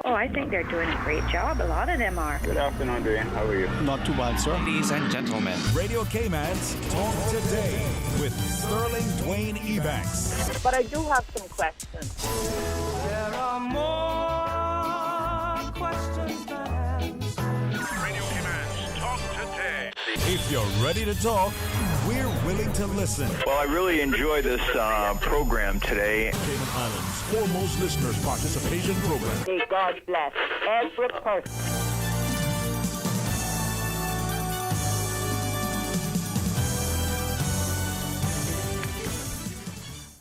Oh, I think they're doing a great job. A lot of them are. Good afternoon, Dwayne. How are you? Not too bad, sir. Ladies and gentlemen, Radio Cayman's Talk Today with Sterling Dwayne Ebanks. But I do have some questions. There are more questions than answers. Radio Cayman's Talk Today. If you're ready to talk, we're willing to listen. Well, I really enjoy this program today. Cayman Islands' foremost listeners participation program. May God bless every person.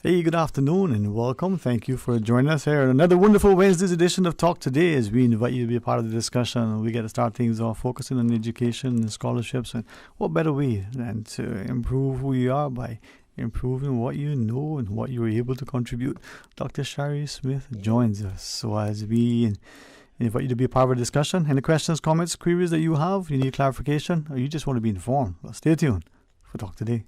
Hey, good afternoon and welcome. Thank you for joining us here. Another wonderful Wednesday's edition of Talk Today as we invite you to be a part of the discussion. We get to start things off focusing on education and scholarships, and what better way than to improve who you are by improving what you know and what you're able to contribute. Dr. Shari Smith joins us. So as we invite you to be a part of our discussion, any questions, comments, queries that you have, you need clarification, or you just want to be informed, well, stay tuned for Talk Today.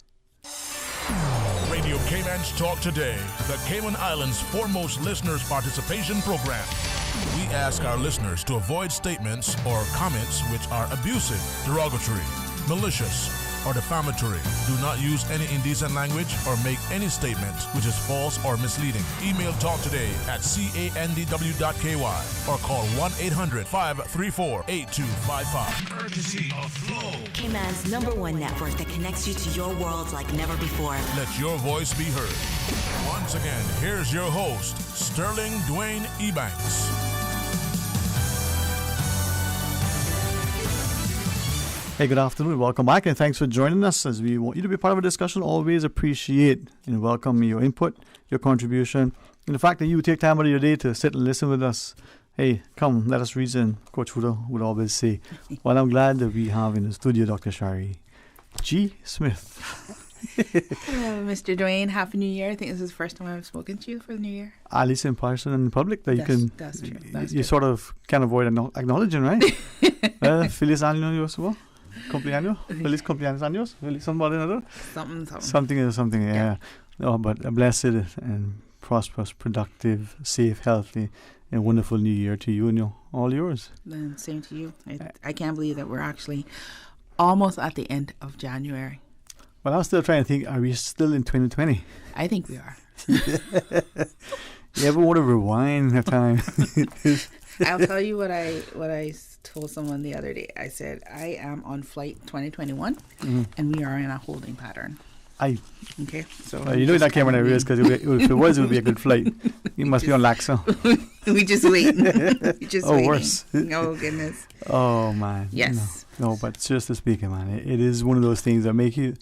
Radio Cayman's Talk Today, the Cayman Islands' foremost listeners participation program. We ask our listeners to avoid statements or comments which are abusive, derogatory, malicious, or defamatory. Do not use any indecent language or make any statement which is false or misleading. Email talktoday@candw.ky or call 1-800-534-8255. Courtesy of Flow, Cayman's #1 network that connects you to your world like never before. Let your voice be heard. Once again, here's your host, Sterling Dwayne Ebanks. Hey, good afternoon. Welcome back, and thanks for joining us as we want you to be part of a discussion. Always appreciate and welcome your input, your contribution, and the fact that you take time out of your day to sit and listen with us. Hey, come, let us reason, Coach Huda would always say. Well, I'm glad that we have in the studio Dr. Shari G. Smith. Hello, Mr. Dwayne. Happy New Year. I think this is the first time I've spoken to you for the New Year. At least in person and in public, that That's true. That's you true. sort of can't avoid acknowledging, right? Feliz año nuevo. Cumpleaños, feliz cumpleaños años, feliz something. Something, yeah. No, but a blessed and prosperous, productive, safe, healthy, and wonderful New Year to you and all yours. And same to you. I can't believe that we're actually almost at the end of January. Well, I'm still trying to think, are we still in 2020? I think we are. You ever want to rewind that time? I'll tell you what I told someone the other day. I said, I am on flight 2021, and we are in a holding pattern. Okay, so you know that camera is because if it was, it would be a good flight. You must be on Laxa. We just waiting. Waiting. Worse. Oh, goodness. Oh, man. Yes. No, but seriously speaking, man, it is one of those things that make you,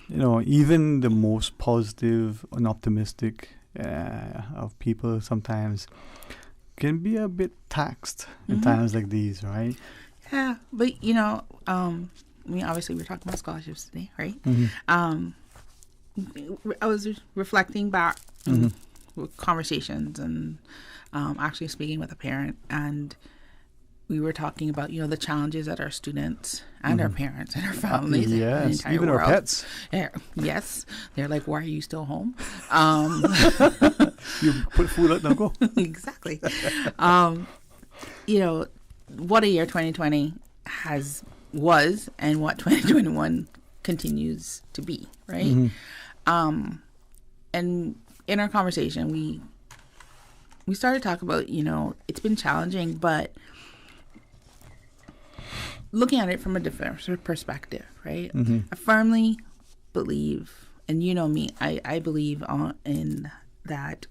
even the most positive and optimistic of people sometimes can be a bit taxed in times like these, right? Yeah, but obviously we're talking about scholarships today, right? I was reflecting back with conversations and actually speaking with a parent, and we were talking about the challenges that our students and our parents and our families, and the entire even world. Our pets. Yes, they're like, "Why are you still home?" You put food out, don't go. Exactly. What a year 2020 was, and what 2021 continues to be, right? And in our conversation, we started to talk about, it's been challenging, but looking at it from a different perspective, right? I firmly believe, and you know me, I believe in that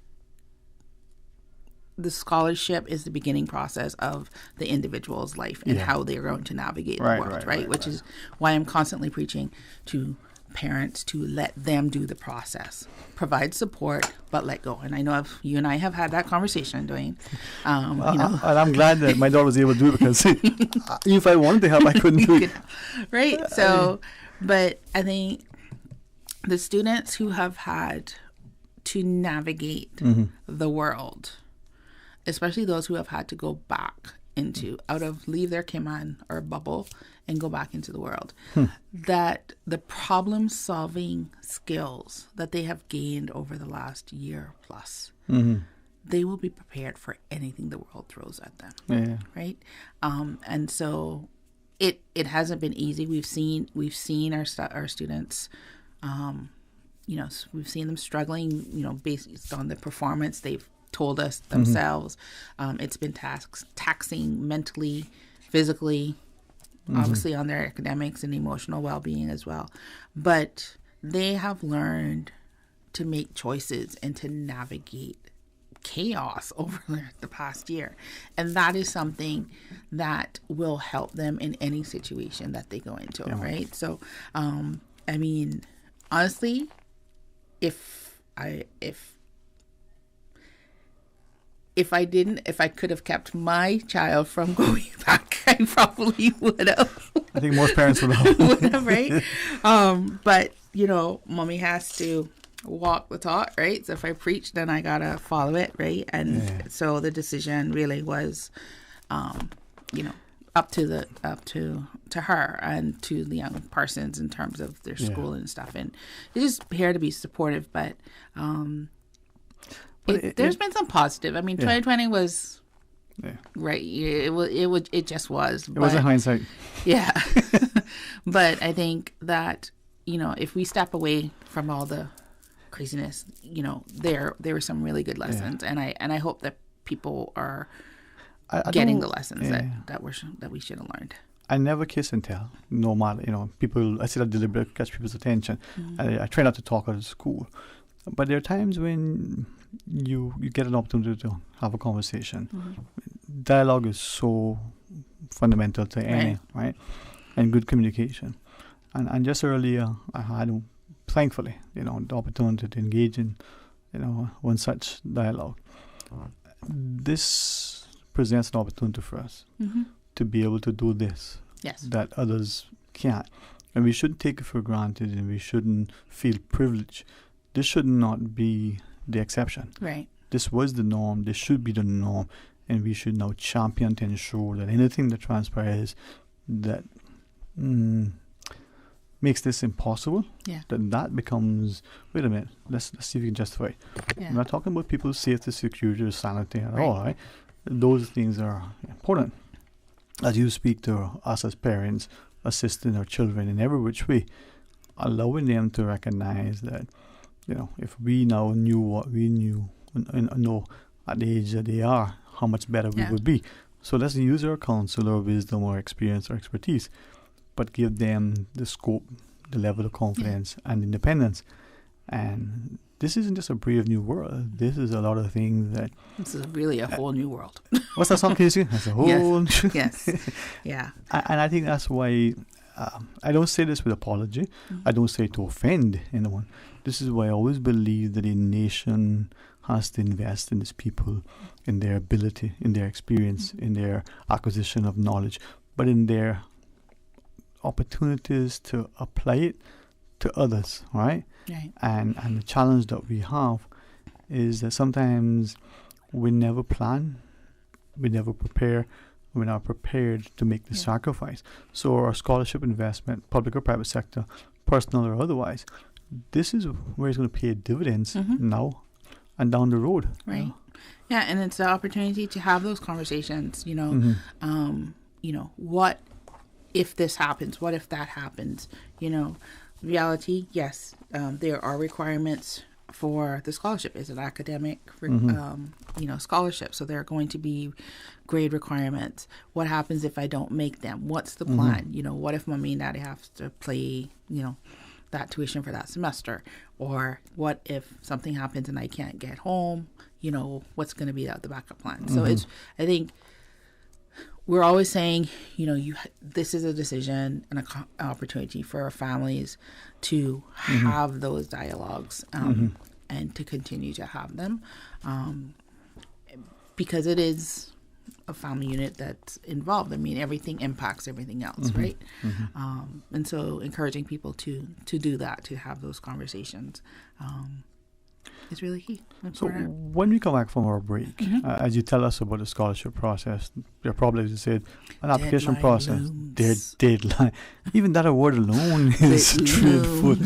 the scholarship is the beginning process of the individual's life and how they're going to navigate the world, right? Which is why I'm constantly preaching to parents to let them do the process, provide support, but let go. And I know you and I have had that conversation, Dwayne. And I'm glad that my daughter was able to do it because if I wanted to help, I couldn't do it. Right? So, but I think the students who have had to navigate the world, especially those who have had to go back leave their Cayman or bubble and go back into the world, that the problem solving skills that they have gained over the last year plus they will be prepared for anything the world throws at them. Yeah. Right. And so it hasn't been easy. We've seen our students, we've seen them struggling, based on the performance they've told us themselves. It's been taxing mentally, physically, obviously on their academics and emotional well-being as well. But they have learned to make choices and to navigate chaos over the past year. And that is something that will help them in any situation that they go into, right? So, honestly, if I could have kept my child from going back, I probably would have. I think most parents would have. Right? But, mommy has to walk the talk, right? So if I preach, then I gotta follow it, right? And so the decision really was, up to her and to the young persons in terms of their school and stuff. And it's just here to be supportive, but there's been some positive. 2020 was right. It just was. It was a hindsight. Yeah, but I think that if we step away from all the craziness, there were some really good lessons, and I hope that people are getting the lessons that we should have learned. I never kiss and tell. No matter, people. I say that deliberately to catch people's attention. I try not to talk out of school, but there are times when you get an opportunity to have a conversation. Dialogue is so fundamental to any, right? And good communication. And just earlier, I had, thankfully, the opportunity to engage in, one such dialogue. This presents an opportunity for us to be able to do this that others can't. And we shouldn't take it for granted, and we shouldn't feel privileged. This should not be the exception. Right. This was the norm. This should be the norm. And we should now champion to ensure that anything that transpires that makes this impossible, that becomes, wait a minute, let's see if we can justify it. We're not talking about people's safety, security, or sanity at all, right? Those things are important. As you speak to us as parents, assisting our children in every which way, allowing them to recognize that, if we now knew what we knew, know at the age that they are, how much better we would be. So let's use our counsel, our wisdom, our experience, our expertise, but give them the scope, the level of confidence and independence. And this isn't just a brave new world. This is a lot of things that... This is really a whole new world. What's that song, Casey? That's a whole... Yes. Yeah. And I think that's why I don't say this with apology. I don't say it to offend anyone. This is why I always believe that a nation has to invest in its people, in their ability, in their experience, in their acquisition of knowledge, but in their opportunities to apply it to others, right? And the challenge that we have is that sometimes we never plan, we never prepare, we're not prepared to make the sacrifice. So our scholarship investment, public or private sector, personal or otherwise, this is where it's going to pay dividends now and down the road. Right. Yeah, and it's the opportunity to have those conversations, what if this happens? What if that happens? Reality, yes, there are requirements for the scholarship. It's an academic, scholarship. So there are going to be grade requirements. What happens if I don't make them? What's the plan? What if mommy and daddy have to pay, that tuition for that semester? Or what if something happens and I can't get home? What's going to be the backup plan? So I think we're always saying, this is a decision and an opportunity for our families to have those dialogues and to continue to have them because it is a family unit that's involved. Everything impacts everything else, right? And so encouraging people to do that, to have those conversations is really key. So when we come back from our break, as you tell us about the scholarship process, you're probably, as you said, an application process. Their deadline. Even that word alone is dreadful.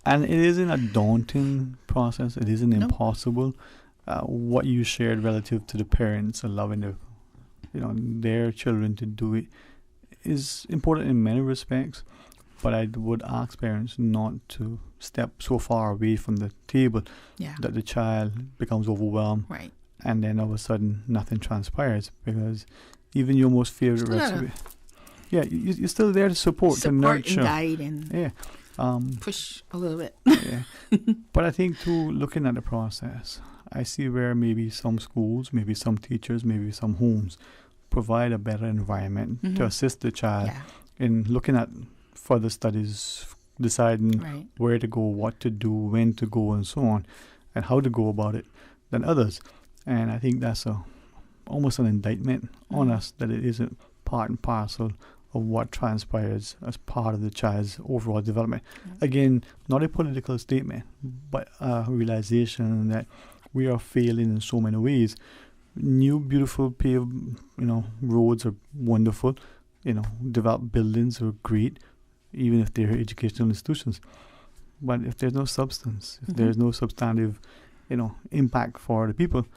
And it isn't a daunting process. It isn't impossible. what you shared relative to the parents allowing their children to do it is important in many respects. But I would ask parents not to step so far away from the table that the child becomes overwhelmed, Right. and then all of a sudden nothing transpires, because even your most favorite Still gotta recipe, you're still there to support to and nurture. guide and Yeah. push a little bit. Yeah. But I think too, looking at the process, I see where maybe some schools, maybe some teachers, maybe some homes provide a better environment to assist the child in looking at further studies, deciding Right. where to go, what to do, when to go, and so on, and how to go about it than others. And I think that's almost an indictment on us that it isn't part and parcel of what transpires as part of the child's overall development. Again, not a political statement, but a realization that we are failing in so many ways. New, beautiful paved, roads are wonderful. Developed buildings are great, even if they're educational institutions. But if there's no substance, if there's no substantive, impact for the people,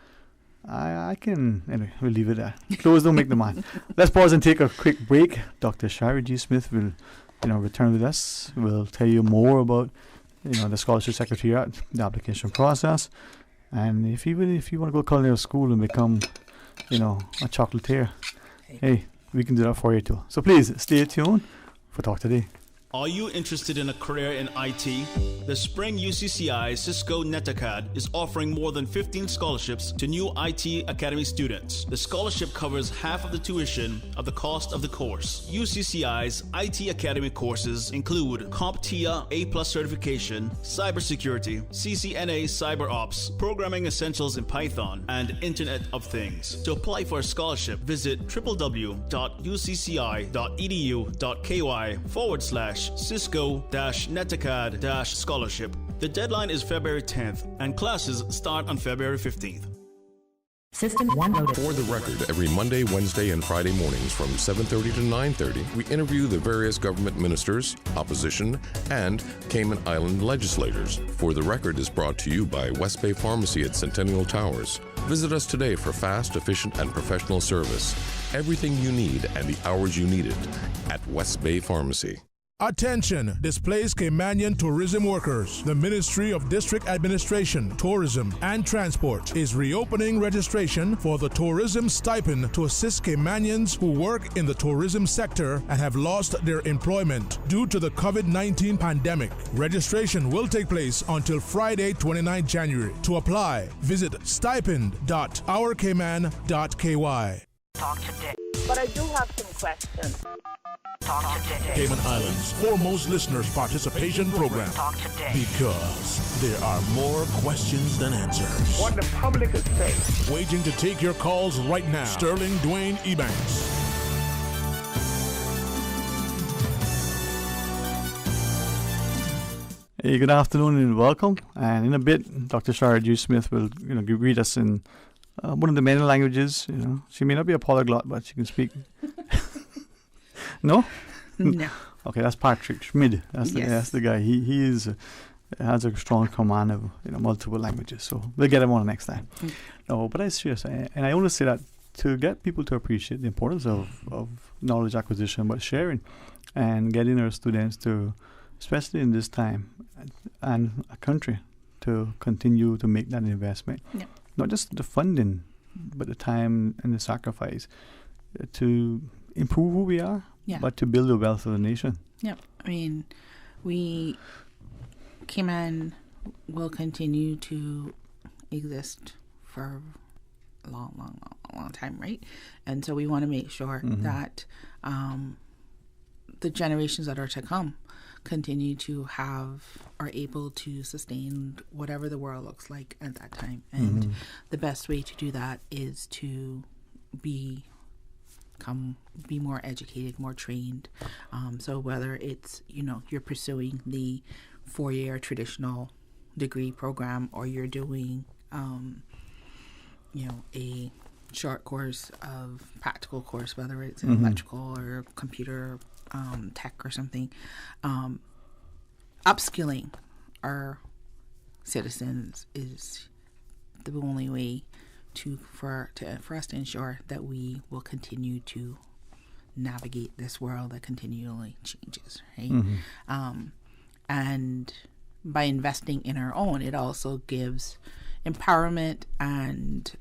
I can, we'll leave it at that. Close don't make the man. Let's pause and take a quick break. Dr. Shari G. Smith will, return with us. We'll tell you more about, the scholarship secretariat, the application process, and if you want to go to culinary school and become, a chocolatier, hey, we can do that for you too. So please stay tuned for Talk Today. Are you interested in a career in IT? The Spring UCCI Cisco NetAcad is offering more than 15 scholarships to new IT Academy students. The scholarship covers half of the tuition of the cost of the course. UCCI's IT Academy courses include CompTIA A+ certification, cybersecurity, CCNA Cyber Ops, programming essentials in Python, and Internet of Things. To apply for a scholarship, visit www.ucci.edu.ky/Cisco-NetAcad-scholarship. The deadline is February 10th, and classes start on February 15th. System 1 loaded. For the record, every Monday, Wednesday, and Friday mornings from 7:30 to 9:30, we interview the various government ministers, opposition, and Cayman Island legislators. For the Record is brought to you by West Bay Pharmacy at Centennial Towers. Visit us today for fast, efficient, and professional service. Everything you need and the hours you need it at West Bay Pharmacy. Attention, displaced Caymanian tourism workers. The Ministry of District Administration, Tourism and Transport is reopening registration for the tourism stipend to assist Caymanians who work in the tourism sector and have lost their employment due to the COVID-19 pandemic. Registration will take place until Friday, 29 January. To apply, visit stipend.ourcayman.ky. Talk today. But I do have some questions. Talk today. Cayman Islands' foremost listeners participation program. Talk today. Because there are more questions than answers. What the public is saying. Waiting to take your calls right now. Sterling Dwayne Ebanks. Hey, good afternoon and welcome. And in a bit, Dr. Shari G. Smith will, greet us in one of the many languages. She may not be a polyglot, but she can speak. No? No. Okay, that's Patrick Schmid. That's the guy. He has a strong command of multiple languages. So we'll get him on next time. No, but I'm serious, and I only say that to get people to appreciate the importance of knowledge acquisition, but sharing and getting our students to, especially in this time and a country, to continue to make that investment. Yeah. Not just the funding, but the time and the sacrifice to improve who we are, but to build the wealth of the nation. Yeah, I mean, Cayman will continue to exist for a long time, right? And so we want to make sure that the generations that are to come continue to are able to sustain whatever the world looks like at that time. And the best way to do that is to be more educated, more trained. So whether it's, you're pursuing the 4-year traditional degree program, or you're doing, a short course of practical course, whether it's in electrical or computer tech or something, upskilling our citizens is the only way for us to ensure that we will continue to navigate this world that continually changes, right? And by investing in our own, it also gives empowerment and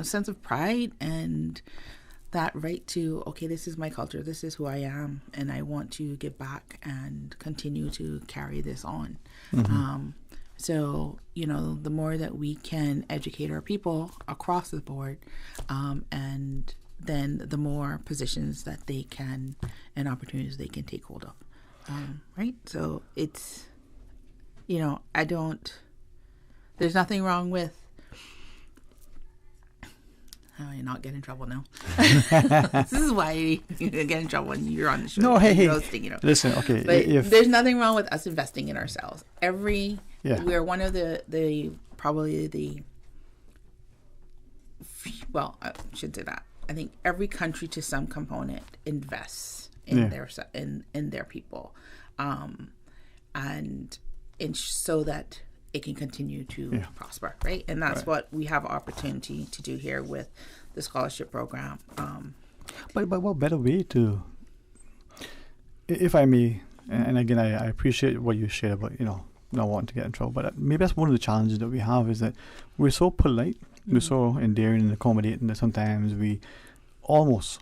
sense of pride and that right to, okay, this is my culture, this is who I am, and I want to give back and continue to carry this on. So, the more that we can educate our people across the board, and then the more positions that they can and opportunities they can take hold of. Right? So it's, there's nothing wrong with, you're not getting in trouble now. This is why you get in trouble when you're on the show. No, hey. Roasting, Listen, okay. But there's nothing wrong with us investing in ourselves. We're one of I should say that. I think every country to some component invests in their people, and so that it can continue to prosper, right? And that's what we have opportunity to do here with the scholarship program. But what better way to, if I may, and again, I appreciate what you shared about, not wanting to get in trouble, but maybe that's one of the challenges that we have is that we're so polite, we're so endearing and accommodating that sometimes we almost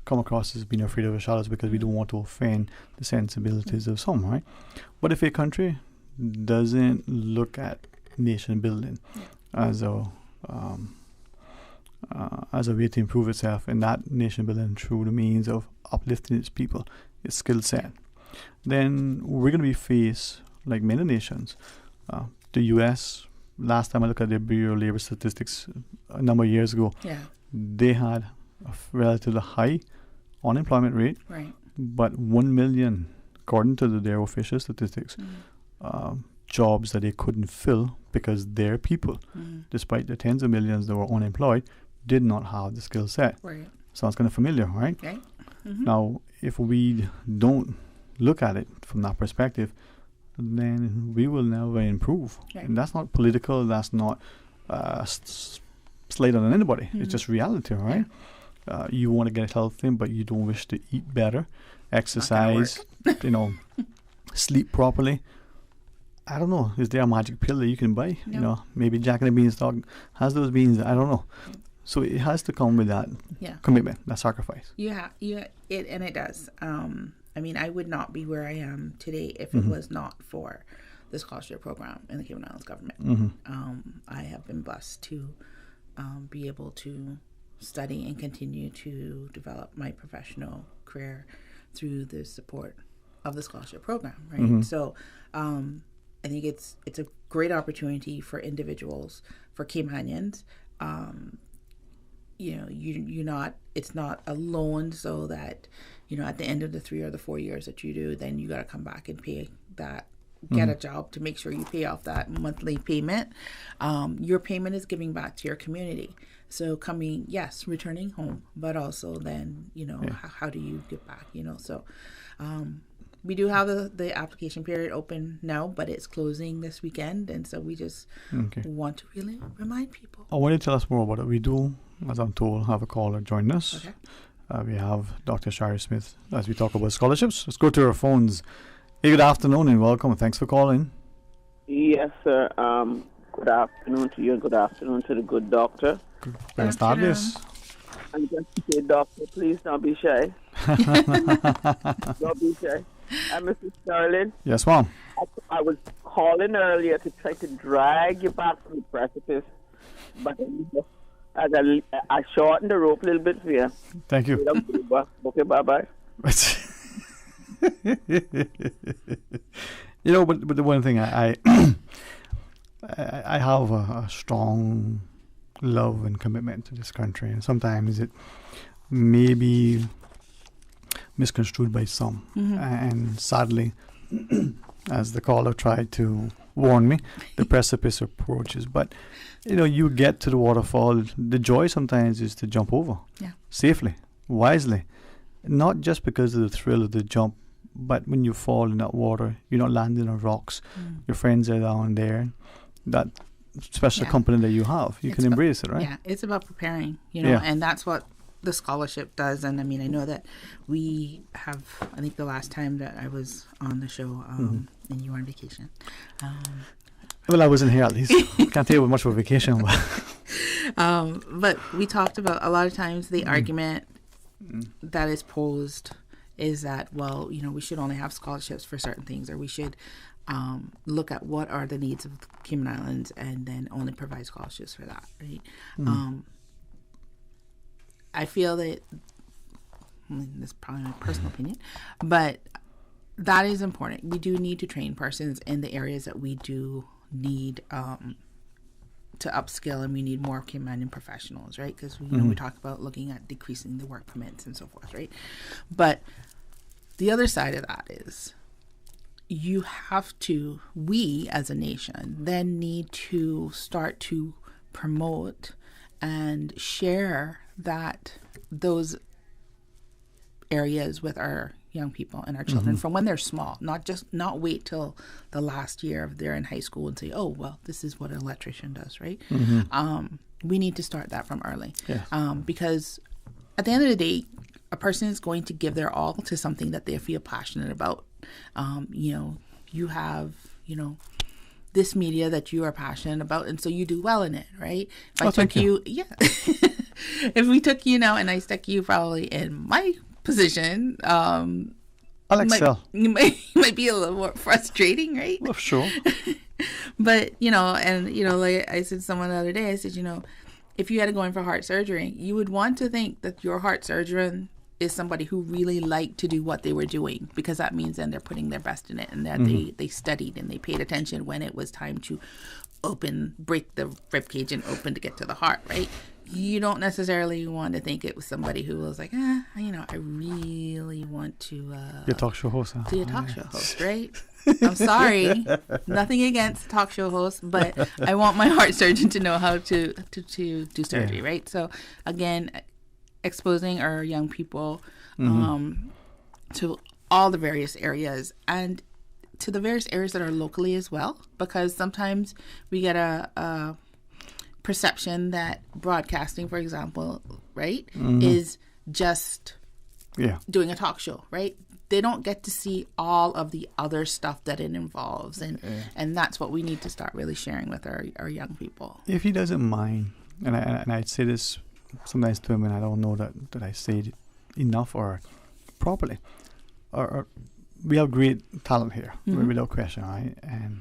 come across as being afraid of our shadows because we don't want to offend the sensibilities of some, right? But if a country doesn't look at nation building as a way to improve itself, and that nation building through the means of uplifting its people, its skill set, then we're going to be faced, like many nations, the U.S., last time I looked at their Bureau of Labor Statistics a number of years ago, they had a relatively high unemployment rate, but 1 million, according to their official statistics, jobs that they couldn't fill because their people, despite the tens of millions that were unemployed, did not have the skill set. Sounds kind of familiar, right? Now, if we don't look at it from that perspective, then we will never improve. And that's not political, that's not slight on anybody. It's just reality, right? You want to get healthy, but you don't wish to eat better, exercise, sleep properly. I don't know. Is there a magic pill that you can buy? No. Maybe Jack and the Beanstalk has those beans. I don't know. So it has to come with that commitment, that sacrifice. It does. I would not be where I am today if it was not for the scholarship program in the Cayman Islands government. I have been blessed to be able to study and continue to develop my professional career through the support of the scholarship program, right? So I think it's a great opportunity for individuals, for Caymanians. It's not a loan so that, at the end of the 3 or the 4 years that you do, then you got to come back and pay that, get a job to make sure you pay off that monthly payment. Your payment is giving back to your community. So returning home, but also then, how do you give back, So we do have the application period open now, but it's closing this weekend. And so we just want to really remind people. I want you to tell us more about it. We do, as I'm told, have a caller join us. Okay. We have Dr. Shari Smith as we talk about scholarships. Let's go to our phones. Hey, good afternoon and welcome. Thanks for calling. Yes, sir. Good afternoon to you and good afternoon to the good doctor. Good start this. And just to say, doctor, please don't be shy. Don't be shy. Mrs. Sterling. Yes, ma'am. I was calling earlier to try to drag you back from the precipice, but I shortened the rope a little bit for you. Thank you. Okay, bye-bye. But the one thing I have a strong love and commitment to this country, and sometimes it may be misconstrued by some, and sadly, as the caller tried to warn me, the precipice approaches. But you get to the waterfall. The joy sometimes is to jump over safely, wisely, not just because of the thrill of the jump, but when you fall in that water, you're not landing on rocks. Your friends are down there. that special component that you have. You can embrace it, right? Yeah, it's about preparing, and that's what the scholarship does. And I mean, I know that we have, I think the last time that I was on the show, and you were on vacation. Well, I wasn't here at least. Can't tell you much of a vacation. But we talked about a lot of times the argument that is posed is that, well, we should only have scholarships for certain things, or we should look at what are the needs of Cayman Islands and then only provide scholarships for that, right? I feel that, this is probably my personal opinion, but that is important. We do need to train persons in the areas that we do need to upskill, and we need more Cayman Island professionals, right? Because we talk about looking at decreasing the work permits and so forth, right? But the other side of that is we as a nation then need to start to promote and share those areas with our young people and our children from when they're small, not wait till the last year of they're in high school and say, oh, well, this is what an electrician does, right? We need to start that from early. Because at the end of the day, a person is going to give their all to something that they feel passionate about. You have, this media that you are passionate about, and so you do well in it, right? If we took you now and I stuck you probably in my position, I'll excel. You might be a little more frustrating, right? Well, sure. But, like I said to someone the other day, I said, if you had to go in for heart surgery, you would want to think that your heart surgeon is somebody who really liked to do what they were doing, because that means then they're putting their best in it, and that they studied and they paid attention when it was time to break the rib cage and open to get to the heart, right? You don't necessarily want to think it was somebody who was like, I really want to be a talk show host. Huh? Be a talk show host, right? I'm sorry, nothing against talk show hosts, but I want my heart surgeon to know how to do surgery, right? So again, exposing our young people to all the various areas, and to the various areas that are locally as well, because sometimes we get a perception that broadcasting, for example, right, is just doing a talk show, right? They don't get to see all of the other stuff that it involves, and that's what we need to start really sharing with our young people. If he doesn't mind, and I'd say this sometimes to him, and I don't know that I say it enough or properly, or we have great talent here, without question, right? And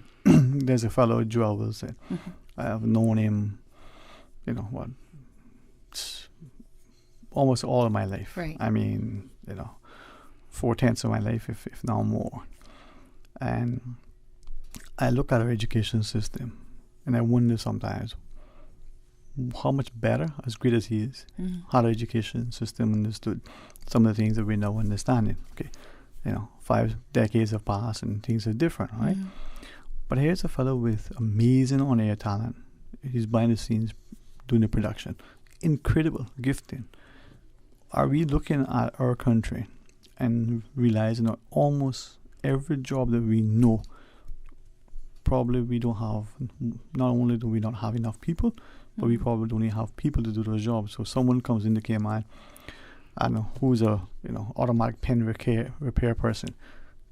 there's a fellow, Joel Wilson. I have known him, almost all of my life. Right. I mean, 4/10 of my life, if not more. And I look at our education system, and I wonder sometimes how much better, as great as he is, how the education system understood some of the things that we're now understanding. Okay, 5 decades have passed and things are different, right? But here's a fellow with amazing on-air talent. He's behind the scenes doing the production. Incredible gifting. Are we looking at our country and realizing that almost every job that we know, probably we don't have, not only do we not have enough people, but we probably don't even have people to do those jobs. So someone comes in the Cayman, I don't know, who's a automatic pen repair person,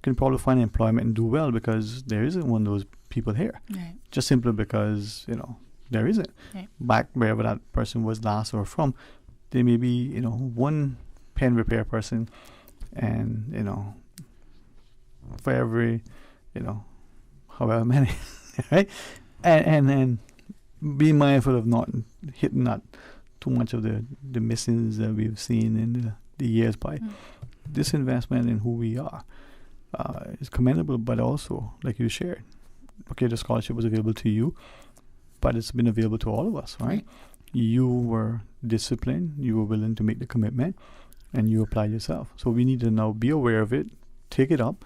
can probably find employment and do well, because there isn't one of those people here. Right. Just simply because, there isn't. Right. Back wherever that person was last or from, there may be, one pen repair person, and, for every, however many, right? And be mindful of not hitting that too much of the missings that we've seen in the years by. This investment in who we are is commendable, but also, like you shared, okay, the scholarship was available to you, but it's been available to all of us, right? You were disciplined, you were willing to make the commitment, and you applied yourself. So we need to now be aware of it, take it up,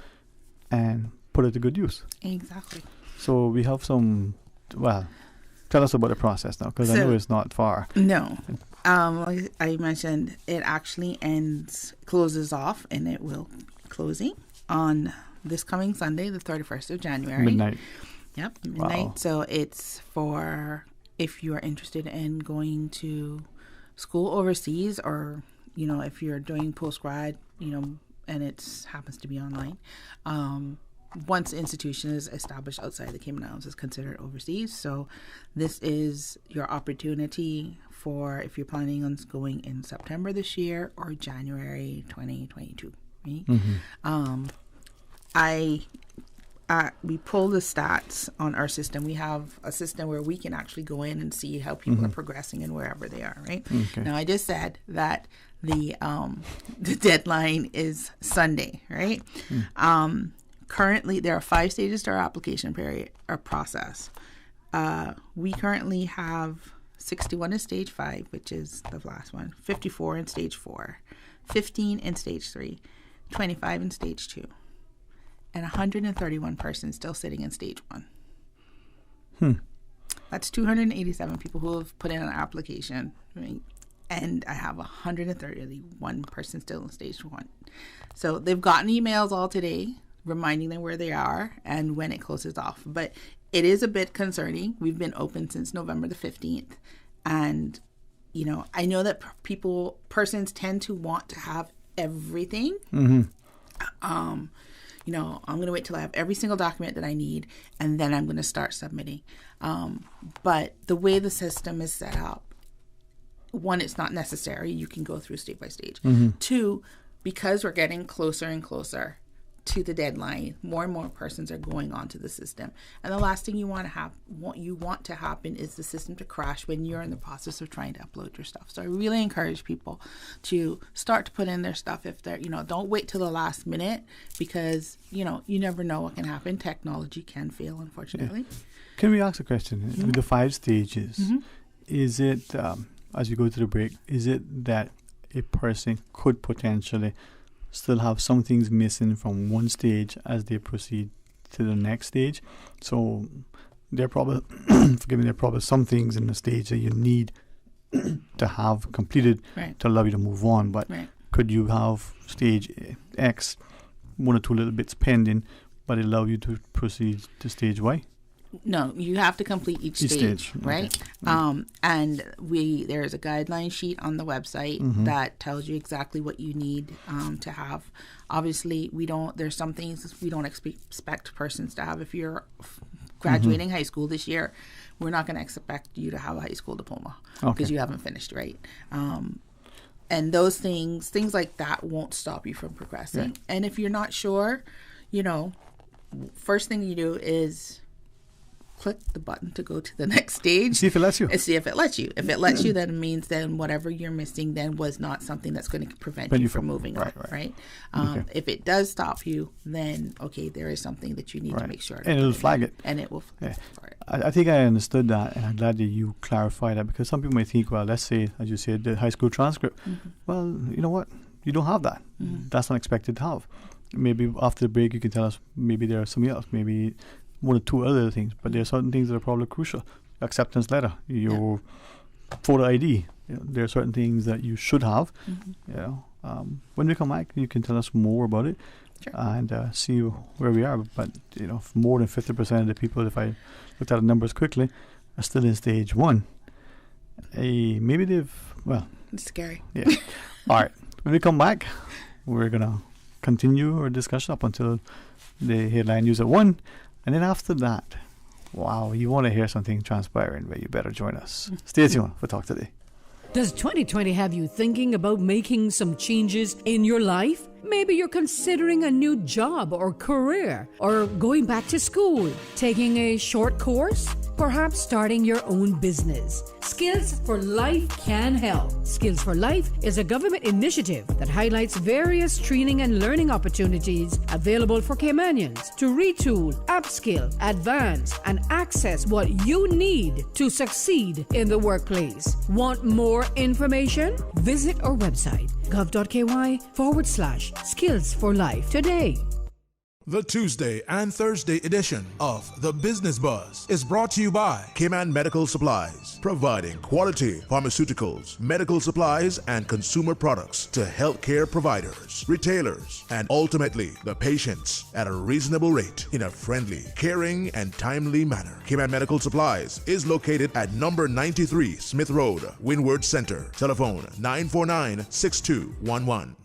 and put it to good use. Exactly. So we have tell us about the process now, because I know it's not far. No. Like I mentioned, it actually closes off, and it will closing on this coming Sunday, the 31st of January. Midnight. Yep, midnight. So it's for if you are interested in going to school overseas, or if you're doing postgrad, and it happens to be online. Once the institution is established outside the Cayman Islands, is considered overseas. So this is your opportunity for if you're planning on going in September this year or January 2022. Right? We pull the stats on our system. We have a system where we can actually go in and see how people are progressing and wherever they are, right? Okay. Now, I just said that the deadline is Sunday, right? Currently, there are 5 stages to our application period or process. We currently have 61 in stage 5, which is the last one, 54 in stage 4, 15 in stage 3, 25 in stage 2. And 131 persons still sitting in stage 1. That's 287 people who have put in an application, right? And I have 131 person still in stage 1. So they've gotten emails all today reminding them where they are and when it closes off. But it is a bit concerning. We've been open since November the 15th. And, I know that persons tend to want to have everything. I'm going to wait till I have every single document that I need, and then I'm going to start submitting. But the way the system is set up, 1, it's not necessary. You can go through stage by stage. 2, because we're getting closer and closer to the deadline, more and more persons are going onto the system. And the last thing you want to happen is the system to crash when you're in the process of trying to upload your stuff. So I really encourage people to start to put in their stuff if they're, don't wait till the last minute, because, you never know what can happen. Technology can fail, unfortunately. Yeah. Can we ask a question? With the 5 stages, is it, as we go to the break, is it that a person could potentially still have some things missing from one stage as they proceed to the next stage? So there are probably, there are probably some things in the stage that you need to have completed to allow you to move on. But could you have stage X, 1 or 2 little bits pending, but it allow you to proceed to stage Y? No, you have to complete each stage, right? Okay. And there's a guideline sheet on the website that tells you exactly what you need to have. Obviously, there's some things we don't expect persons to have. If you're graduating high school this year, we're not going to expect you to have a high school diploma because you haven't finished, right? And those things like that won't stop you from progressing. Yeah. And if you're not sure, first thing you do is click the button to go to the next stage. See if it lets you. And see if it lets you. If it lets you, then it means then whatever you're missing then was not something that's going to prevent you from moving on, right? If it does stop you, then, there is something that you need to make sure. And it'll flag it. And it will flag it. I think I understood that, and I'm glad that you clarified that, because some people might think, well, let's say, as you said, the high school transcript. Well, you know what? You don't have that. That's not expected to have. Maybe after the break you can tell us maybe there are something else, maybe 1 or 2 other things, but there are certain things that are probably crucial. Acceptance letter, your photo ID. There are certain things that you should have. When we come back, you can tell us more about it and see where we are. But more than 50% of the people, if I looked at the numbers quickly, are still in stage 1. Maybe it's scary. Yeah. All right. When we come back, we're gonna continue our discussion up until the headline news at 1. And then after that, wow, you want to hear something transpiring, but you better join us. Stay tuned for Talk Today. Does 2020 have you thinking about making some changes in your life? Maybe you're considering a new job or career, or going back to school, taking a short course, perhaps starting your own business. Skills for Life can help. Skills for Life is a government initiative that highlights various training and learning opportunities available for Caymanians to retool, upskill, advance, and access what you need to succeed in the workplace. Want more information? Visit our website, gov.ky/Skills for Life today. The Tuesday and Thursday edition of The Business Buzz is brought to you by Cayman Medical Supplies, providing quality pharmaceuticals, medical supplies, and consumer products to healthcare providers, retailers, and ultimately the patients at a reasonable rate in a friendly, caring, and timely manner. Cayman Medical Supplies is located at number 93 Smith Road, Windward Center. Telephone 949-6211.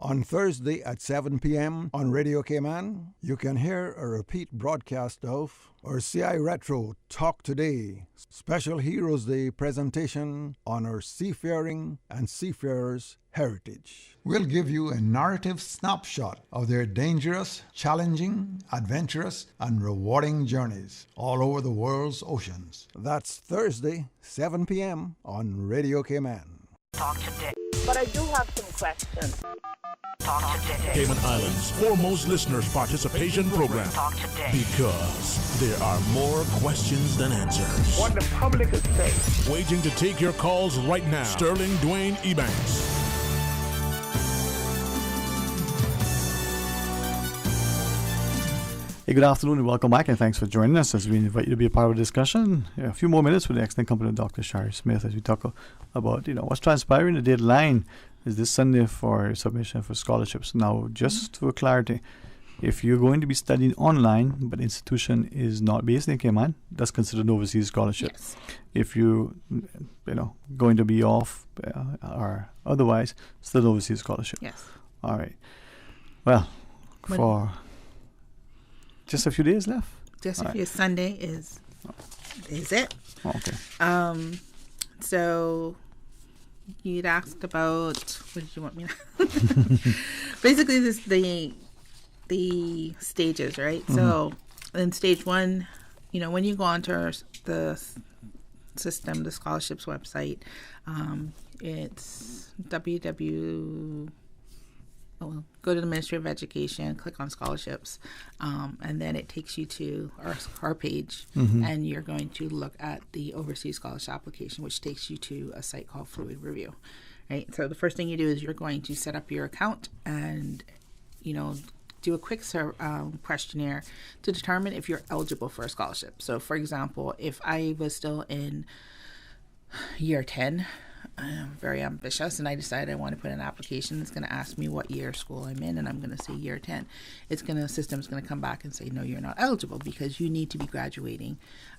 On Thursday at 7 p.m. on Radio Cayman, you can hear a repeat broadcast of our CI Retro Talk Today Special Heroes Day presentation on our seafaring and seafarers' heritage. We'll give you a narrative snapshot of their dangerous, challenging, adventurous, and rewarding journeys all over the world's oceans. That's Thursday, 7 p.m. on Radio Cayman. Talk today. But I do have some questions. Talk today. Cayman Islands' foremost listeners participation program. Talk today. Because there are more questions than answers. What the public is saying. Waiting to take your calls right now. Sterling Dwayne Ebanks. Hey, good afternoon and welcome back, and thanks for joining us as we invite you to be a part of the discussion. A few more minutes with the excellent company of Dr. Shari Smith as we talk about what's transpiring. The deadline is this Sunday for submission for scholarships. Now, just for clarity, if you're going to be studying online but the institution is not based in Cayman, that's considered an overseas scholarship. Yes. If you going to be off or otherwise, still overseas scholarship. Yes. All right. Well, for just a few days left. Just a few. Sunday is it? Okay. So you'd asked about, what did you want me to? Basically, this the stages, right? Mm-hmm. So in stage one, when you go onto the system, the scholarships website, it's go to the Ministry of Education, click on scholarships, and then it takes you to our page, and you're going to look at the overseas scholarship application, which takes you to a site called Fluid Review, right? So the first thing you do is you're going to set up your account and, do a quick questionnaire to determine if you're eligible for a scholarship. So, for example, if I was still in year 10, I'm very ambitious, and I decided I want to put an application that's going to ask me what year of school I'm in, and I'm going to say year 10. The system's going to come back and say, no, you're not eligible because you need to be graduating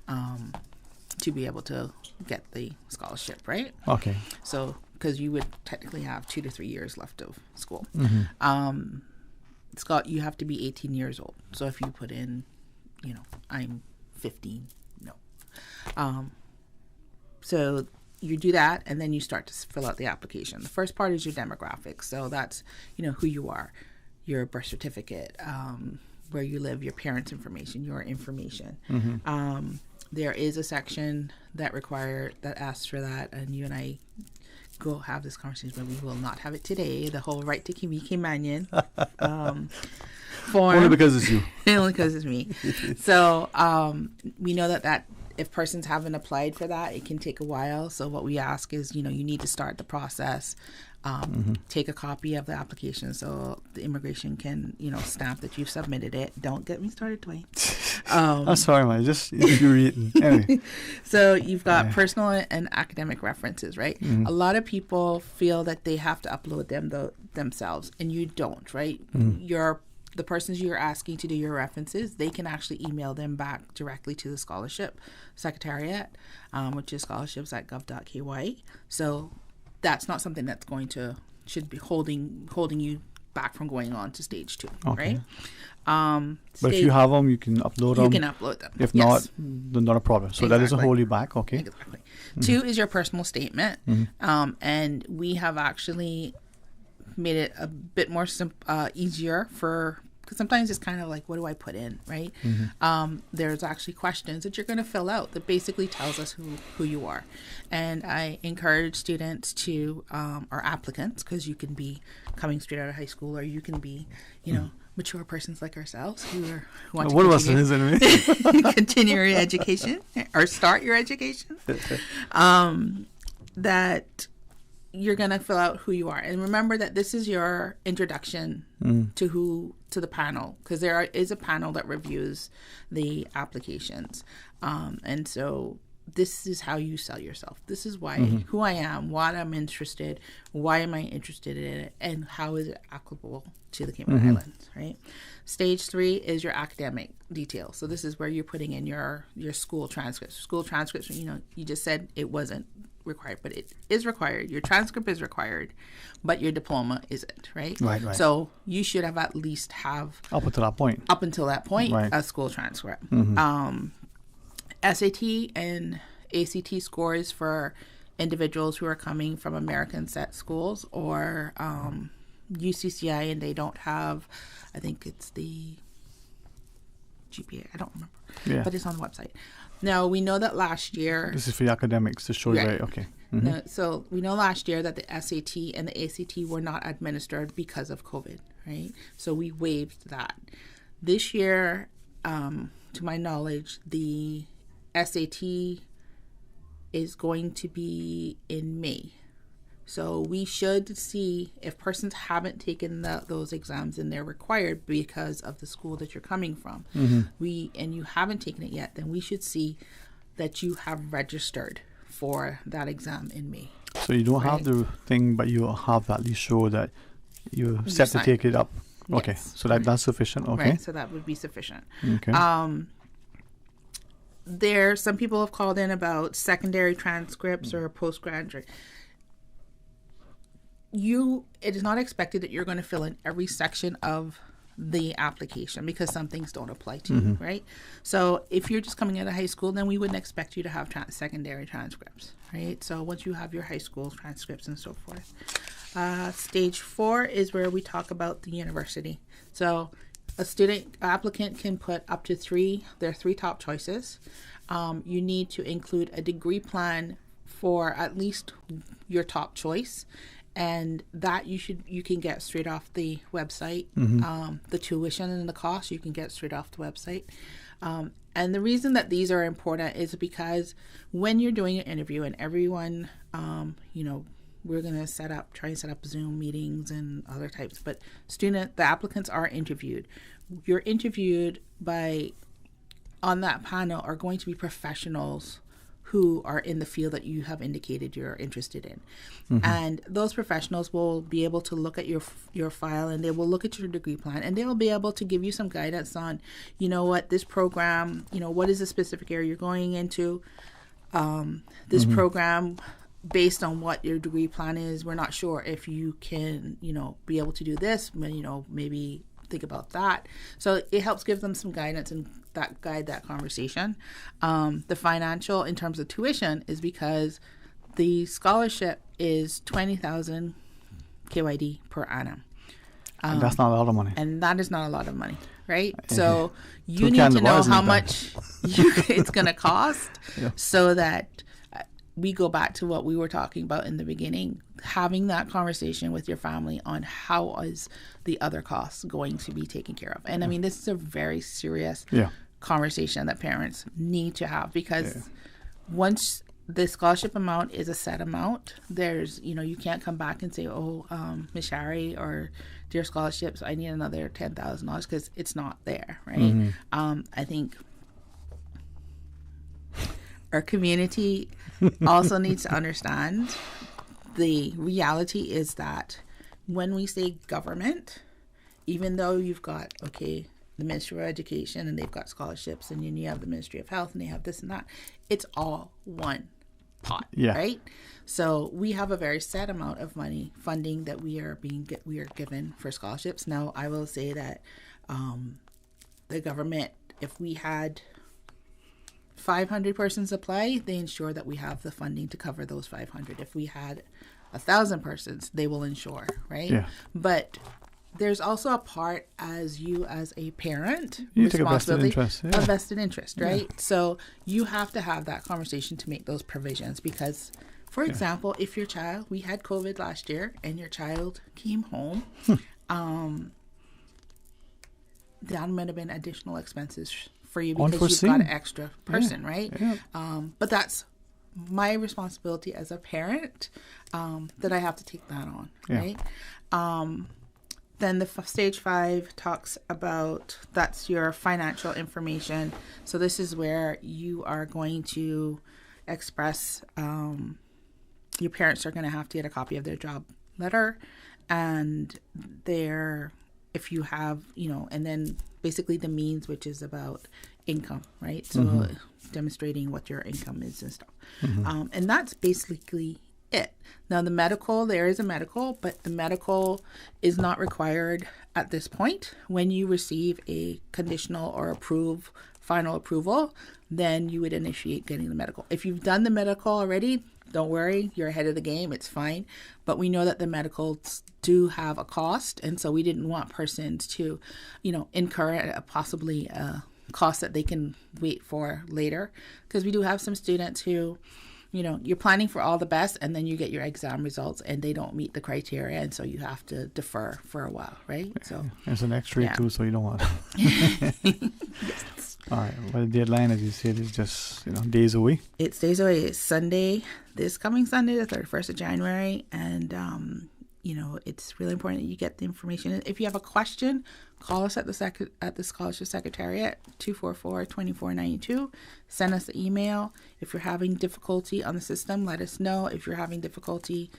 to be able to get the scholarship, right? Okay. So, because you would technically have 2 to 3 years left of school. Scott, you have to be 18 years old. So if you put in, I'm 15, no. So you do that, and then you start to fill out the application. The first part is your demographics. So that's, who you are, your birth certificate, where you live, your parents' information, your information. There is a section that asks for that, and you and I go have this conversation, but we will not have it today. The whole right to be Caymanian form. Only because it's you. Only because it's me. So we know that if persons haven't applied for that, it can take a while. So what we ask is, you need to start the process. Take a copy of the application so the immigration can, stamp that you've submitted it. Don't get me started, Dwayne. I'm sorry, man. Just you're reading. Anyway. So you've got personal and academic references, right? A lot of people feel that they have to upload them themselves, and you don't, right? The persons you're asking to do your references, they can actually email them back directly to the scholarship secretariat, which is scholarships@gov.ky. So that's not something that's should be holding you back from going on to stage 2, right? But if you have them, you can upload them. You can upload them. If not, then not a problem. So that doesn't hold you back, okay? Exactly. 2 is your personal statement, and we have actually made it a bit more easier because sometimes it's kind of like, what do I put in, right? There's actually questions that you're going to fill out that basically tells us who you are. And I encourage students to, or applicants, because you can be coming straight out of high school, or you can be, mature persons like ourselves who want to continue your education or start your education, that you're going to fill out who you are. And remember that this is your introduction to the panel, because there is a panel that reviews the applications. And so this is how you sell yourself. This is why, who I am, what I'm interested, why am I interested in it, and how is it applicable to the Cayman Islands, right? Stage 3 is your academic details. So this is where you're putting in your school transcripts. School transcripts, you just said it wasn't required, but it is required. Your transcript is required, but your diploma isn't, right? Right. So you should have at least have up until that point, right, a school transcript. SAT and ACT scores for individuals who are coming from American set schools or UCCI, and they don't have, I think it's the GPA, I don't remember, but it's on the website. Now, we know that last year... This is for the academics to show you, right? Okay. No, so we know last year that the SAT and the ACT were not administered because of COVID, right? So we waived that. This year, to my knowledge, the SAT is going to be in May. So we should see if persons haven't taken those exams and they're required because of the school that you're coming from, and you haven't taken it yet, then we should see that you have registered for that exam in May. So you don't have the thing, but you have to at least show that you're set to take it up. Okay, yes. So that's sufficient. Okay, right. So that would be sufficient. Okay. Some people have called in about secondary transcripts or postgraduate. It is not expected that you're going to fill in every section of the application because some things don't apply to you, right? So if you're just coming out of high school, then we wouldn't expect you to have secondary transcripts, right? So once you have your high school transcripts and so forth. Stage 4 is where we talk about the university. So a applicant can put up to 3 top choices. You need to include a degree plan for at least your top choice, and that you can get straight off the website. The tuition and the cost you can get straight off the website. And the reason that these are important is because when you're doing an interview and everyone, we're going to try and set up Zoom meetings and other types, but the applicants are interviewed. You're interviewed on that panel are going to be professionals who are in the field that you have indicated you're interested in. And those professionals will be able to look at your file, and they will look at your degree plan, and they will be able to give you some guidance on, this program, what is the specific area you're going into. This program, based on what your degree plan is, we're not sure if you can, be able to do this, maybe think about that. So it helps give them some guidance and guide that conversation. The financial in terms of tuition is because the scholarship is 20,000 KYD per annum. And that's not a lot of money. And that is not a lot of money, right? So you need to know how much it's going to cost so that we go back to what we were talking about in the beginning, having that conversation with your family on how is the other costs going to be taken care of. And I mean, this is a very serious conversation that parents need to have, because once the scholarship amount is a set amount, there's, you can't come back and say, Ms. Shari or Dear Scholarships, I need another $10,000 because it's not there, right? I think our community also needs to understand the reality is that when we say government, even though you've got, the Ministry of Education and they've got scholarships, and then you have the Ministry of Health and they have this and that, it's all one pot, right? So we have a very set amount of funding that we are given for scholarships. Now, I will say that the government, if we had 500 persons apply, they ensure that we have the funding to cover those 500. If we had 1,000 persons, they will ensure, right? But there's also a part as a parent, you take a vested interest, a vested interest, right? So you have to have that conversation to make those provisions, because, for example, if your child, we had COVID last year, and your child came home, that might have been additional expenses for you because you've got an extra person, right? But that's my responsibility as a parent, that I have to take that on, right? Then the stage 5 talks about, that's your financial information. So this is where you are going to express, your parents are going to have to get a copy of their job letter and if you have, and then basically the means, which is about income, right? So demonstrating what your income is and stuff. And that's basically it. Now the medical, there is a medical, but the medical is not required at this point. When you receive a conditional or final approval, then you would initiate getting the medical. If you've done the medical already, don't worry, you're ahead of the game, it's fine. But we know that the medicals do have a cost, and so we didn't want persons to, incur possibly a cost that they can wait for later. Because we do have some students who, you're planning for all the best, and then you get your exam results and they don't meet the criteria, and so you have to defer for a while, right? So there's an X-ray too, so you don't want Yes. All right. Well, the deadline, as you said, is just days away. It's days away. It's Sunday, this coming Sunday, the 31st of January, and it's really important that you get the information. If you have a question, call us at the Scholarship Secretariat, 244-2492. Send us an email. If you're having difficulty on the system, let us know. If you're having difficulty,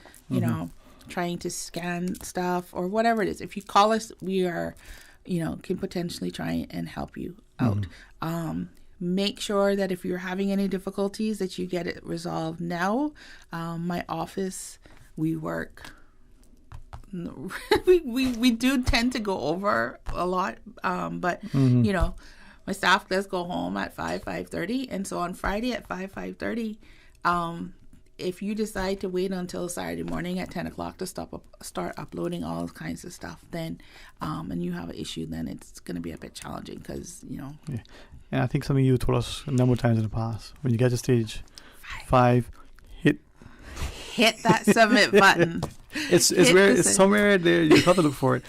trying to scan stuff or whatever it is, if you call us, we are, can potentially try and help you out. Make sure that if you're having any difficulties that you get it resolved now. My office, we work... we do tend to go over a lot, but my staff does go home at 5:30, and so on Friday at 5:30, if you decide to wait until Saturday morning at 10 o'clock to start uploading all kinds of stuff, then and you have an issue, then it's going to be a bit challenging because Yeah, and I think some of you told us a number of times in the past, when you get to stage 5, hit that submit button. It's somewhere there. You have to look for it.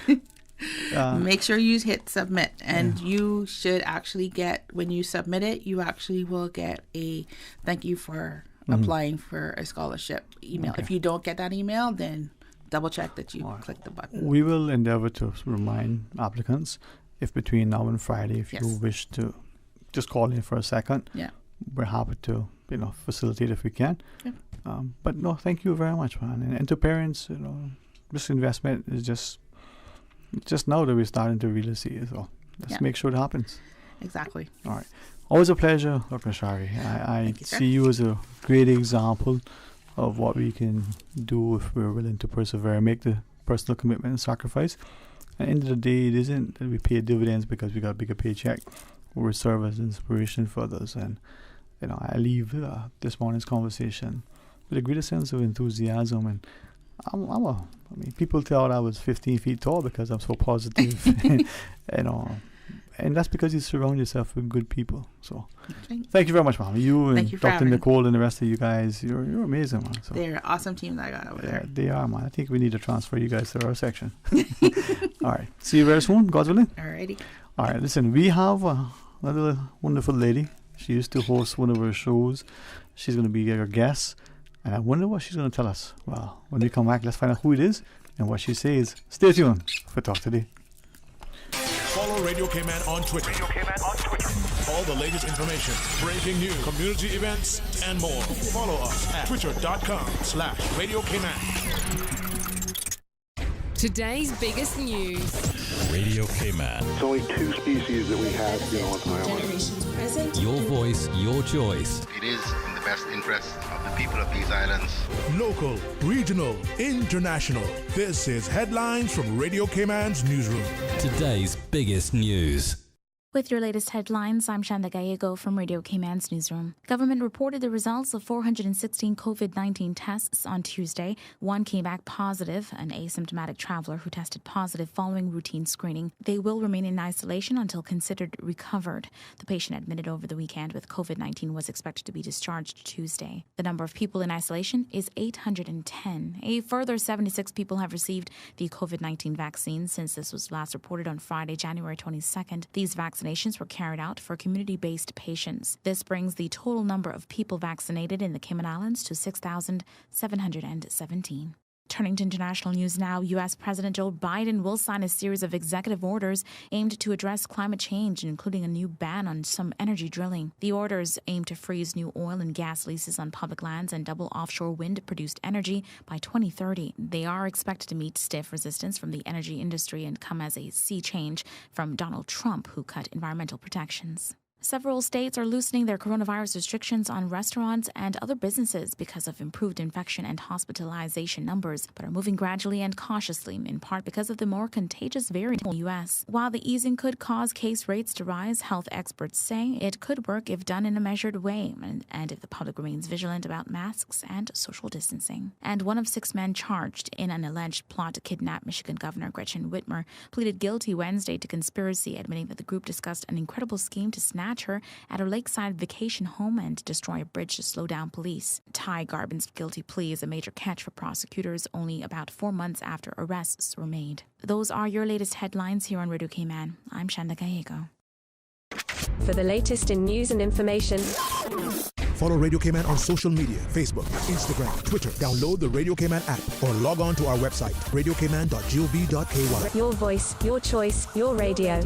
Make sure you hit submit, and you should actually get, when you submit it, you actually will get a thank you for applying for a scholarship email. Okay. If you don't get that email, then double check that you click the button. We will endeavor to remind applicants, if between now and Friday, if you wish to just call in for a second, we're happy to facilitate if we can. But no, thank you very much, man. And to parents, this investment is just now that we're starting to really see it. So let's make sure it happens. Exactly. All right. Always a pleasure, Dr. Shari. I see you as a great example of what we can do if we're willing to persevere, make the personal commitment and sacrifice. At the end of the day, it isn't that we pay dividends because we got a bigger paycheck. We serve as inspiration for others. And I leave this morning's conversation with a greater sense of enthusiasm. And people thought I was 15 feet tall because I'm so positive. And that's because you surround yourself with good people. So thank you very much, Mom. You and Dr. Nicole and the rest of you guys, you're amazing, man. So they're an awesome team that I got over there. They are, man. I think we need to transfer you guys to our section. All right. See you very soon, God's willing. Alrighty. All right. Listen, we have another wonderful lady. She used to host one of our shows. She's going to be our guest. And I wonder what she's going to tell us. Well, when we come back, let's find out who it is and what she says. Stay tuned for Talk Today. Follow Radio K-Man on Twitter. All the latest information, breaking news, community events, and more. Follow us at twitter.com/Radio K-Man. Today's biggest news. Radio K-Man. It's only 2 species that we have on the island. Generations present. Your voice, your choice. It is in the best interest of the people of these islands. Local, regional, international. This is Headlines from Radio K-Man's newsroom. Today's biggest news. With your latest headlines, I'm Shanda Gallego from Radio K-Man's newsroom. Government reported the results of 416 COVID-19 tests on Tuesday. One came back positive, an asymptomatic traveler who tested positive following routine screening. They will remain in isolation until considered recovered. The patient admitted over the weekend with COVID-19 was expected to be discharged Tuesday. The number of people in isolation is 810. A further 76 people have received the COVID-19 vaccine since this was last reported on Friday, January 22nd. These vaccinations vaccinations were carried out for community-based patients. This brings the total number of people vaccinated in the Cayman Islands to 6,717. Turning to international news now, U.S. President Joe Biden will sign a series of executive orders aimed to address climate change, including a new ban on some energy drilling. The orders aim to freeze new oil and gas leases on public lands and double offshore wind-produced energy by 2030. They are expected to meet stiff resistance from the energy industry and come as a sea change from Donald Trump, who cut environmental protections. Several states are loosening their coronavirus restrictions on restaurants and other businesses because of improved infection and hospitalization numbers, but are moving gradually and cautiously, in part because of the more contagious variant in the U.S. While the easing could cause case rates to rise, health experts say it could work if done in a measured way and if the public remains vigilant about masks and social distancing. And one of 6 men charged in an alleged plot to kidnap Michigan Governor Gretchen Whitmer pleaded guilty Wednesday to conspiracy, admitting that the group discussed an incredible scheme to snatch her at her lakeside vacation home and destroy a bridge to slow down police. Ty Garbin's guilty plea is a major catch for prosecutors only about 4 months after arrests were made. Those are your latest headlines here on Radio Cayman. I'm Shanda Gallego. For the latest in news and information, Follow Radio Cayman on social media, Facebook, Instagram, Twitter. Download the Radio Cayman app or log on to our website, radiocayman.gov.ky. your voice, your choice, your radio.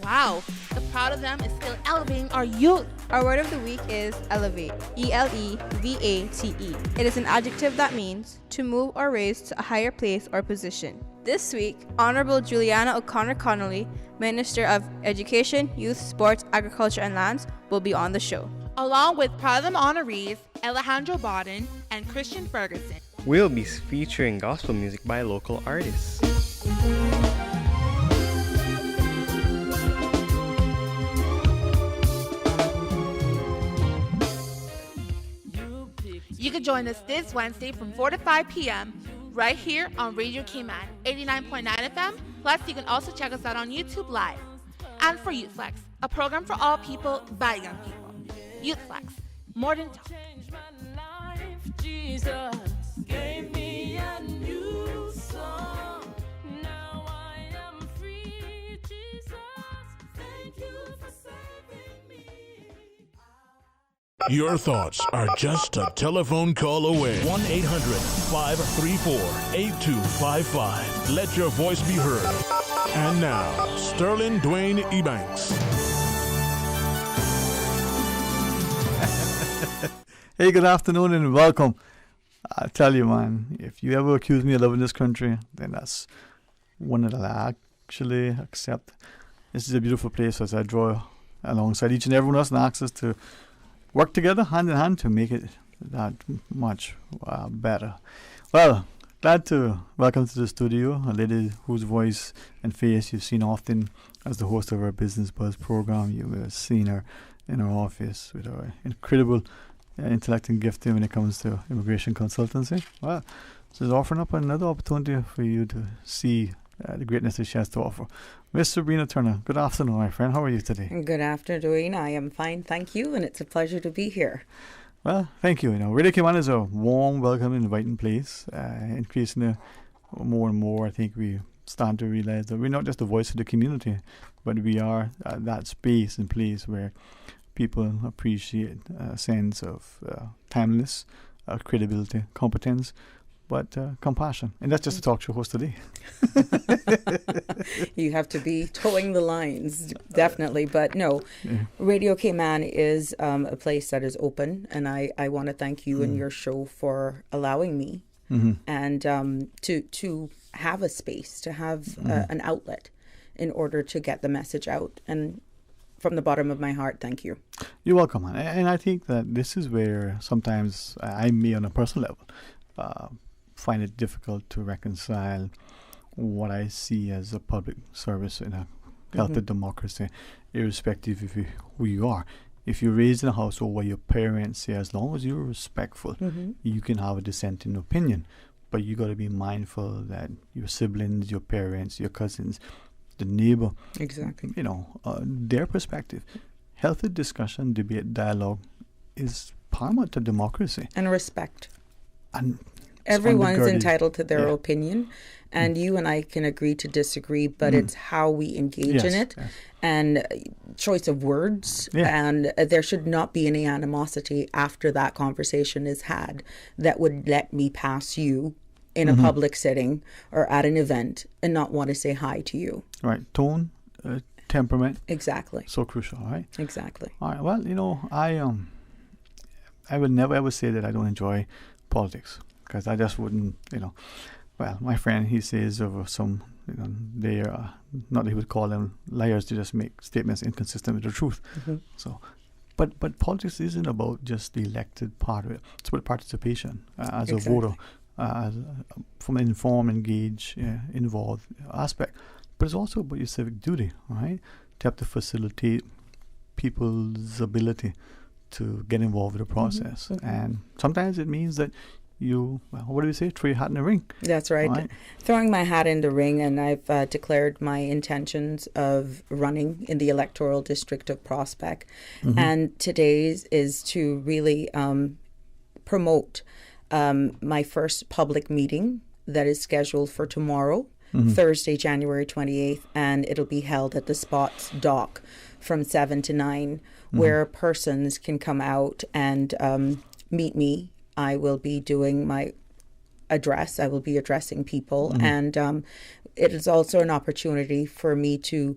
Wow, the proud of them is still elevating our youth. Our word of the week is elevate, E-L-E-V-A-T-E. It is an adjective that means to move or raise to a higher place or position. This week, Honorable Juliana O'Connor Connolly, Minister of Education, Youth, Sports, Agriculture and Lands, will be on the show. Along with proud of them honorees Alejandro Bawden and Christian Ferguson. We'll be featuring gospel music by local artists. You can join us this Wednesday from 4 to 5 p.m. right here on Radio Cayman 89.9 FM. Plus, you can also check us out on YouTube Live. And for Youth Flex, a program for all people by young people. Youth Flex, more than talk. Jesus gave me a new song. Now I am free. Jesus, thank you for saving me. Your thoughts are just a telephone call away. 1-800-534-8255. Let your voice be heard. And now, Sterling Dwayne Ebanks. Hey, good afternoon and welcome. I tell you, man, if you ever accuse me of loving this country, then that's one that I actually accept. This is a beautiful place as I draw alongside each and every one of us and ask us to work together hand in hand to make it that much better. Well, glad to welcome to the studio a lady whose voice and face you've seen often as the host of our Business Buzz program. You've seen her in her office with her incredible intellect and gifting when it comes to immigration consultancy. Well, she's offering up another opportunity for you to see the greatness that she has to offer. Miss Sabrina Turner, good afternoon, my friend. How are you today? Good afternoon. I am fine, thank you, and it's a pleasure to be here. Well, thank you. Radio Cayman is a warm, welcoming, inviting place. Increasingly, more and more, I think we start to realize that we're not just the voice of the community, but we are that space and place where people appreciate a sense of timeless, credibility, competence, but compassion. And that's just a talk show host today. You have to be towing the lines, definitely. But no, Radio Cayman is a place that is open, and I want to thank you and your show for allowing me and to have a space, to have an outlet in order to get the message out. And from the bottom of my heart, thank you. You're welcome, man. And I think that this is where sometimes I may, on a personal level, find it difficult to reconcile what I see as a public service in a healthy democracy, irrespective of who you are. If you're raised in a household where your parents say, as long as you're respectful, you can have a dissenting opinion. But you got to be mindful that your siblings, your parents, your cousins, the neighbor, exactly, their perspective. Healthy discussion, debate, dialogue is paramount to democracy. And respect. And everyone's entitled to their opinion, And you and I can agree to disagree, but it's how we engage in it and choice of words. And there should not be any animosity after that conversation is had that would let me pass you in a public setting or at an event and not want to say hi to you. Right. Tone, temperament. Exactly. So crucial, right? Exactly. All right. Well, I would never ever say that I don't enjoy politics, because I just wouldn't, Well, my friend, he says over some, they are, not that he would call them liars, to just make statements inconsistent with the truth. So, but politics isn't about just the elected part of it. It's about participation as a voter, from an informed, engaged, involved aspect. But it's also about your civic duty, right? To have to facilitate people's ability to get involved with the process. And sometimes it means that you, what do we say, throw your hat in the ring. That's right. Throwing my hat in the ring, and I've declared my intentions of running in the electoral district of Prospect. And today's is to really promote my first public meeting that is scheduled for tomorrow, Thursday, January 28th, and it'll be held at the Spots Dock from 7 to 9, where persons can come out and meet me. I will be doing my address. I will be addressing people. And it is also an opportunity for me to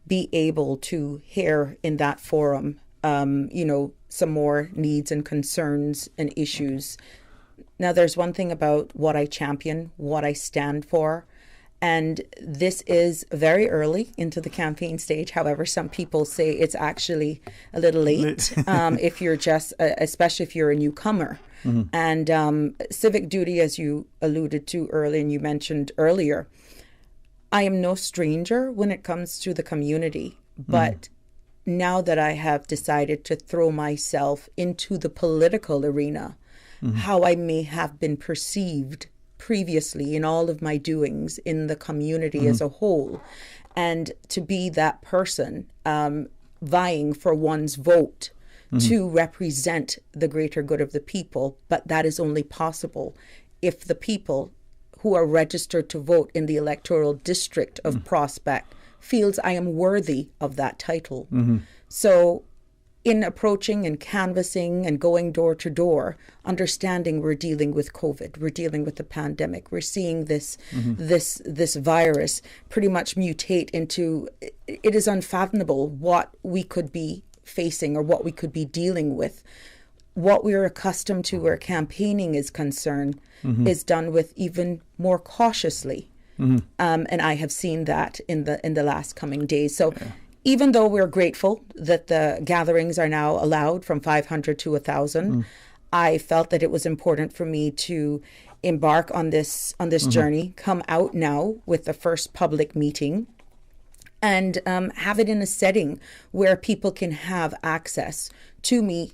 be able to hear in that forum, some more needs and concerns and issues. Now, there's one thing about what I champion, what I stand for. And this is very early into the campaign stage. However, some people say it's actually a little late if you're just, especially if you're a newcomer. And civic duty, as you alluded to earlier and you mentioned earlier, I am no stranger when it comes to the community. But now that I have decided to throw myself into the political arena, how I may have been perceived previously in all of my doings in the community as a whole, and to be that person vying for one's vote to represent the greater good of the people. But that is only possible if the people who are registered to vote in the electoral district of Prospect feels I am worthy of that title. So in approaching and canvassing and going door to door, understanding we're dealing with COVID, we're dealing with the pandemic, we're seeing this this virus pretty much mutate into, it is unfathomable what we could be facing or what we could be dealing with. What we're accustomed to where campaigning is concerned is done with even more cautiously. And I have seen that in the last coming days. So even though we're grateful that the gatherings are now allowed from 500 to 1,000, I felt that it was important for me to embark on this journey, come out now with the first public meeting, and have it in a setting where people can have access to me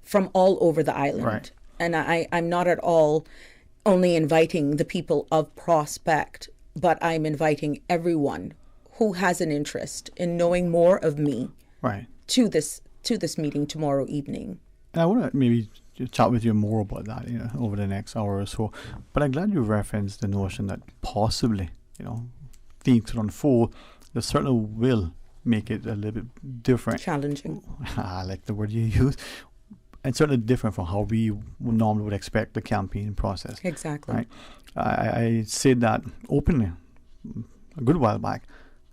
from all over the island. And I'm not at all only inviting the people of Prospect, but I'm inviting everyone who has an interest in knowing more of me to this meeting tomorrow evening. And I want to maybe chat with you more about that over the next hour or so. But I'm glad you referenced the notion that possibly, things could unfold that certainly will make it a little bit different. Challenging. I like the word you use. And certainly different from how we normally would expect the campaign process. Exactly. Right? I said that openly a good while back,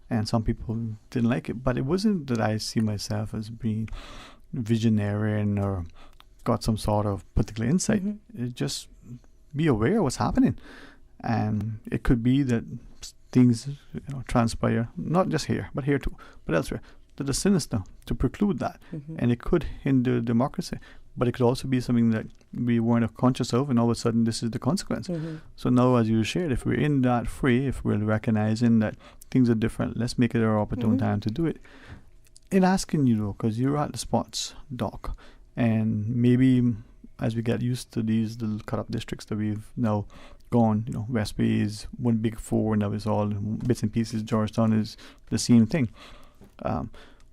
and some people didn't like it. But it wasn't that I see myself as being visionary or got some sort of particular insight. It just be aware of what's happening. And it could be that things transpire, not just here, but here too, but elsewhere, that are sinister to preclude that. And it could hinder democracy. But it could also be something that we weren't conscious of, and all of a sudden this is the consequence. So now, as you shared, if we're in that fray, if we're recognizing that things are different, let's make it our opportune time to do it. In asking you, though, because you're at the Spots Dock, and maybe as we get used to these little cut-up districts that we've now gone, West Bay is one big four, and now it's all bits and pieces. Georgetown is the same thing.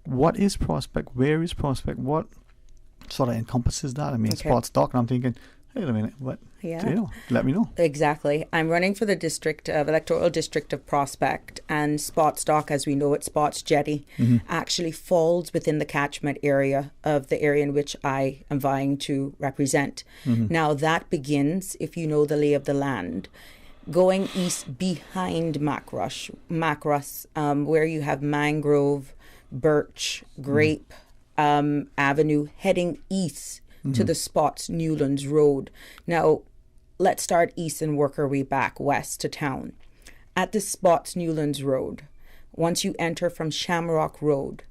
What is Prospect? Where is Prospect? What sort of encompasses that? I mean, Spots Dock, and I'm thinking, Wait a minute, what? Yeah. Do you know? Let me know. Exactly. I'm running for the electoral district of Prospect, and Spotsdock, as we know it, Spots Jetty, actually falls within the catchment area of the area in which I am vying to represent. Now that begins, if you know the lay of the land, going east behind Macross, where you have mangrove, birch, grape avenue, heading east to the Spots Newlands Road. Now, let's start east and work our way back west to town. At the Spots Newlands Road, once you enter from Shamrock Road,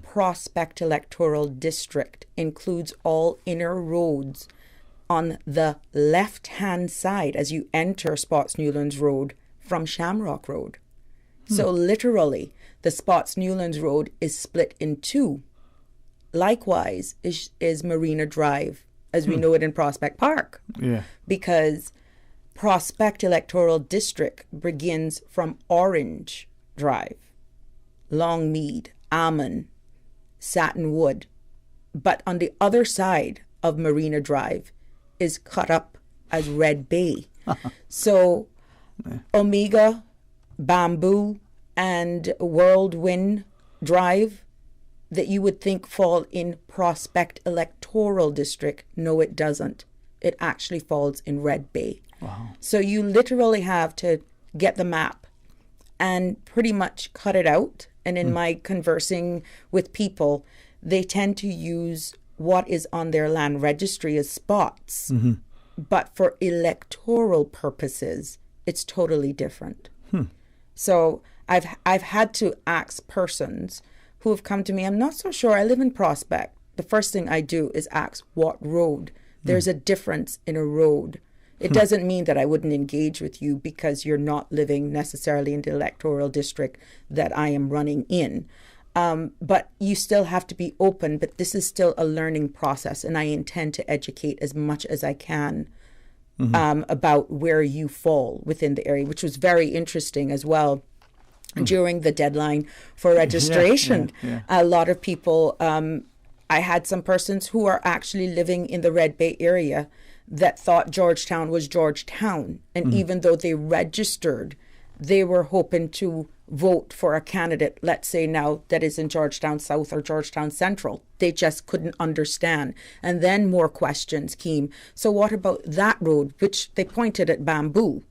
Prospect Electoral District includes all inner roads on the left-hand side as you enter Spots Newlands Road from Shamrock Road. So literally, the Spots Newlands Road is split in two. Likewise is Marina Drive, as we know it in Prospect Park. Yeah. Because Prospect Electoral District begins from Orange Drive, Longmead, Almond, Satinwood. But on the other side of Marina Drive is cut up as Red Bay. So Omega, Bamboo, and Whirlwind Drive that you would think fall in Prospect Electoral District. No, it doesn't. It actually falls in Red Bay. Wow. So you literally have to get the map and pretty much cut it out. And in my conversing with people, they tend to use what is on their land registry as spots. But for electoral purposes, it's totally different. So I've had to ask persons who have come to me, I'm not so sure, I live in Prospect. The first thing I do is ask what road. There's a difference in a road. It doesn't mean that I wouldn't engage with you because you're not living necessarily in the electoral district that I am running in. But you still have to be open, but this is still a learning process, and I intend to educate as much as I can about where you fall within the area, which was very interesting as well. During the deadline for registration, a lot of people, I had some persons who are actually living in the Red Bay area that thought Georgetown was Georgetown. And even though they registered, they were hoping to vote for a candidate, let's say now, that is in Georgetown South or Georgetown Central. They just couldn't understand. And then more questions came. So what about that road, which they pointed at Bamboo?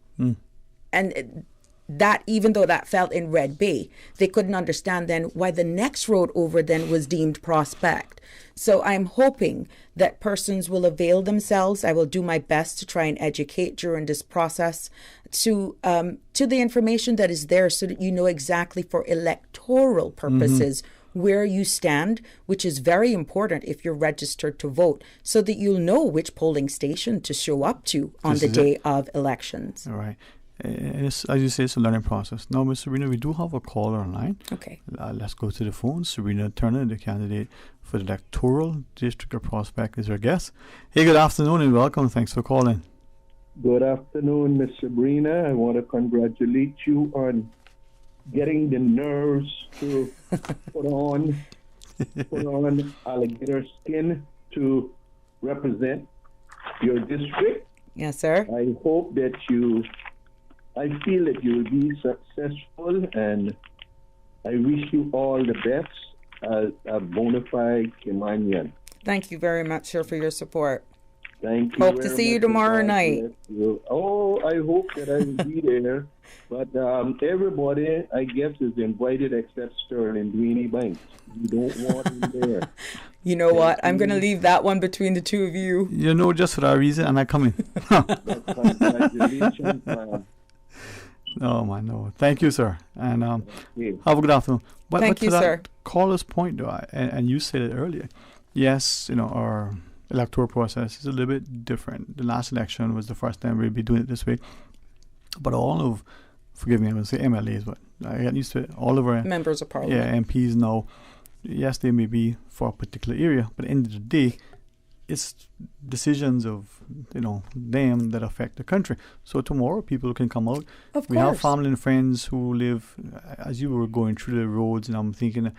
And that, even though that fell in Red Bay, they couldn't understand then why the next road over then was deemed Prospect. So I'm hoping that persons will avail themselves. I will do my best to try and educate during this process to the information that is there, so that you know exactly for electoral purposes where you stand, which is very important if you're registered to vote, so that you'll know which polling station to show up to on the day of elections. All right. As you say, it's a learning process. Now, Ms. Serena, we do have a caller online. Okay. Let's go to the phone. Serena Turner, the candidate for the electoral district of Prospect, is our guest. Hey, good afternoon and welcome. Thanks for calling. Good afternoon, Ms. Sabrina. I want to congratulate you on getting the nerves to put on alligator skin to represent your district. Yes, sir. I hope that I feel that you will be successful, and I wish you all the best as a bona fide Caymanian. Thank you very much, sir, for your support. Thank you. Hope to see you tomorrow night. Oh, I hope that I will be there. But everybody, I guess, is invited except Sterling Dwayne Banks. You don't want him there. You know what? I'm going to leave that one between the two of you. You know, just for that reason, and I come in. Congratulations, man. Oh, man, no. Thank you, sir. And have a good afternoon. Thank you, sir. Caller's point, though, and you said it earlier. Yes, you know, our electoral process is a little bit different. The last election was the first time we'll be doing it this way. But all of, forgive me, I'm going to say MLAs, but I get used to it. All of our members of parliament. Yeah, MPs now, yes, they may be for a particular area, but at the end of the day, it's decisions of, you know, them that affect the country. So tomorrow people can come out. Of we course. have family and friends who live, as you were going through the roads, and I'm thinking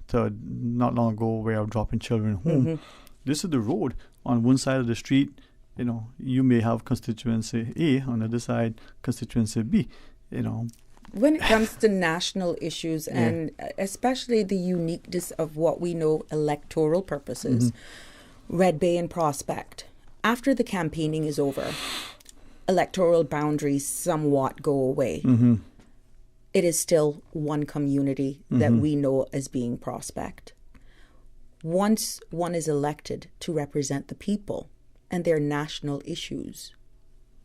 to not long ago where I'm dropping children home. This is the road. On one side of the street, you may have constituency A, on the other side, constituency B, When it comes to national issues and especially the uniqueness of what we know electoral purposes, Red Bay and Prospect, after the campaigning is over, electoral boundaries somewhat go away. It is still one community that we know as being Prospect. Once one is elected to represent the people and their national issues,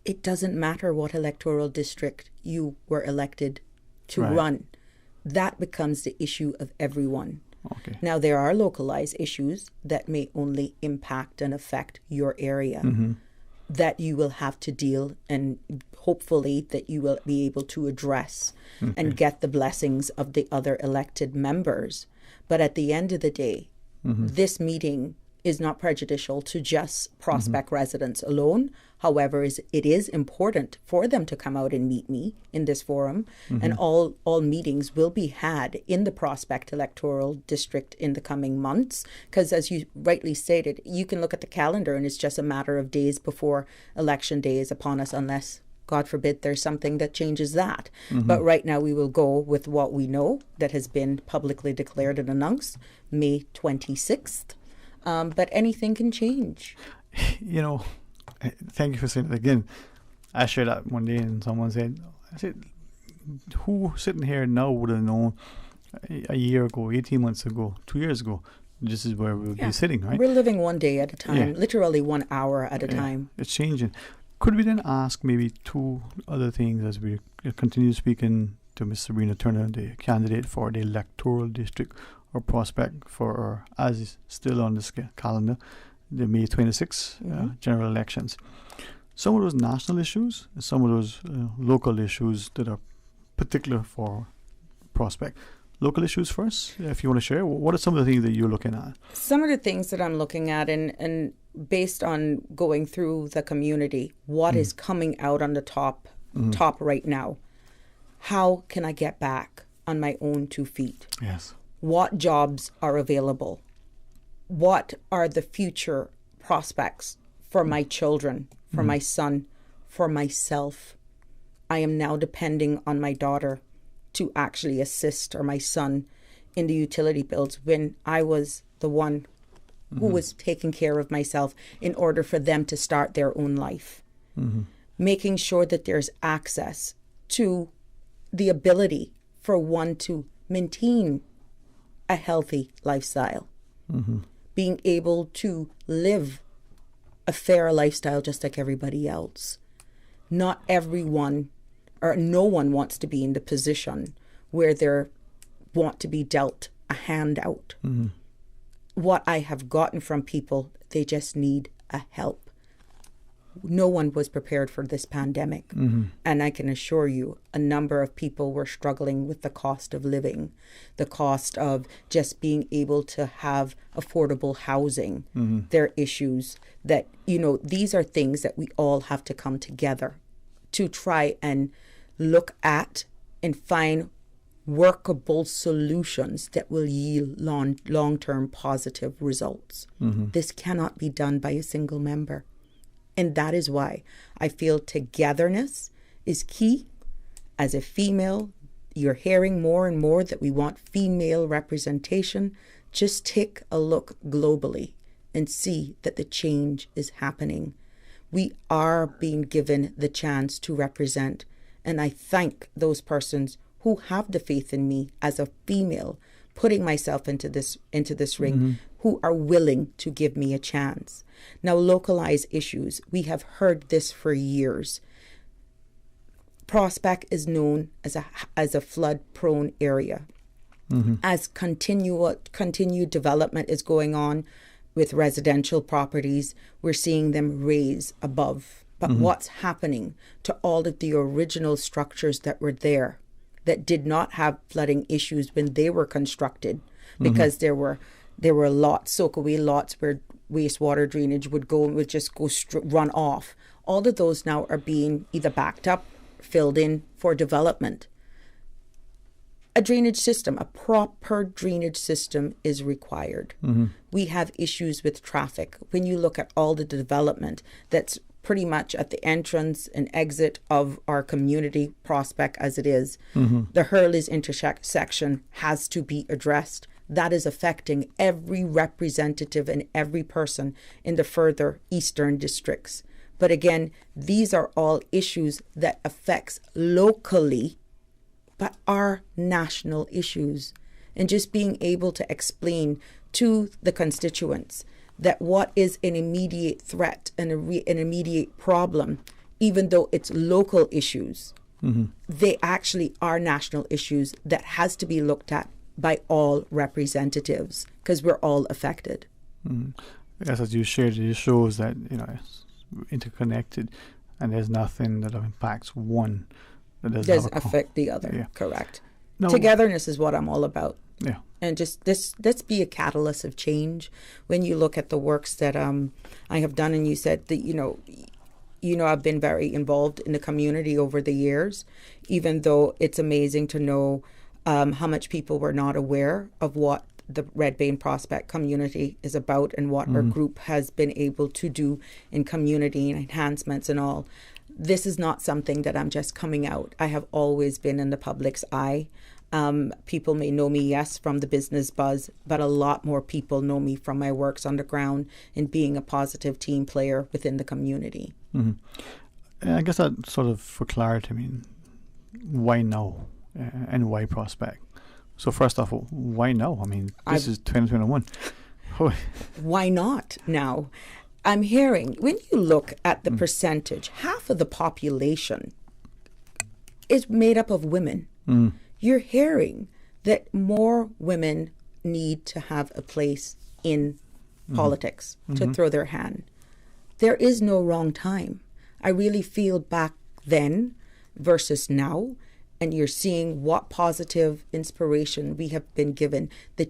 it doesn't matter what electoral district you were elected to run. That becomes the issue of everyone. Okay. Now, there are localized issues that may only impact and affect your area that you will have to deal, and hopefully that you will be able to address and get the blessings of the other elected members. But at the end of the day, this meeting is not prejudicial to just Prospect residents alone. However, it is important for them to come out and meet me in this forum, and all meetings will be had in the Prospect electoral district in the coming months, because as you rightly stated, you can look at the calendar and it's just a matter of days before election day is upon us, unless, God forbid, there's something that changes that. But right now we will go with what we know that has been publicly declared and announced, May 26th. But anything can change. Thank you for saying it again. I shared that one day and someone said, who sitting here now would have known a year ago, 18 months ago, 2 years ago, this is where we'll be sitting, right? We're living one day at a time, literally 1 hour at a time. It's changing. Could we then ask maybe two other things as we continue speaking to Ms. Sabrina Turner, the candidate for the electoral district or Prospect for, as is still on this calendar, the May 26th general elections. Some of those national issues, some of those local issues that are particular for Prospect. Local issues first, if you want to share. What are some of the things that you're looking at? Some of the things that I'm looking at, and based on going through the community, what is coming out on the top right now? How can I get back on my own 2 feet? Yes. What jobs are available? What are the future prospects for my children, for my son, for myself? I am now depending on my daughter to actually assist, or my son, in the utility bills, when I was the one who was taking care of myself in order for them to start their own life. Making sure that there's access to the ability for one to maintain a healthy lifestyle. Being able to live a fair lifestyle just like everybody else. Not everyone, or no one wants to be in the position where they want to be dealt a handout. What I have gotten from people, they just need a help. No one was prepared for this pandemic. And I can assure you, a number of people were struggling with the cost of living, the cost of just being able to have affordable housing, their issues that, these are things that we all have to come together to try and look at and find workable solutions that will yield long-term positive results. This cannot be done by a single member. And that is why I feel togetherness is key. As a female, you're hearing more and more that we want female representation. Just take a look globally and see that the change is happening. We are being given the chance to represent. And I thank those persons who have the faith in me as a female, putting myself into this ring, who are willing to give me a chance. Now, localized issues, we have heard this for years. Prospect is known as a flood-prone area. As continued development is going on with residential properties, we're seeing them raise above. But what's happening to all of the original structures that were there that did not have flooding issues when they were constructed? Because there were lots, soak-away lots, where wastewater drainage would run off. All of those now are being either backed up, filled in for development. a drainage system, a proper drainage system is required. We have issues with traffic. When you look at all the development that's pretty much at the entrance and exit of our community, Prospect as it is, the Hurley's intersection has to be addressed. That is affecting every representative and every person in the further eastern districts. But again, these are all issues that affects locally, but are national issues. And just being able to explain to the constituents that what is an immediate threat and an immediate problem, even though it's local issues, they actually are national issues that has to be looked at by all representatives because we're all affected. Yes, as you shared, it shows that it's interconnected, and there's nothing that impacts one that doesn't affect the other. Yeah. Correct. No. Togetherness is what I'm all about. Yeah. And just let's be a catalyst of change. When you look at the works that I have done, and you said that I've been very involved in the community over the years, even though it's amazing to know how much people were not aware of what the Red Bay and Prospect community is about and what our group has been able to do in community enhancements and all. This is not something that I'm just coming out. I have always been in the public's eye. People may know me, yes, from the business buzz, but a lot more people know me from my works on the ground and being a positive team player within the community. And I guess that sort of, for clarity, why now and why Prospect? So first off, why now? This is 2021. Why not now? I'm hearing, when you look at the percentage, half of the population is made up of women. You're hearing that more women need to have a place in politics to throw their hand. There is no wrong time. I really feel back then versus now, and you're seeing what positive inspiration we have been given, the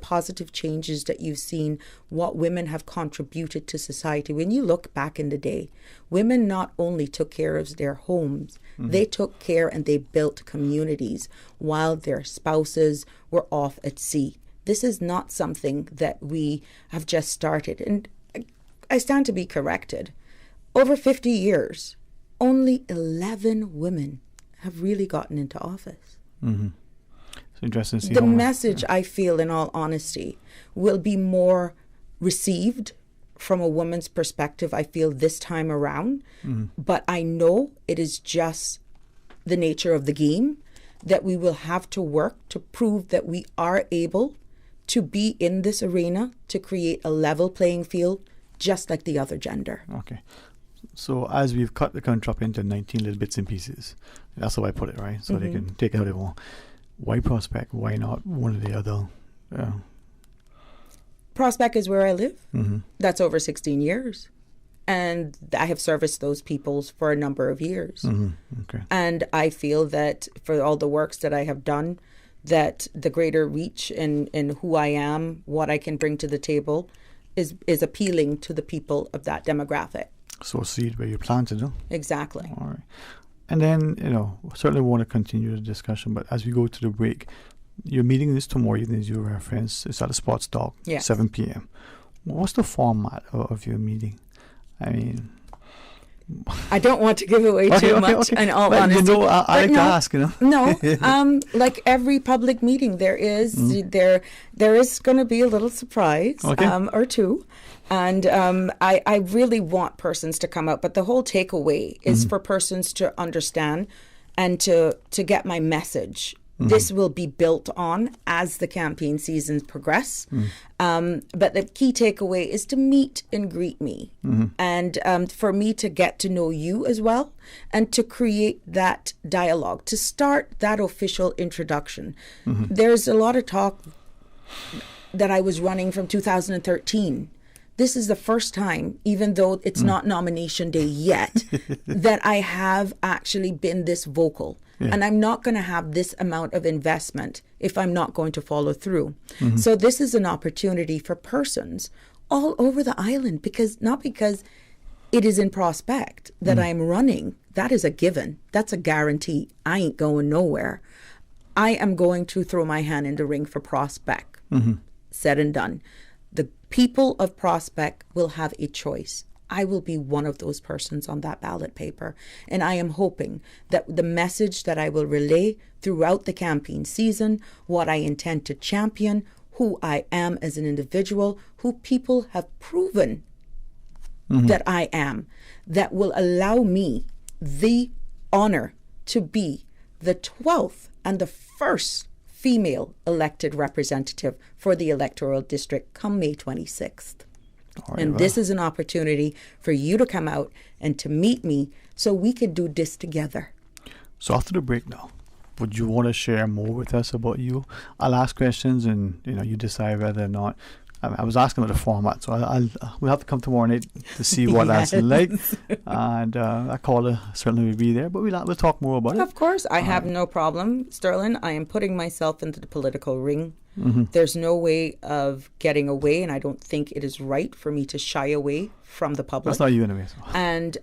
positive changes that you've seen, what women have contributed to society. When you look back in the day, women not only took care of their homes, they took care and they built communities while their spouses were off at sea. This is not something that we have just started. And I stand to be corrected. Over 50 years, only 11 women have really gotten into office. It's interesting to see the message, I feel, in all honesty, will be more received from a woman's perspective, I feel, this time around. But I know it is just the nature of the game that we will have to work to prove that we are able to be in this arena to create a level playing field just like the other gender. Okay. So as we've cut the country up into 19 little bits and pieces, that's how I put it, right? So they can take it how they want. Why Prospect? Why not one of the other? Prospect is where I live. That's over 16 years. And I have serviced those peoples for a number of years. Okay. And I feel that for all the works that I have done, that the greater reach in who I am, what I can bring to the table, is appealing to the people of that demographic. So seed where you planted, huh? Exactly. All right. And then, certainly want to continue the discussion, but as we go to the break, your meeting is tomorrow evening, as you referenced. It's at the Sports Dock, 7 p.m. What's the format of your meeting? I don't want to give away too much, in all honesty. I like to ask, No, like every public meeting, there is there is going to be a little surprise or two. And I really want persons to come out, but the whole takeaway is for persons to understand and to get my message. This will be built on as the campaign seasons progress. But the key takeaway is to meet and greet me and for me to get to know you as well and to create that dialogue, to start that official introduction. There's a lot of talk that I was running from 2013. This is the first time, even though it's not nomination day yet, that I have actually been this vocal. Yeah. And I'm not going to have this amount of investment if I'm not going to follow through. So this is an opportunity for persons all over the island, not because it is in Prospect that I'm running. That is a given. That's a guarantee. I ain't going nowhere. I am going to throw my hand in the ring for Prospect. Said and done. The people of Prospect will have a choice. I will be one of those persons on that ballot paper. And I am hoping that the message that I will relay throughout the campaign season, what I intend to champion, who I am as an individual, who people have proven that I am, that will allow me the honor to be the 12th and the first female elected representative for the electoral district come May 26th. And this is an opportunity for you to come out and to meet me so we can do this together. So after the break now, would you want to share more with us about you? I'll ask questions and you decide whether or not. I was asking about the format, so we'll have to come tomorrow night to see what that's like. And a caller certainly will be there, but we'll talk more about it. Of course, I have no problem, Sterling. I am putting myself into the political ring. There's no way of getting away, and I don't think it is right for me to shy away from the public. That's not you anyway. So. And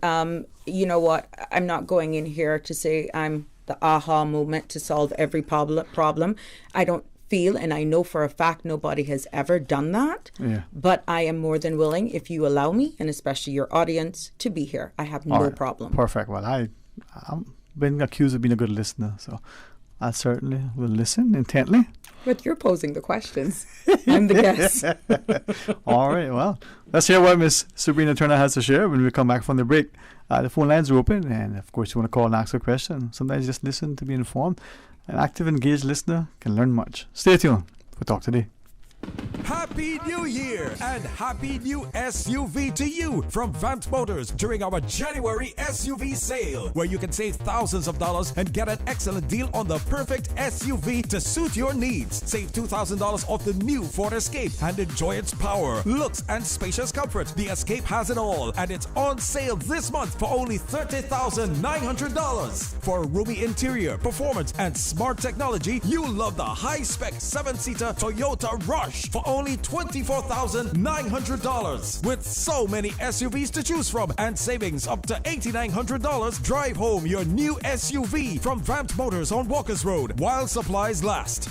you know what? I'm not going in here to say I'm the aha moment to solve every problem. I don't feel, and I know for a fact nobody has ever done that. But I am more than willing, if you allow me, and especially your audience, to be here. I have no problem. Perfect. Well, I've been accused of being a good listener, so I certainly will listen intently. But you're posing the questions. I'm the guest. All right. Well, let's hear what Miss Sabrina Turner has to share when we come back from the break. The phone lines are open, and of course, you want to call and ask a question. Sometimes just listen to be informed. An active, engaged listener can learn much. Stay tuned for Talk Today. Happy New Year and happy new SUV to you from Vant Motors during our January SUV sale, where you can save thousands of dollars and get an excellent deal on the perfect SUV to suit your needs. Save $2,000 off the new Ford Escape and enjoy its power, looks, and spacious comfort. The Escape has it all, and it's on sale this month for only $30,900. For a roomy interior, performance, and smart technology, you'll love the high-spec 7-seater Toyota Rush for only $24,900. With so many SUVs to choose from and savings up to $8,900, drive home your new SUV from Vant Motors on Walkers Road while supplies last.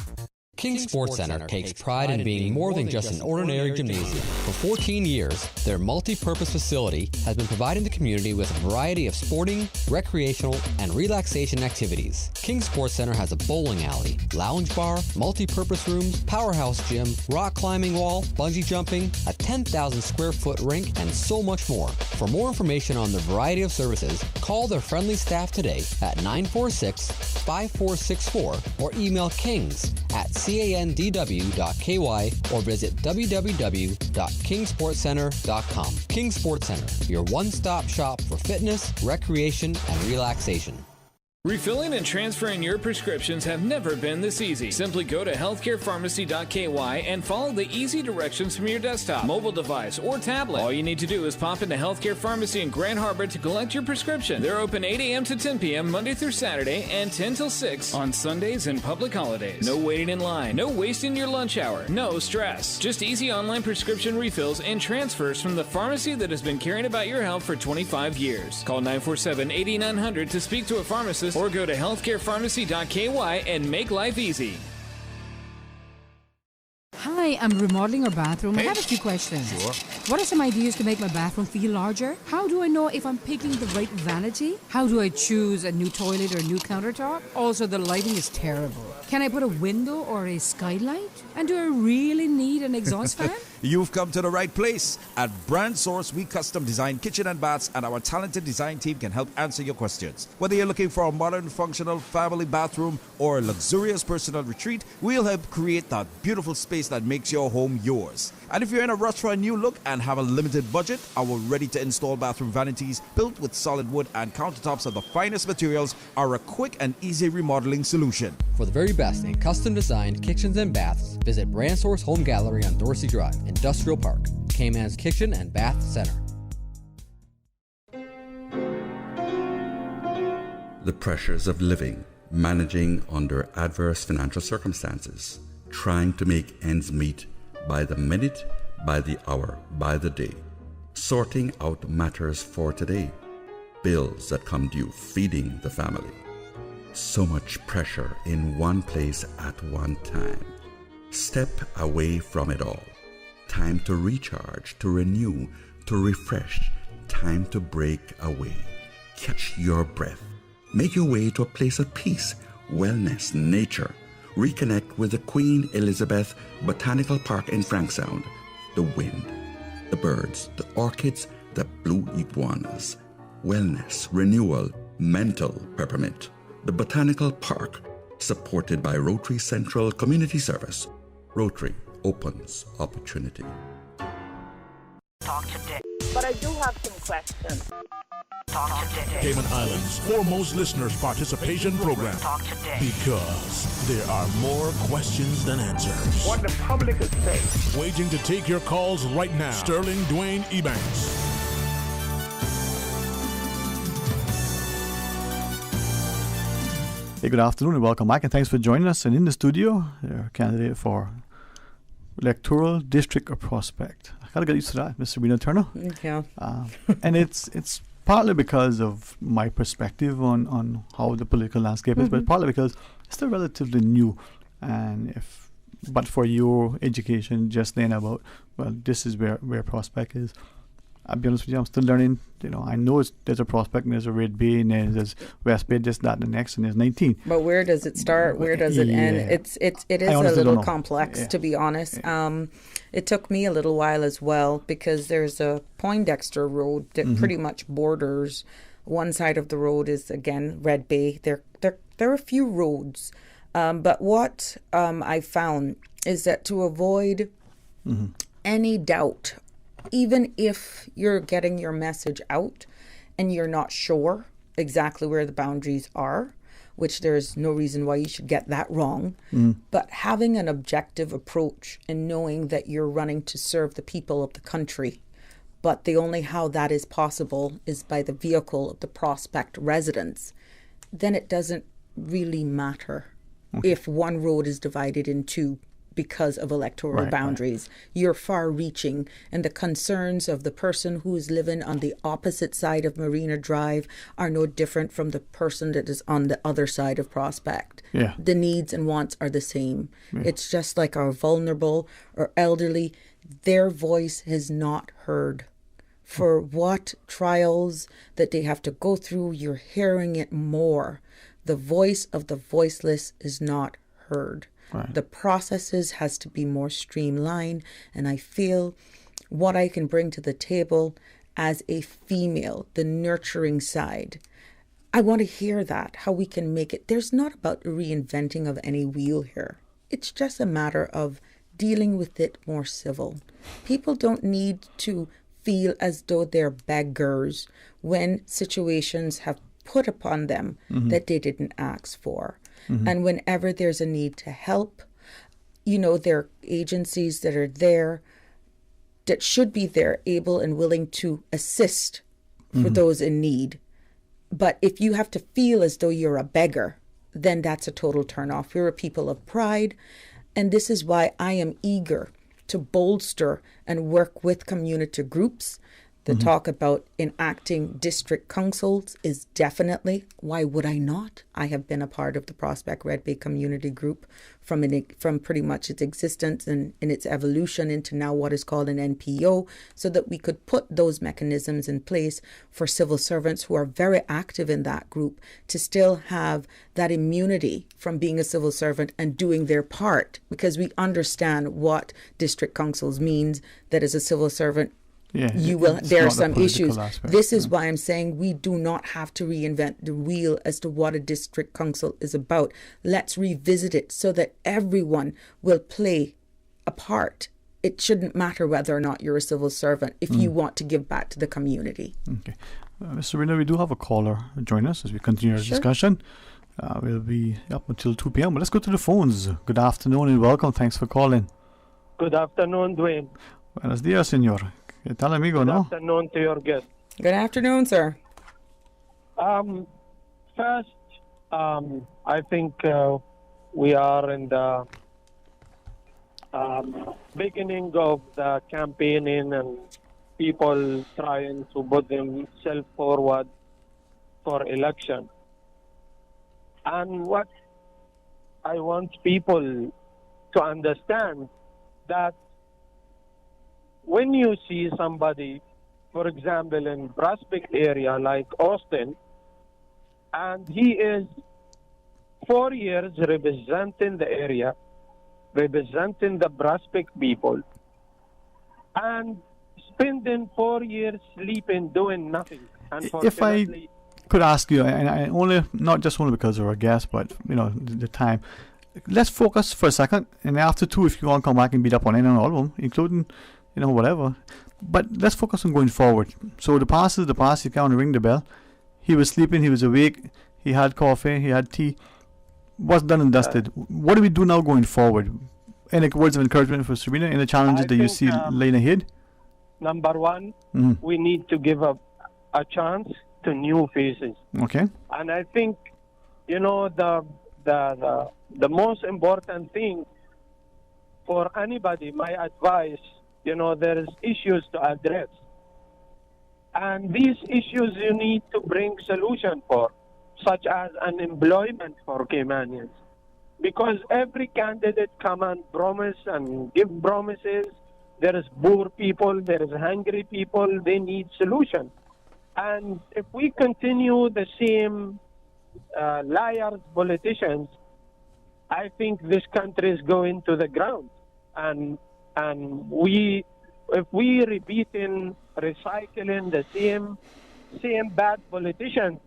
King Sports Center takes pride in being more than just an ordinary gymnasium. For 14 years, their multi-purpose facility has been providing the community with a variety of sporting, recreational, and relaxation activities. King Sports Center has a bowling alley, lounge bar, multi-purpose rooms, powerhouse gym, rock climbing wall, bungee jumping, a 10,000 square foot rink, and so much more. For more information on the variety of services, call their friendly staff today at 946-5464 or email kings@candw.ky or visit www.kingsportscenter.com. King Sports Center, your one-stop shop for fitness, recreation, and relaxation. Refilling and transferring your prescriptions have never been this easy. Simply go to healthcarepharmacy.ky and follow the easy directions from your desktop, mobile device, or tablet. All you need to do is pop into Healthcare Pharmacy in Grand Harbor to collect your prescription. They're open 8 a.m. to 10 p.m. Monday through Saturday and 10 till 6 on Sundays and public holidays. No waiting in line, no wasting your lunch hour, no stress. Just easy online prescription refills and transfers from the pharmacy that has been caring about your health for 25 years. Call 947-8900 to speak to a pharmacist or go to healthcarepharmacy.ky and make life easy. Hi, I'm remodeling our bathroom. I have a few questions. Sure. What are some ideas to make my bathroom feel larger? How do I know if I'm picking the right vanity? How do I choose a new toilet or a new countertop? Also, the lighting is terrible. Can I put a window or a skylight? And do I really need an exhaust fan? You've come to the right place. At Brand Source, we custom design kitchen and baths, and our talented design team can help answer your questions. Whether you're looking for a modern, functional family bathroom or a luxurious personal retreat, we'll help create that beautiful space that makes your home yours. And if you're in a rush for a new look and have a limited budget, our ready-to-install bathroom vanities built with solid wood and countertops of the finest materials are a quick and easy remodeling solution. For the very best in custom-designed kitchens and baths, visit Brand Source Home Gallery on Dorsey Drive, Industrial Park, Cayman's Kitchen and Bath Center. The pressures of living, managing under adverse financial circumstances, trying to make ends meet by the minute, by the hour, by the day, sorting out matters for today, bills that come due, feeding the family. So much pressure in one place at one time. Step away from it all. Time to recharge, to renew, to refresh. Time to break away. Catch your breath. Make your way to a place of peace, wellness, nature. Reconnect with the Queen Elizabeth Botanical Park in Franksound. The wind, the birds, the orchids, the blue iguanas. Wellness, renewal, mental peppermint. The Botanical Park, supported by Rotary Central Community Service. Rotary opens opportunity. Talk today. But I do have some questions. Talk today. Cayman Islands' foremost listeners participation program. Talk today. Because there are more questions than answers. What the public is saying. Waiting to take your calls right now. Sterling Dwayne Ebanks. Hey, good afternoon and welcome back, and thanks for joining us. And in the studio, our candidate for electoral district or prospect. I gotta get used to that, Miss Sabrina Turner. Yeah. And it's partly because of my perspective on how the political landscape is, but partly because it's still relatively new. And but for your education just then about, well, this is where prospect is. I'll be honest with you, I'm still learning. I know there's a prospect and there's a Red Bay and there's West Bay, this, that, and the next, and there's 19. But where does it start? Where does it end? It is a little complex, to be honest. It took me a little while as well because there's a Poindexter Road that pretty much borders. One side of the road is, again, Red Bay. There are a few roads. But what I found is that to avoid any doubt, even if you're getting your message out and you're not sure exactly where the boundaries are, which there's no reason why you should get that wrong, but having an objective approach and knowing that you're running to serve the people of the country, but the only how that is possible is by the vehicle of the prospect residents, then it doesn't really matter if one road is divided in two because of electoral boundaries. You're far-reaching, and the concerns of the person who is living on the opposite side of Marina Drive are no different from the person that is on the other side of Prospect. Yeah. The needs and wants are the same. Yeah. It's just like our vulnerable or elderly, their voice is not heard. For what trials that they have to go through, you're hearing it more. The voice of the voiceless is not heard. The processes has to be more streamlined, and I feel what I can bring to the table as a female, the nurturing side. I want to hear that, how we can make it. There's not about reinventing of any wheel here. It's just a matter of dealing with it more civil. People don't need to feel as though they're beggars when situations have put upon them that they didn't ask for. And whenever there's a need to help, there are agencies that are there that should be there, able and willing to assist for those in need. But if you have to feel as though you're a beggar, then that's a total turnoff. We're a people of pride. And this is why I am eager to bolster and work with community groups. The talk about enacting district councils is definitely, why would I not? I have been a part of the Prospect Red Bay Community Group from pretty much its existence and in its evolution into now what is called an NPO, so that we could put those mechanisms in place for civil servants who are very active in that group to still have that immunity from being a civil servant and doing their part, because we understand what district councils means, that as a civil servant, there are some issues. This is why I'm saying we do not have to reinvent the wheel as to what a district council is about. Let's revisit it so that everyone will play a part. It shouldn't matter whether or not you're a civil servant if you want to give back to the community. Okay. Ms. Serena, we do have a caller join us as we continue our discussion. We'll be up until 2 p.m. But let's go to the phones. Good afternoon and welcome. Thanks for calling. Good afternoon, Dwayne. Buenos días, señor. ¿Qué tal, amigo, no? Good afternoon to your guest. Good afternoon, sir. First, I think we are in the beginning of the campaigning and people trying to put themselves forward for election. And what I want people to understand that when you see somebody, for example, in Prospect area like Austin, and he is 4 years representing the area, representing the Prospect people, and spending 4 years sleeping, doing nothing. If I could ask you, and I only, not just only because you're a guest, but the time. Let's focus for a second, and after 2, if you want to come back and beat up on any and all of them, including, whatever. But let's focus on going forward. So the past is the past. You can't ring the bell. He was sleeping. He was awake. He had coffee. He had tea. What's done and dusted. What do we do now going forward? Any words of encouragement for Sabrina? Any challenges that you see laying ahead? Number one, we need to give a chance to new faces. Okay. And I think, the most important thing for anybody, my advice, there is issues to address. And these issues you need to bring solution for, such as unemployment for Caymanians. Because every candidate come and promise and give promises. There is poor people, there is hungry people, they need solution. And if we continue the same liars, politicians, I think this country is going to the ground. And if we repeat in recycling the same bad politicians,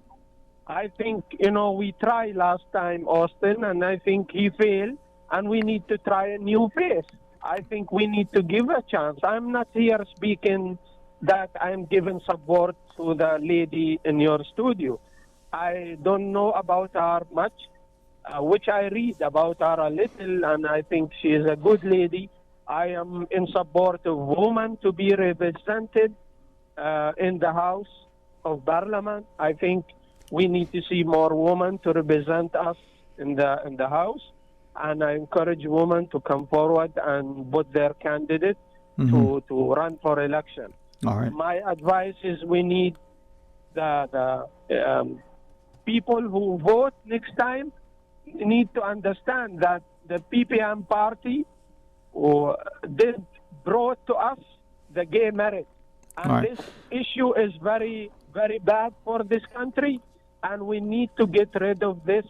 I think, we tried last time Austin, and I think he failed, and we need to try a new face. I think we need to give a chance. I'm not here speaking that I'm giving support to the lady in your studio. I don't know about her much, which I read about her a little, and I think she is a good lady. I am in support of women to be represented in the House of Parliament. I think we need to see more women to represent us in the House, and I encourage women to come forward and put their candidate to run for election. All right. My advice is we need the people who vote next time need to understand that the PPM party brought to us the gay marriage. And Right. this issue is very, very bad for this country, and we need to get rid of this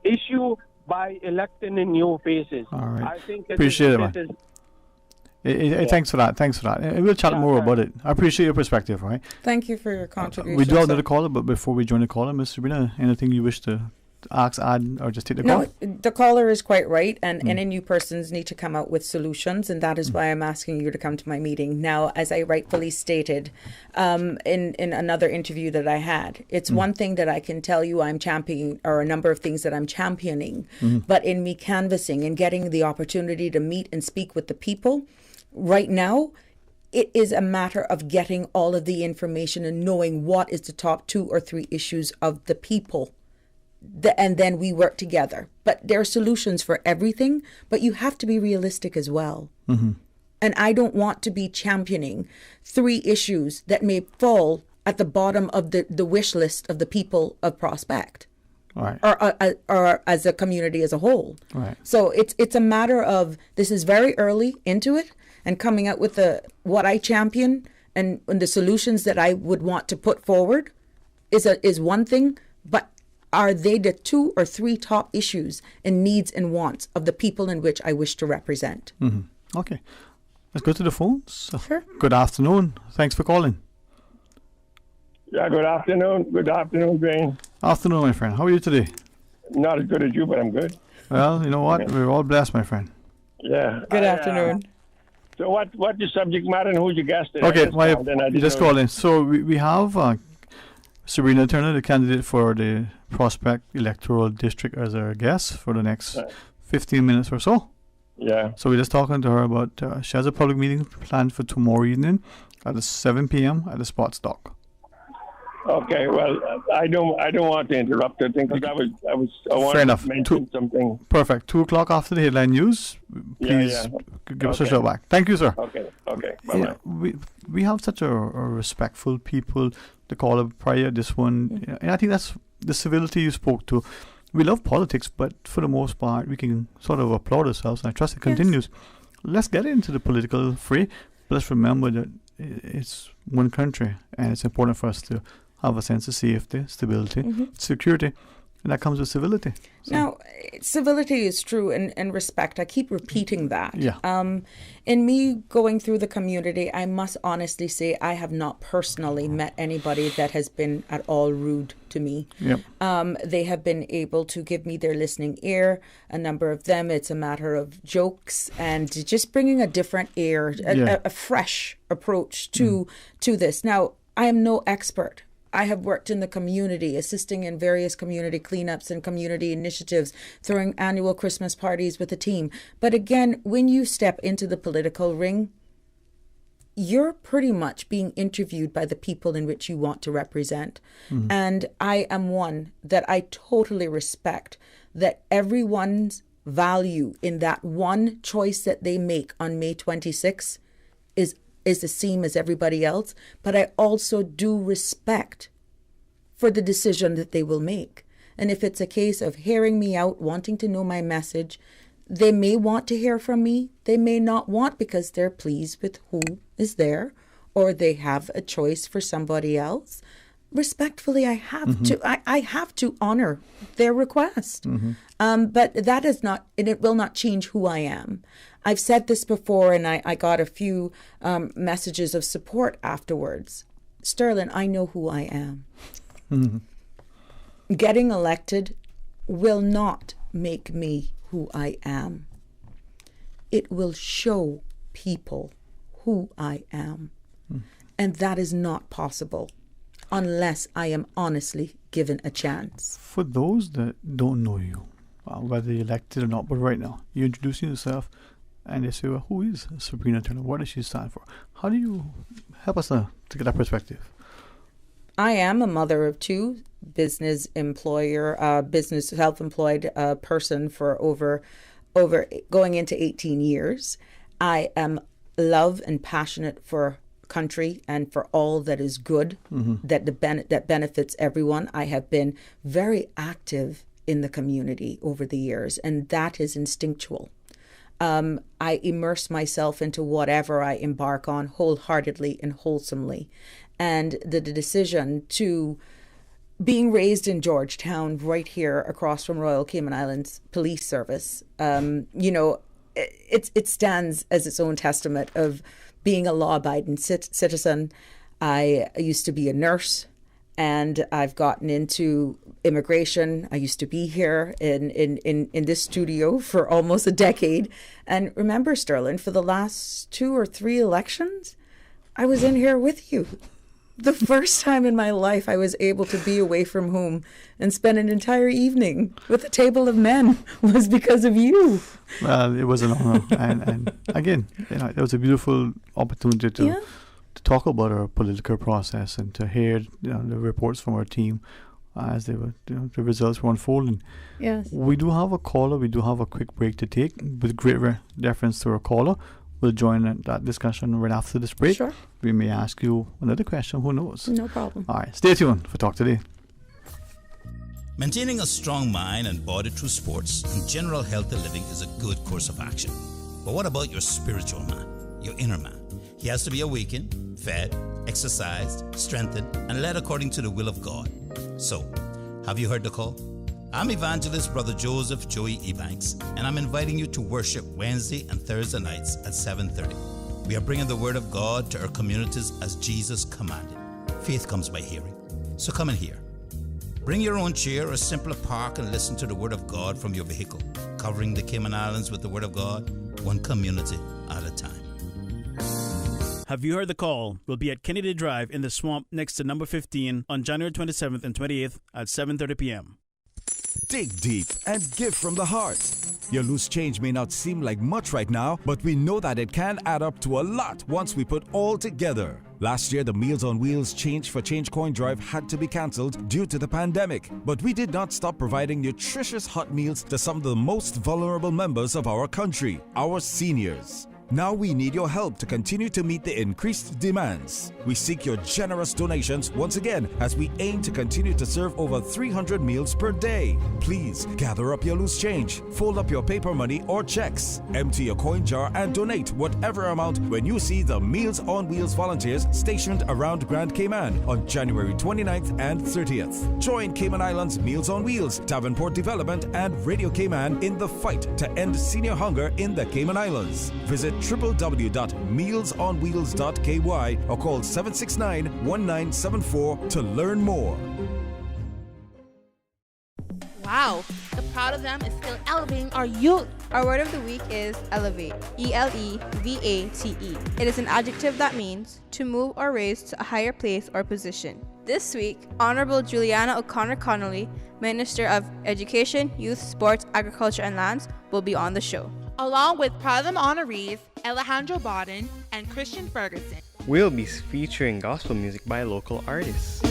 issue by electing new faces. All right. I think Appreciate it, man. Thanks for that. We'll chat more about it. I appreciate your perspective, right? Thank you for your contribution. We do have sir. another caller, but before we join the caller, Ms. Sabrina, anything you wish to ask, add, or just take the call? No, the caller is quite right, and any new persons need to come out with solutions, and that is why I'm asking you to come to my meeting. Now, as I rightfully stated in another interview that I had, it's one thing that I can tell you I'm championing, or a number of things that I'm championing, but in me canvassing and getting the opportunity to meet and speak with the people, right now, it is a matter of getting all of the information and knowing what is the top 2 or 3 issues of the people. And then we work together. But there are solutions for everything, but you have to be realistic as well. And I don't want to be championing 3 issues that may fall at the bottom of the wish list of the people of Prospect. All right. Or as a community as a whole. Right. So it's a matter of, this is very early into it, and coming out with what I champion and the solutions that I would want to put forward is one thing, but are they the 2 or 3 top issues and needs and wants of the people in which I wish to represent? Okay. Let's go to the phones. Sure. Good afternoon. Thanks for calling. Yeah, good afternoon. Good afternoon, Green. Afternoon, my friend. How are you today? Not as good as you, but I'm good. Well, you know what? We're all blessed, my friend. Yeah. Good afternoon. So what's your subject matter and who's your guest? Okay, you just call in. So we have Sabrina Turner, the candidate for the Prospect Electoral District, as our guest for the next 15 minutes or so. Yeah. So we're just talking to her about, she has a public meeting planned for tomorrow evening at 7 p.m. at the Sports Dock. Okay, well, I don't want to interrupt her thing because I wanted to mention something. Perfect. 2 o'clock after the headline news. Please give us a shout back. Thank you, sir. Okay. Bye-bye. We have such a respectful people. The caller prior this one, and I think that's the civility you spoke to. we love politics, but for the most part, we can sort of applaud ourselves, and I trust it continues. Let's get into the political fray. But let's remember that it's one country, and it's important for us to have a sense of safety, stability, security, and that comes with civility. So. Now, civility is true, and respect. I keep repeating that. Yeah. In me going through the community, I must honestly say I have not personally met anybody that has been at all rude to me. Yep. They have been able to give me their listening ear. A number of them, it's a matter of jokes and just bringing a different air, a fresh approach to this. Now, I am no expert. I have worked in the community, assisting in various community cleanups and community initiatives, throwing annual Christmas parties with the team. But again, when you step into the political ring, you're pretty much being interviewed by the people in which you want to represent. And I am one that I totally respect that everyone's value in that one choice that they make on May 26th is the same as everybody else, but I also do respect for the decision that they will make. And if it's a case of hearing me out, wanting to know my message, they may want to hear from me. They may not want because they're pleased with who is there, or they have a choice for somebody else. Respectfully, I have to. I have to honor their request. But that is not, and it will not change who I am. I've said this before, and I got a few messages of support afterwards. Sterling, I know who I am. Getting elected will not make me who I am. It will show people who I am. And that is not possible unless I am honestly given a chance. For those that don't know you, whether you're elected or not, but right now, you're introducing yourself, and they say, well, who is Sabrina Turner? What does she stand for? How do you help us to get that perspective? I am a mother of two, business self-employed person for over going into 18 years. I am love and passionate for country and for all that is good, that benefits everyone. I have been very active in the community over the years, and that is instinctual. I immerse myself into whatever I embark on wholeheartedly and wholesomely. And the decision to being raised in Georgetown, right here across from Royal Cayman Islands Police Service, it stands as its own testament of being a law-abiding citizen. I used to be a nurse, and I've gotten into immigration. I used to be here in this studio for almost a decade. And remember, Sterling, for the last 2 or 3 elections, I was in here with you. The first time in my life I was able to be away from home and spend an entire evening with a table of men was because of you. Well, it was an honor. and again, it was a beautiful opportunity to talk about our political process and to hear the reports from our team as they were, the results were unfolding. Yes. We do have a caller. We do have a quick break to take. With great deference to our caller, we'll join that discussion right after this break. Sure. We may ask you another question. Who knows? No problem. All right. Stay tuned for Talk Today. Maintaining a strong mind and body through sports and general healthy living is a good course of action. But what about your spiritual man, your inner man? He has to be awakened, fed, exercised, strengthened, and led according to the will of God. So, have you heard the call? I'm evangelist Brother Joseph Joey Ebanks, and I'm inviting you to worship Wednesday and Thursday nights at 7:30. We are bringing the Word of God to our communities as Jesus commanded. Faith comes by hearing. So come and hear. Bring your own chair or simply park and listen to the Word of God from your vehicle, covering the Cayman Islands with the Word of God, one community at a time. Have you heard the call? We'll be at Kennedy Drive in the swamp next to number 15 on January 27th and 28th at 7:30 p.m. Dig deep and give from the heart. Your loose change may not seem like much right now, but we know that it can add up to a lot once we put all together. Last year, the Meals on Wheels Change for Change coin drive had to be cancelled due to the pandemic, but we did not stop providing nutritious hot meals to some of the most vulnerable members of our country, our seniors. Now we need your help to continue to meet the increased demands. We seek your generous donations once again as we aim to continue to serve over 300 meals per day. Please gather up your loose change, fold up your paper money or checks, empty your coin jar and donate whatever amount when you see the Meals on Wheels volunteers stationed around Grand Cayman on January 29th and 30th. Join Cayman Islands Meals on Wheels, Davenport Development and Radio Cayman in the fight to end senior hunger in the Cayman Islands. Visit www.mealsonwheels.ky or call 769-1974 to learn more. Wow, the proud of them is still elevating our youth. Our word of the week is elevate. E-L-E-V-A-T-E. It is an adjective that means to move or raise to a higher place or position. This week, Honorable Juliana O'Connor Connolly, Minister of Education, Youth, Sports, Agriculture and Lands, will be on the show. Along with proud of them honorees Alejandro Bawden and Christian Ferguson. We'll be featuring gospel music by local artists.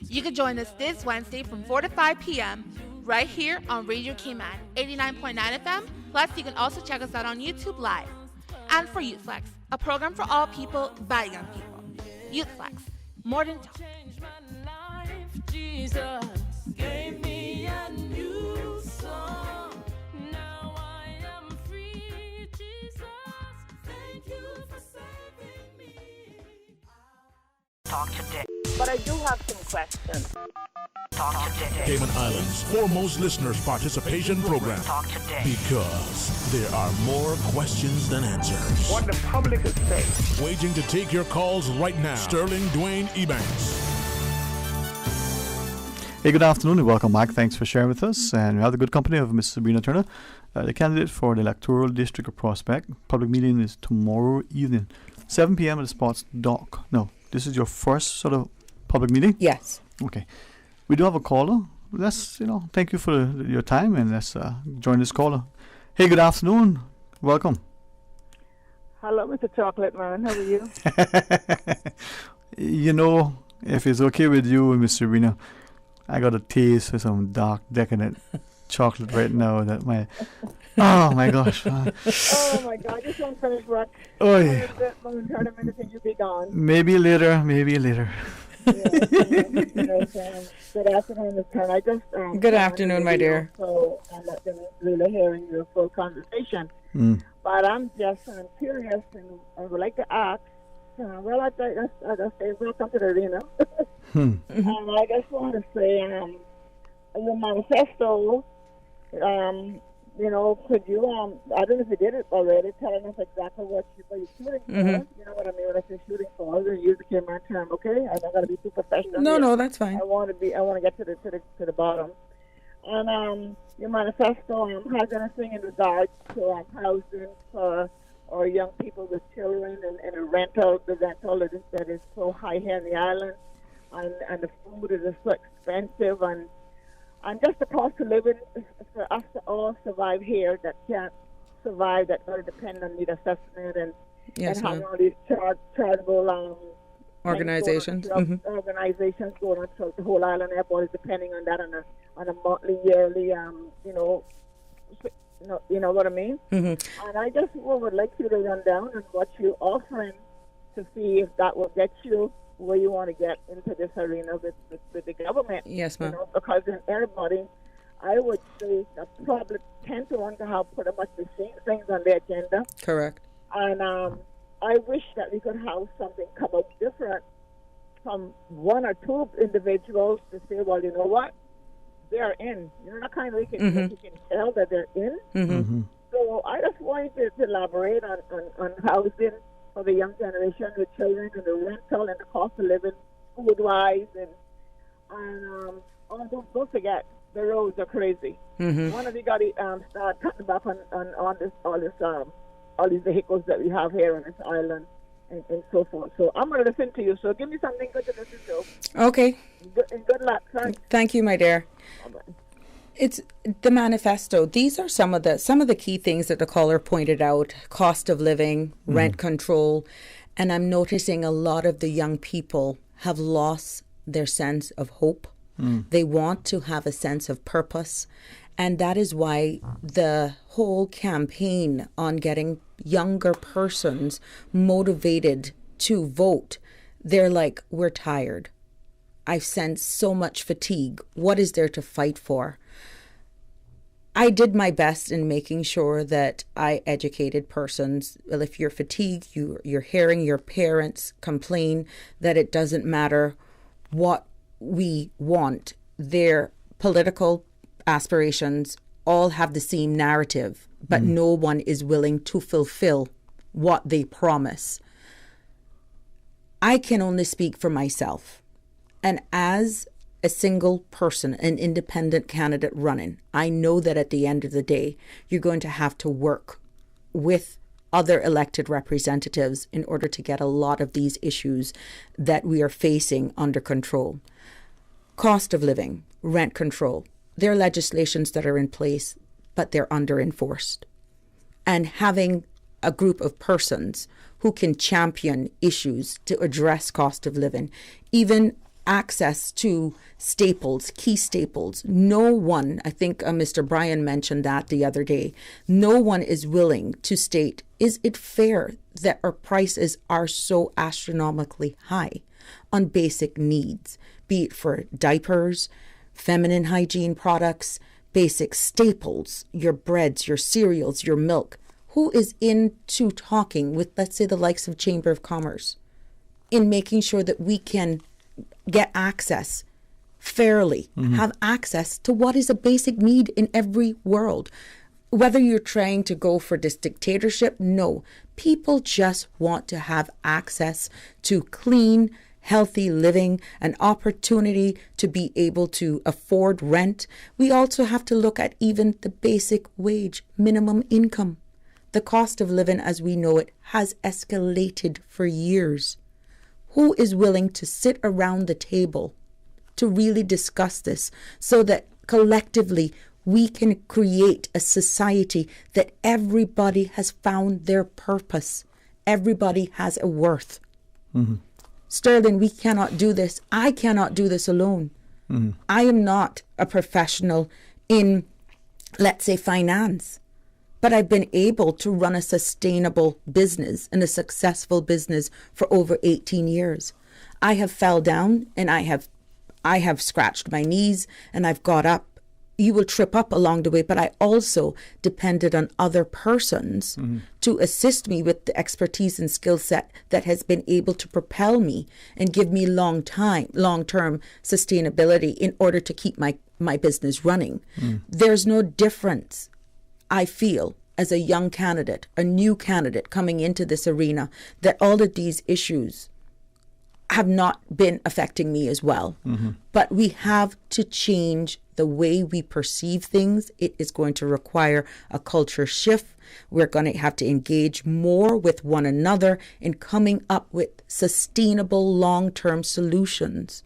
You can join us this Wednesday from 4 to 5 p.m. right here on Radio Cayman 89.9 FM. Plus, you can also check us out on YouTube Live. And for Youth Flex, a program for all people by young people. Youth Flex, more than talk. Jesus gave me a new song. Now I am free. Jesus, thank you for saving me. Talk today. But I do have some questions. Talk today. Cayman Islands' foremost listeners participation program. Talk today. Because there are more questions than answers. What the public is saying. Waiting to take your calls right now. Sterling Dwayne Ebanks. Hey, good afternoon and welcome back. Thanks for sharing with us. And we have the good company of Ms. Sabrina Turner, the candidate for the electoral district of Prospect. Public meeting is tomorrow evening, 7 p.m. at the Sports Dock. No, this is your first sort of public meeting? Yes. Okay. We do have a caller. Let's, thank you for your time and let's join this caller. Hey, good afternoon. Welcome. Hello, Mr. Chocolate Man. How are you? If it's okay with you, Miss Sabrina, I got a taste for some dark, decadent chocolate right now. Oh my gosh. Oh my God, you can't finish work. Oh yeah. You be gone. Maybe later. Good afternoon, Ms. Kern. I just Good afternoon, my dear. So I'm not really hearing your full conversation. But I'm just curious and I would like to ask. I just say welcome to the arena. And I just want to say, your manifesto. Could you, I don't know if you did it already, telling us exactly what you're shooting for. You know what I mean when I say shooting for. I'm going to use the Cayman term, okay? I'm not going to be too professional. No, that's fine. I want to get to the bottom. And your manifesto has anything in regards to housing for our young people with children and the rental that is so high here in the island, and the food is so expensive, and just the cost of living for us to all survive here that can't survive, that really depend on need assessment and having all these charitable organizations. Organizations going on throughout the whole island. Everybody's depending on that on a monthly, yearly, you know what I mean? And I just would like you to run down on what you're offering to see if that will get you where you want to get into this arena with the government. Yes, ma'am. Because in everybody, I would say that probably 10 to 1 to have pretty much the same things on the agenda. Correct. And I wish that we could have something come up different from one or two individuals to say, well, you know what? They're in. That kind of you can tell that they're in. So I just wanted to elaborate on housing for the young generation with children and the rental and the cost of living, food-wise, and don't forget the roads are crazy. One of you got to start cutting back on all these vehicles that we have here on this island and so forth. So I'm going to listen to you. So give me something good to listen to. Okay. Good luck. Thanks. Thank you, my dear. It's the manifesto. These are some of the key things that the caller pointed out: cost of living, rent control, and I'm noticing a lot of the young people have lost their sense of hope. They want to have a sense of purpose. And that is why the whole campaign on getting younger persons motivated to vote, they're like, we're tired. I've sensed so much fatigue. What is there to fight for? I did my best in making sure that I educated persons. Well, if you're fatigued, you're hearing your parents complain that it doesn't matter what we want. Their political aspirations all have the same narrative, but no one is willing to fulfill what they promise. I can only speak for myself. And as a single person, an independent candidate running, I know that at the end of the day, you're going to have to work with other elected representatives in order to get a lot of these issues that we are facing under control. Cost of living, rent control, there are legislations that are in place, but they're under-enforced. And having a group of persons who can champion issues to address cost of living, even access to staples, key staples. No one, I think Mr. Bryan mentioned that the other day, no one is willing to state, is it fair that our prices are so astronomically high on basic needs, be it for diapers, feminine hygiene products, basic staples, your breads, your cereals, your milk. Who is into talking with, let's say, the likes of Chamber of Commerce in making sure that we can get access fairly, have access to what is a basic need in every world? Whether you're trying to go for this dictatorship, no. People just want to have access to clean, healthy living, an opportunity to be able to afford rent. We also have to look at even the basic wage, minimum income. The cost of living as we know it has escalated for years. Who is willing to sit around the table to really discuss this so that collectively we can create a society that everybody has found their purpose? Everybody has a worth. Sterling, we cannot do this. I cannot do this alone. I am not a professional in, let's say, finance, but I've been able to run a sustainable business and a successful business for over 18 years. I have fell down and I have scratched my knees and I've got up. You will trip up along the way, but I also depended on other persons to assist me with the expertise and skill set that has been able to propel me and give me long-term sustainability in order to keep my business running. There's no difference, I feel, as a young candidate, a new candidate coming into this arena, that all of these issues have not been affecting me as well. But we have to change the way we perceive things. It is going to require a culture shift. We're going to have to engage more with one another in coming up with sustainable long-term solutions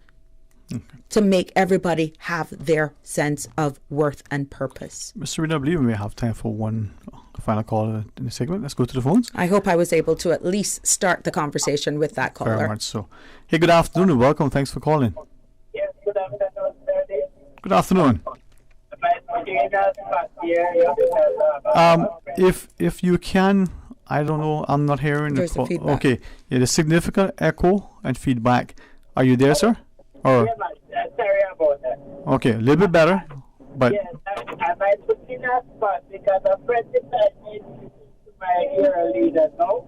to make everybody have their sense of worth and purpose. Mr. Reed, I believe we have time for one final call in the segment. Let's go to the phones. I hope I was able to at least start the conversation with that caller. Very much so. Hey, good afternoon and welcome. Thanks for calling. Yes, good afternoon, sir. Good afternoon. If you can, I don't know, I'm not hearing There's the call. feedback. Okay, yeah, there's significant echo and feedback. Are you there, sir? Or Yeah, man, sorry about that. okay, a little bit better, but Yes, I might put in a spot because a friend decided me to my hero leader now.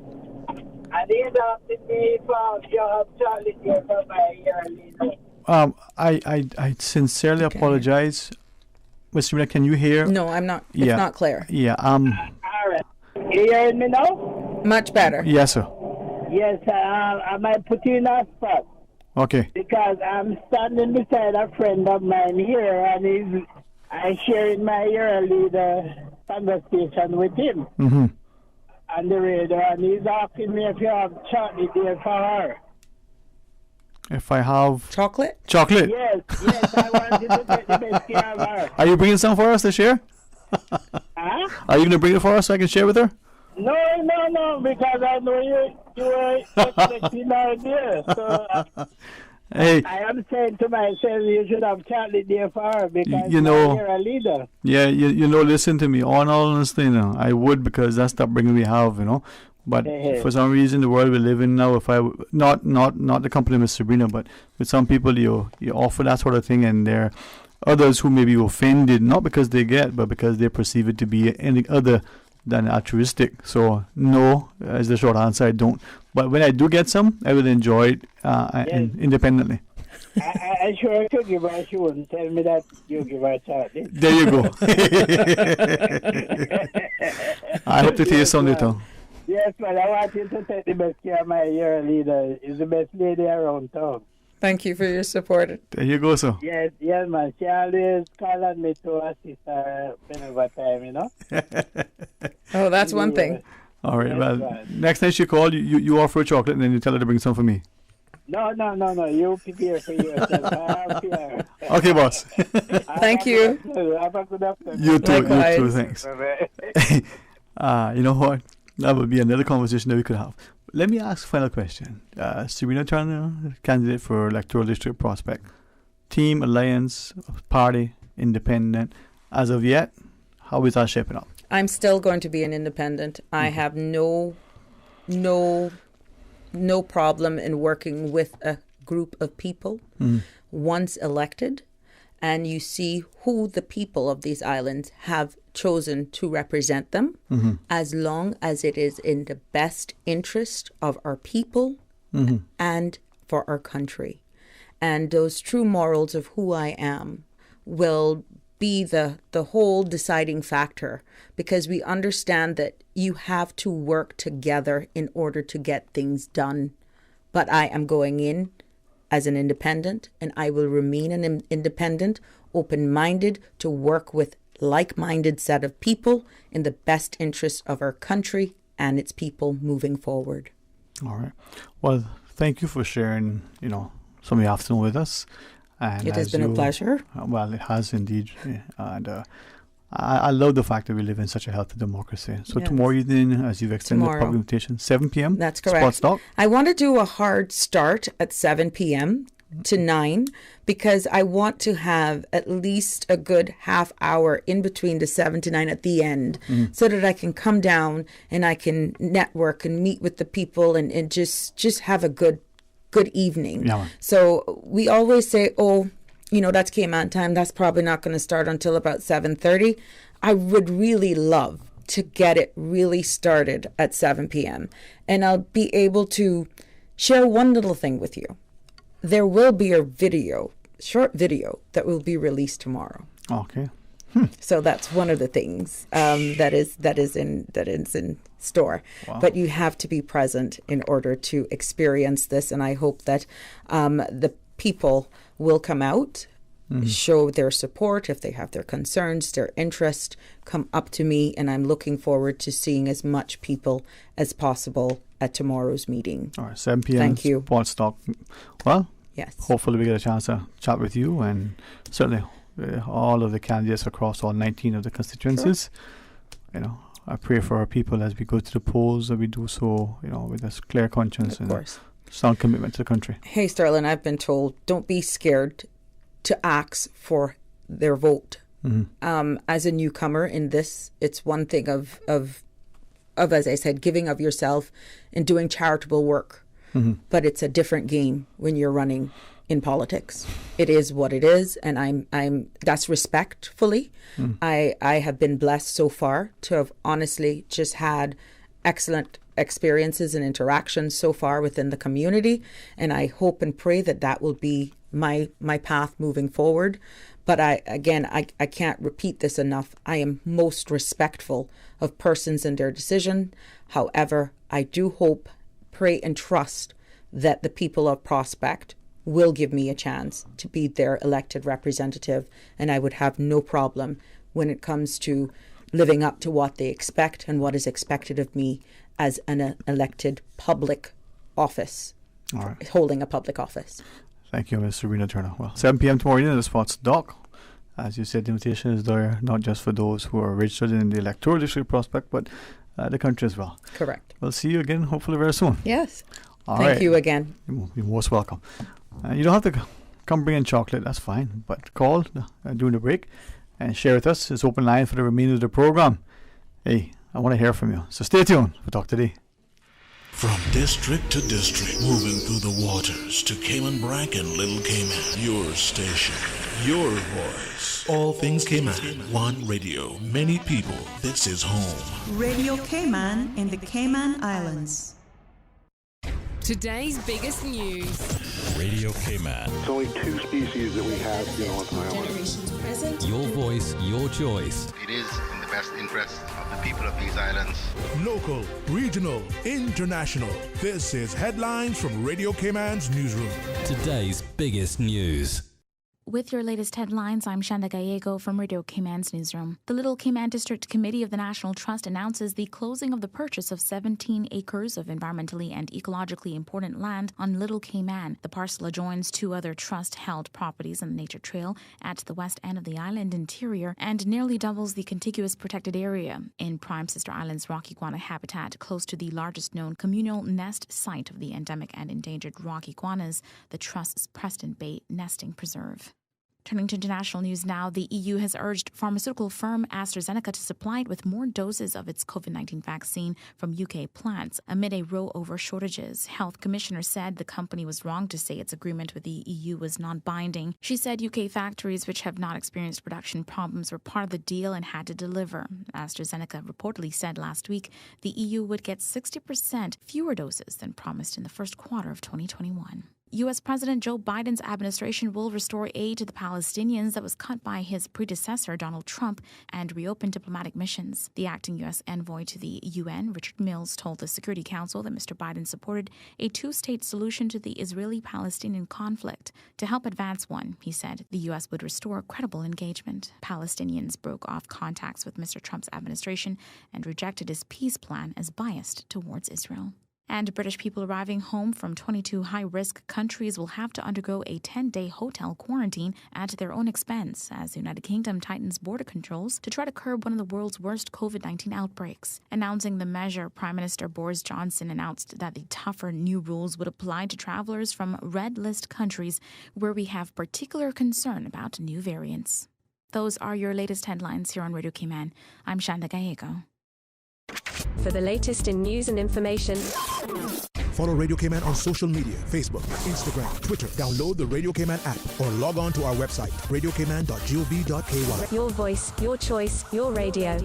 And he's asking me if you have Charlie here for my hero leader. I sincerely apologize. Mr. Reed, can you hear? No, I'm not. It's not clear. Yeah. All right. You hearing me now? Much better. Yes, sir. Yes, I might put you in a spot. Okay. Because I'm standing beside a friend of mine here, and I'm sharing my hero leader conversation with him on the radio, and he's asking me if you have chocolate there for her. If I have chocolate? Chocolate. Yes, I wanted to take the best care of her. Are you bringing some for us to share? Huh? Are you going to bring it for us so I can share with her? No, because I know you were expecting her there. So Hey, I am saying to myself, you should have chocolate there for her because you know, you're a leader. yeah, you know, listen to me. On all honesty, you know, I would, because that's the upbringing we have, you know. But for some reason, the world we live in now, if I not the company with Sabrina, but with some people, you offer that sort of thing, and there are others who may be offended, not because they get, but because they perceive it to be anything other than altruistic. So no, as the short answer, I don't. But when I do get some, I will enjoy it independently. I sure could give her. She wouldn't tell me that you give her chocolate. There you go. I hope to taste some later. Yes, well, I want you to take the best care of my year leader. Is the best lady around town. Thank you for your support. There you go, sir. Yes, man. She always call on me to assist her whenever time, you know. Oh, that's one thing. All right. Yes, Well, right. next time she call, you offer a chocolate, and then you tell her to bring some for me. No. You prepare for yourself. I have fear. Okay, boss. Thank you. Have a good afternoon. You too. Likewise. You too. Thanks. Bye-bye. You know what? That would be another conversation that we could have. Let me ask a final question. Sabrina Turner, candidate for electoral district prospect. Team, alliance, party, independent. As of yet, how is that shaping up? I'm still going to be an independent. I have no problem in working with a group of people once elected, and you see who the people of these islands have chosen to represent them, as long as it is in the best interest of our people and for our country. And those true morals of who I am will be the whole deciding factor, because we understand that you have to work together in order to get things done. But I am going in as an independent, and I will remain an independent, open-minded to work with like-minded set of people in the best interest of our country and its people moving forward. All right. Well, thank you for sharing, some of the afternoon with us. And it has been a pleasure. Well, it has indeed. Yeah. And I love the fact that we live in such a healthy democracy. So Yes. tomorrow evening, as you've extended the public invitation, 7 p.m. That's correct. Sports Talk. I want to do a hard start at 7 p.m. to 9, because I want to have at least a good half hour in between the 7 to 9 at the end, so that I can come down and I can network and meet with the people and just have a good evening. Yeah, man. So we always say, that's Cayman time. That's probably not going to start until about 7:30. I would really love to get it really started at 7 p.m. And I'll be able to share one little thing with you. There will be a short video that will be released tomorrow. Okay. So that's one of the things that is in store. Wow. But you have to be present in order to experience this, and I hope that the people will come out, show their support if they have their concerns, their interest, come up to me, and I'm looking forward to seeing as much people as possible at tomorrow's meeting. All right, 7 p.m. Thank you. Sports Talk. Well, yes. Hopefully we get a chance to chat with you, and certainly all of the candidates across all 19 of the constituencies. Sure. I pray for our people as we go to the polls, that we do so, with a clear conscience and a strong commitment to the country. Hey, Sterling, I've been told, don't be scared to ask for their vote. As a newcomer in this, it's one thing of as I said, giving of yourself and doing charitable work. But it's a different game when you're running in politics. It is what it is, and I'm that's respectfully. I have been blessed so far to have honestly just had excellent experiences and interactions so far within the community, and I hope and pray that will be my path moving forward. But I can't repeat this enough. I am most respectful of persons and their decision. However, I do hope, pray and trust that the people of Prospect will give me a chance to be their elected representative, and I would have no problem when it comes to living up to what they expect and what is expected of me as an elected public office, All right. holding a public office. Thank you, Ms. Sabrina Turner. Well, 7 p.m. tomorrow evening at the Sports Dock. As you said, the invitation is there not just for those who are registered in the electoral district Prospect, but the country as well. Correct. We'll see you again, hopefully very soon. Yes. All Thank right. you again. You're most welcome. You don't have to come bring in chocolate, that's fine. But call during the break and share with us. It's open line for the remainder of the program. Hey, I want to hear from you. So stay tuned for Talk Today. From district to district, moving through the waters to Cayman Brac and Little Cayman. Your station, your voice. All things Cayman. One radio, many people. This is home. Radio Cayman in the Cayman Islands. Today's biggest news. Radio Cayman. It's only 2 species that we have here on the island. Your voice, your choice. It is in the best interest of the people of these islands. Local, regional, international. This is Headlines from Radio Cayman's newsroom. Today's biggest news. With your latest headlines, I'm Shanda Gallego from Radio Cayman's newsroom. The Little Cayman District Committee of the National Trust announces the closing of the purchase of 17 acres of environmentally and ecologically important land on Little Cayman. The parcel adjoins 2 other trust-held properties on the Nature Trail at the west end of the island interior and nearly doubles the contiguous protected area in Prime Sister Island's rock iguana habitat, close to the largest known communal nest site of the endemic and endangered rock iguanas, the Trust's Preston Bay Nesting Preserve. Turning to international news now, the EU has urged pharmaceutical firm AstraZeneca to supply it with more doses of its COVID-19 vaccine from UK plants amid a row over shortages. Health Commissioner said the company was wrong to say its agreement with the EU was non-binding. She said UK factories which have not experienced production problems were part of the deal and had to deliver. AstraZeneca reportedly said last week the EU would get 60% fewer doses than promised in the first quarter of 2021. U.S. President Joe Biden's administration will restore aid to the Palestinians that was cut by his predecessor, Donald Trump, and reopen diplomatic missions. The acting U.S. envoy to the UN, Richard Mills, told the Security Council that Mr. Biden supported a 2-state solution to the Israeli-Palestinian conflict. To help advance one, he said, the U.S. would restore credible engagement. Palestinians broke off contacts with Mr. Trump's administration and rejected his peace plan as biased towards Israel. And British people arriving home from 22 high-risk countries will have to undergo a 10-day hotel quarantine at their own expense as the United Kingdom tightens border controls to try to curb one of the world's worst COVID-19 outbreaks. Announcing the measure, Prime Minister Boris Johnson announced that the tougher new rules would apply to travelers from red list countries where we have particular concern about new variants. Those are your latest headlines here on Radio Cayman. I'm Shanda Gallego. For the latest in news and information, follow Radio Cayman on social media, Facebook, Instagram, Twitter. Download the Radio Cayman app or log on to our website, radiocayman.gov.ky. your voice, your choice, your radio.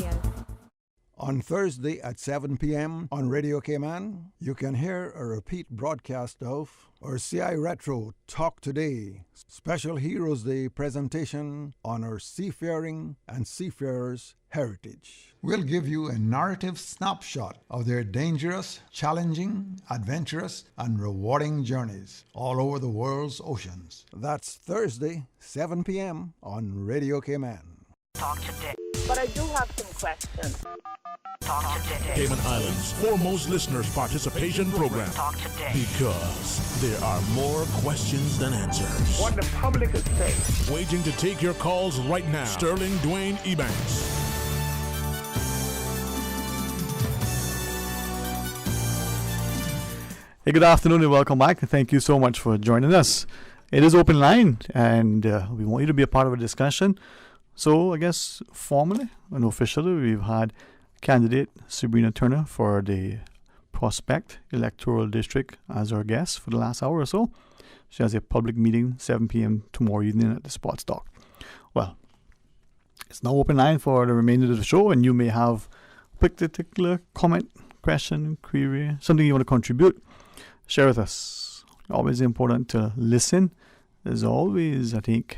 On Thursday at 7 p.m. on Radio Cayman, you can hear a repeat broadcast of our CI Retro Talk Today, Special Heroes Day presentation on our seafaring and seafarers' heritage. We'll give you a narrative snapshot of their dangerous, challenging, adventurous, and rewarding journeys all over the world's oceans. That's Thursday, 7 p.m. on Radio Cayman. Talk today. But I do have some questions. Talk today. Cayman Islands' foremost listeners' participation program. Talk today. Because there are more questions than answers. What the public is saying. Waiting to take your calls right now. Sterling Dwayne Ebanks. Hey, good afternoon and welcome back. Thank you so much for joining us. It is open line and we want you to be a part of a discussion. So I guess formally and officially we've had candidate Sabrina Turner for the Prospect Electoral District as our guest for the last hour or so. She has a public meeting 7 p.m. tomorrow evening at the Sports Dock. Well, it's now open line for the remainder of the show and you may have a particular comment, question, query, something you want to contribute. Share with us. Always important to listen. There's always, I think,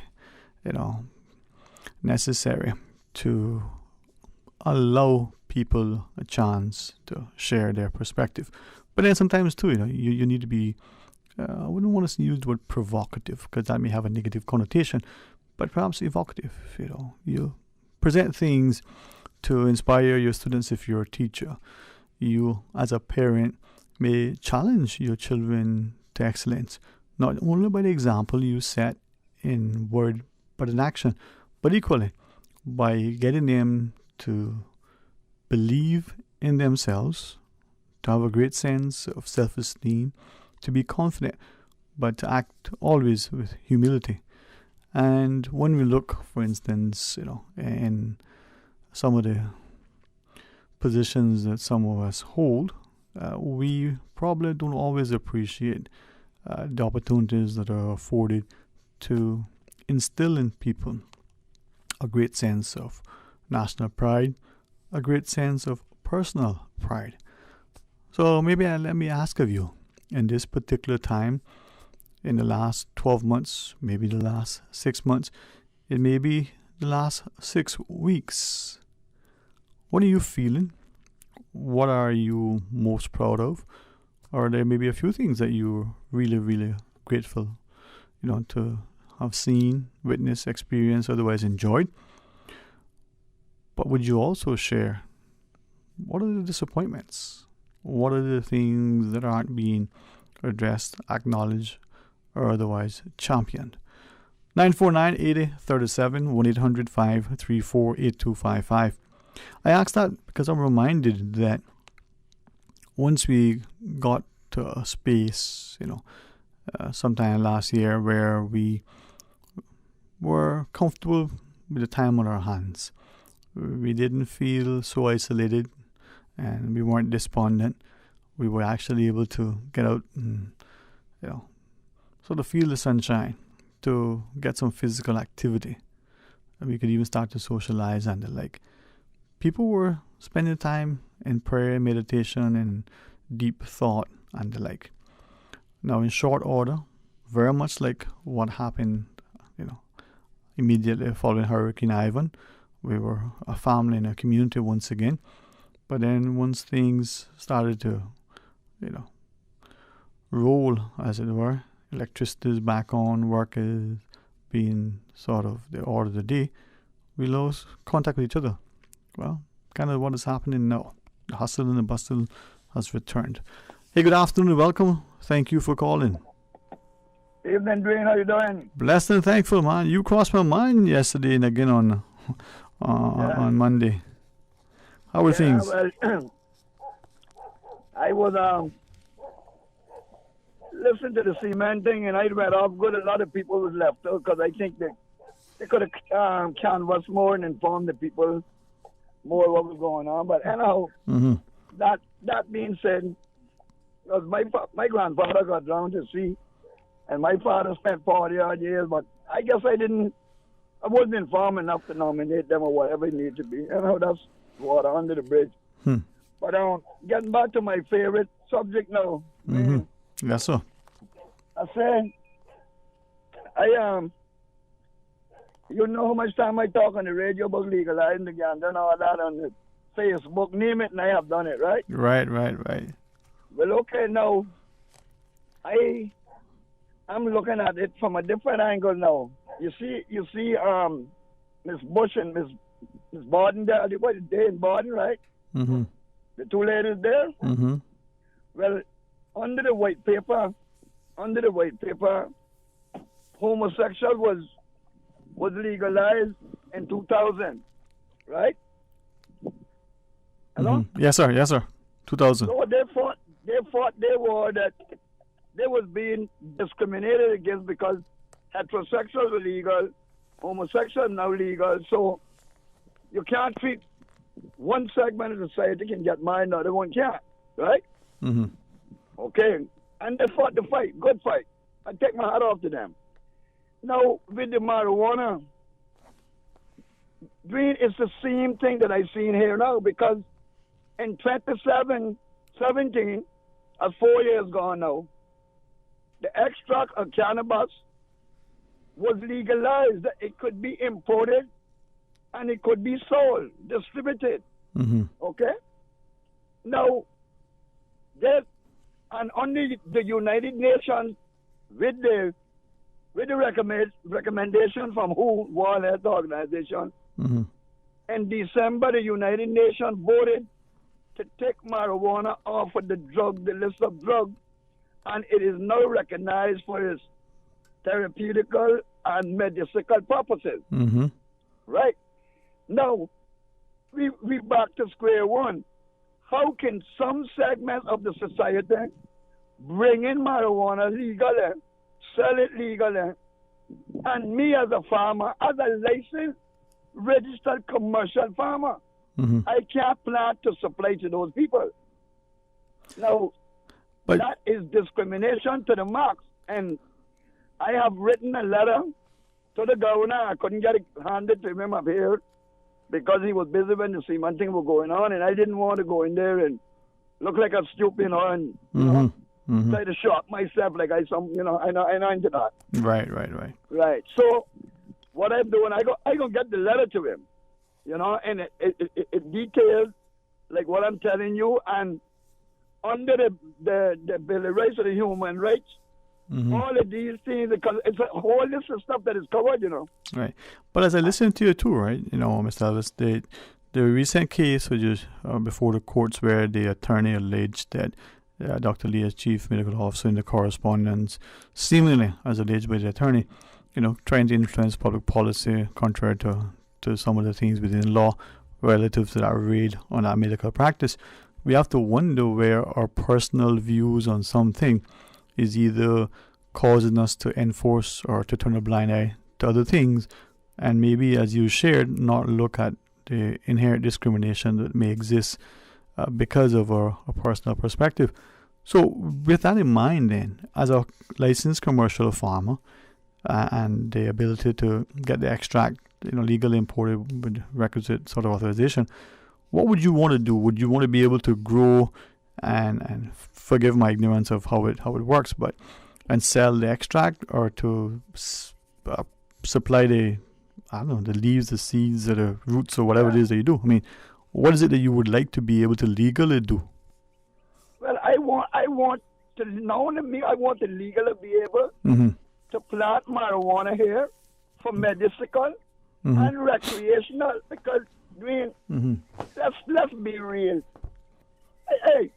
necessary to allow people a chance to share their perspective. But then sometimes too, you need to be, I wouldn't want to use the word provocative because that may have a negative connotation, but perhaps evocative. You present things to inspire your students if you're a teacher. You, as a parent, may challenge your children to excellence, not only by the example you set in word but in action, but equally by getting them to believe in themselves, to have a great sense of self-esteem, to be confident. but to act always with humility. And when we look, for instance, in some of the positions that some of us hold, we probably don't always appreciate the opportunities that are afforded to instill in people a great sense of national pride, a great sense of personal pride. So maybe let me ask of you, in this particular time, in the last 12 months, maybe the last 6 months, it may be the last 6 weeks, what are you feeling? What are you most proud of? Or there may be a few things that you're really, really grateful, to have seen, witnessed, experienced, otherwise enjoyed. But would you also share, what are the disappointments? What are the things that aren't being addressed, acknowledged, or otherwise championed? 949-8037, 1-800-534-8255. I ask that because I'm reminded that once we got to a space, sometime last year where we were comfortable with the time on our hands, we didn't feel so isolated and we weren't despondent. We were actually able to get out and, sort of feel the sunshine, to get some physical activity. And we could even start to socialize and the like. People were spending time in prayer, meditation, and deep thought and the like. Now, in short order, very much like what happened, immediately following Hurricane Ivan, we were a family and a community once again. But then once things started to, roll, as it were, electricity is back on, work is being sort of the order of the day, we lost contact with each other. Well, kind of what is happening now. The hustle and the bustle has returned. Hey, good afternoon, welcome. Thank you for calling. Evening, Dwayne. How you doing? Blessed and thankful, man. You crossed my mind yesterday and again on Monday. How were things? Well, I was listening to the cement thing, and I read off good. A lot of people was left out because I think they could have canvassed more and informed the people more what was going on. But anyhow, that being said, because my grandfather got drowned at sea, and my father spent 40 odd years, but I guess I wasn't informed enough to nominate them or whatever it needed to be. That's water under the bridge. But getting back to my favorite subject now. Yes, sir. I said, you know how much time I talk on the radio about legalizing the gun and all that on the Facebook, name it, and I have done it, right? Right. Well, okay, now, I'm looking at it from a different angle now. You see, Miss Bush and Miss Borden there, they in Borden, right? The two ladies there? Well, under the white paper, homosexual was legalized in 2000, right? Hello? Yes, sir. 2000. So they fought their war that they was being discriminated against because heterosexual were legal, homosexual now legal. So you can't treat one segment of society can get mine, the other one can't, right? Okay, and they fought the fight, good fight. I take my hat off to them. Now with the marijuana, it's the same thing that I seen here now, because in 2017, that's 4 years gone now, the extract of cannabis was legalized. It could be imported and it could be sold, distributed. Okay? Now, and only the United Nations, with the recommendation from World Health Organization, in December, the United Nations voted to take marijuana off of the list of drugs, and it is now recognized for its therapeutical and medicinal purposes. Right? Now, we back to square one. How can some segment of the society bring in marijuana legally sell it legally. And me as a farmer, as a licensed, registered commercial farmer, I can't plant to supply to those people. Now, that is discrimination to the max. And I have written a letter to the governor. I couldn't get it handed to him up here because he was busy when the cementing was going on, and I didn't want to go in there and look like a stupid, and try to show up myself like I know into that. Right. Right. So what I'm doing, I gonna get the letter to him, and it details like what I'm telling you, and under the Bill of Rights of the Human Rights, all of these things, because it's a whole list of stuff that is covered, Right. But as I listen to you too, right, Mr. Elvis, the recent case which is before the courts where the attorney alleged that Dr. Lee, as chief medical officer in the correspondence, seemingly, as alleged by the attorney, trying to influence public policy contrary to some of the things within law relative to that raid on our medical practice. We have to wonder where our personal views on something is either causing us to enforce or to turn a blind eye to other things, and maybe, as you shared, not look at the inherent discrimination that may exist because of our personal perspective. So with that in mind then, as a licensed commercial farmer and the ability to get the extract legally imported with requisite sort of authorization, what would you want to do? Would you want to be able to grow and forgive my ignorance of how it works, and sell the extract, or to supply the leaves, the seeds, or the roots, or whatever it is that you do? I mean, what is it that you would like to be able to legally do? Well, I want to legally be able to plant marijuana here for medicinal and recreational, because let's be real. Hey,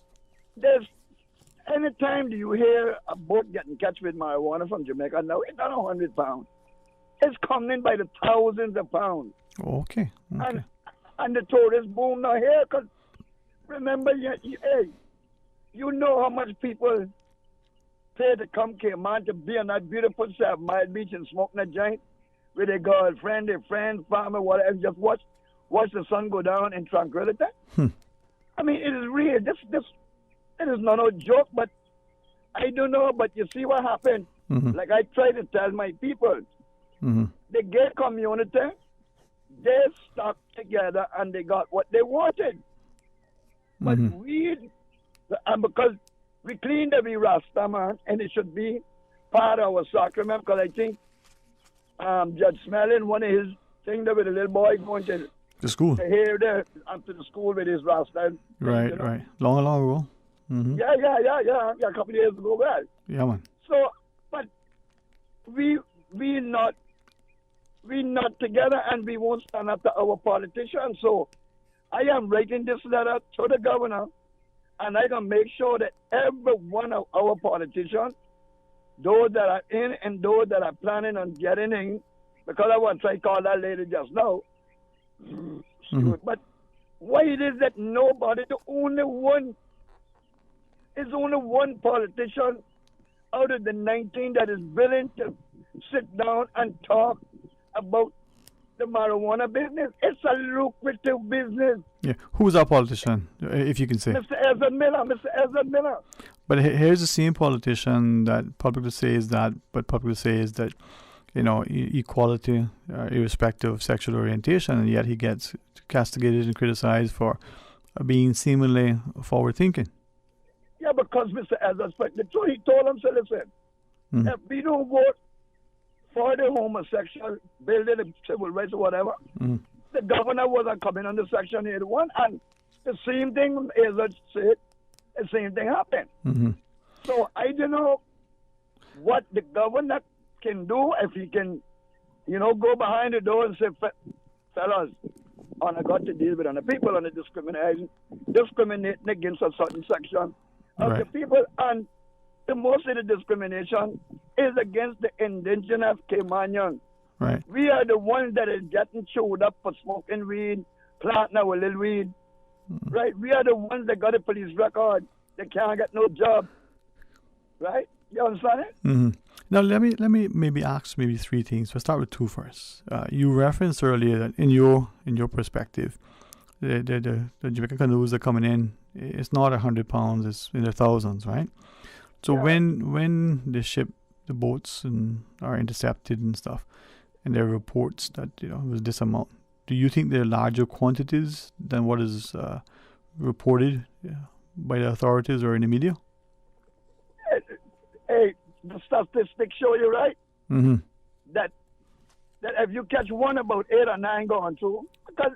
anytime do you hear a boat getting catch with marijuana from Jamaica? No, it's not 100 pounds. It's coming by the thousands of pounds. Okay. And the tourist boom now here, because remember, you know how much people pay to come Cayman to be on that beautiful 7 Mile Beach and smoking a joint with their girlfriend, their friend, family, whatever, just watch the sun go down in tranquility. I mean, it is real. This it is not a joke, but I don't know. But you see what happened? Like I try to tell my people, the gay community, they stuck together and they got what they wanted. But because we cleaned every Rasta, man, and it should be part of our sacrament, because I think Judge Smellin, one of his things there with a little boy going to the school, to the school with his Rasta. Right. Long ago. Yeah, a couple of years ago, well. Yeah, man. So, but we not together, and we won't stand up to our politicians. So I am writing this letter to the governor, and I can make sure that every one of our politicians, those that are in and those that are planning on getting in, because I want to try to call that lady just now. But why it is that nobody, only one politician out of the 19 that is willing to sit down and talk about the marijuana business? It's a lucrative business. Yeah, who's our politician, if you can say? Mr. Ezra Miller. But here's the same politician that publicly says that, equality, irrespective of sexual orientation, and yet he gets castigated and criticized for being seemingly forward-thinking. Yeah, because Mr. Ezra, he told him, so listen, if we don't vote for the homosexual building, the civil rights or whatever, the governor wasn't coming under Section 81, and the same thing Ezra said, the same thing happened. So I don't know what the governor can do, if he can, go behind the door and say, fellas, I got to deal with the people on the discriminating against a certain section of the people, and the most of the discrimination is against the indigenous Caymanians. Right. We are the ones that is getting chewed up for smoking weed, planting our little weed. Right? We are the ones that got a police record. They can't get no job. Right? You understand it? Now, let me maybe ask maybe three things. We'll start with two first. You referenced earlier that in your perspective, the Jamaican canoes are coming in. It's not 100 pounds; it's in the thousands, right? So when the boats are intercepted and stuff, and there are reports that it was this amount, do you think they're larger quantities than what is reported by the authorities or in the media? Hey, the statistics show you right. Mm-hmm. That if you catch one, about 8 or 9 going through, because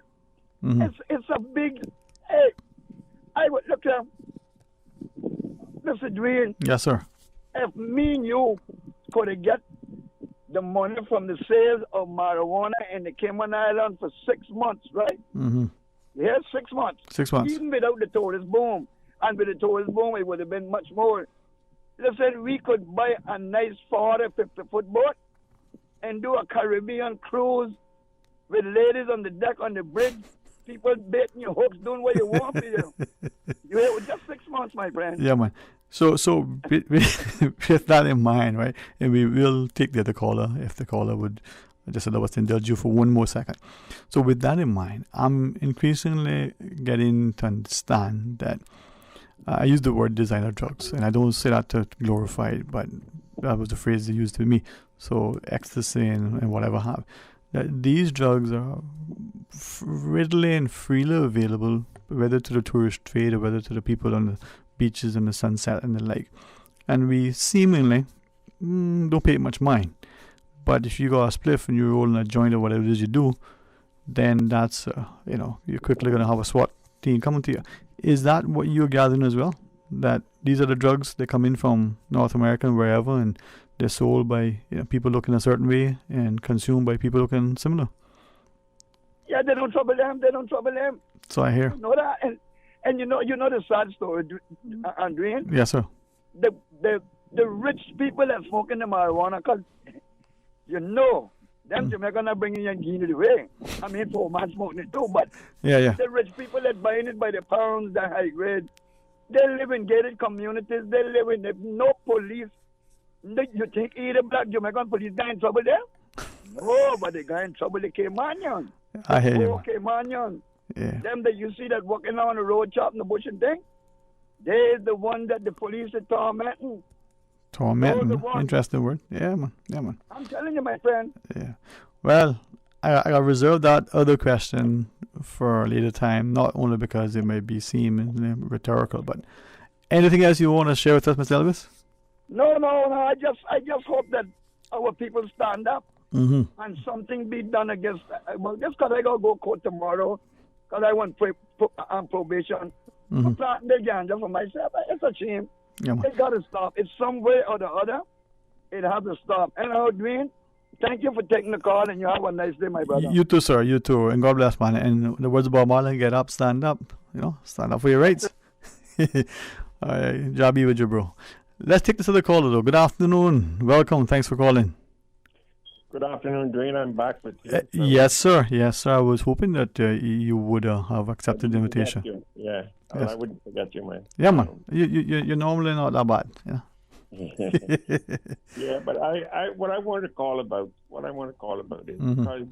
it's a big. Hey, I would look at Mr. Dwayne. Yes, sir. If me and you could get the money from the sales of marijuana in the Cayman Islands for 6 months, right? Mm-hmm. Yeah, 6 months. 6 months. Even without the tourist boom. And with the tourist boom, it would have been much more. Listen, we could buy a nice 40, 50-foot boat and do a Caribbean cruise with ladies on the deck, on the bridge, people baiting your hooks, doing what you want for you. You had just 6 months, my friend. Yeah, man. So with that in mind, right, and we will take the other caller if the caller would just allow us to indulge you for one more second. So with that in mind, I'm increasingly getting to understand that I use the word designer drugs, and I don't say that to glorify it, but that was the phrase they used to me. So ecstasy and whatever have. That these drugs are readily and freely available, whether to the tourist trade or whether to the people on the beaches and the sunset and the like. And we seemingly don't pay much mind. But if you got a spliff and you're rolling a joint or whatever it is you do, then that's, you're quickly going to have a SWAT team coming to you. Is that what you're gathering as well? That these are the drugs that come in from North America and wherever, and they're sold by people looking a certain way and consumed by people looking similar? Yeah, they don't trouble them. They don't trouble them. So I hear. You know that? And you know the sad story, Andrew? Yes, sir. The rich people that smoking the marijuana, because them Jamaicans are bringing your Guinea the way. I mean, poor man smoking it too, but yeah. The rich people that buying it by the pounds, the high grade, they live in gated communities. They live in no police. You think either black Jamaican police got in trouble there? No, but they got in trouble the Caymanians. I hear you. Caymanians. Yeah. Them that you see that walking on the road chopping the bush and thing, they're the one that the police are tormenting. Tormenting. Interesting word. Yeah, man. I'm telling you, my friend. Yeah. Well, I reserve that other question for a later time, not only because it may seem rhetorical, but anything else you want to share with us, Mr. Elvis? No. I just hope that our people stand up and something be done against. Well, just because I gotta go court tomorrow, because I want probation. I'm planting the ganja for myself. It's a shame. Yeah, it got to stop. It's some way or the other. It has to stop. And Dwayne, thank you for taking the call, and you have a nice day, my brother. You too, sir. You too. And God bless, man. And the words of Bob Marley, get up, stand up. Stand up for your rights. All right. Job be with you, bro. Let's take this other caller, though. Good afternoon. Welcome. Thanks for calling. Good afternoon, Dwayne. I'm back with you. Yes, sir. I was hoping that you would have accepted the invitation. Yeah. Yes. I wouldn't forget you, man. Yeah, man. You're normally not that bad. Yeah. Yeah, but what I want to call about is because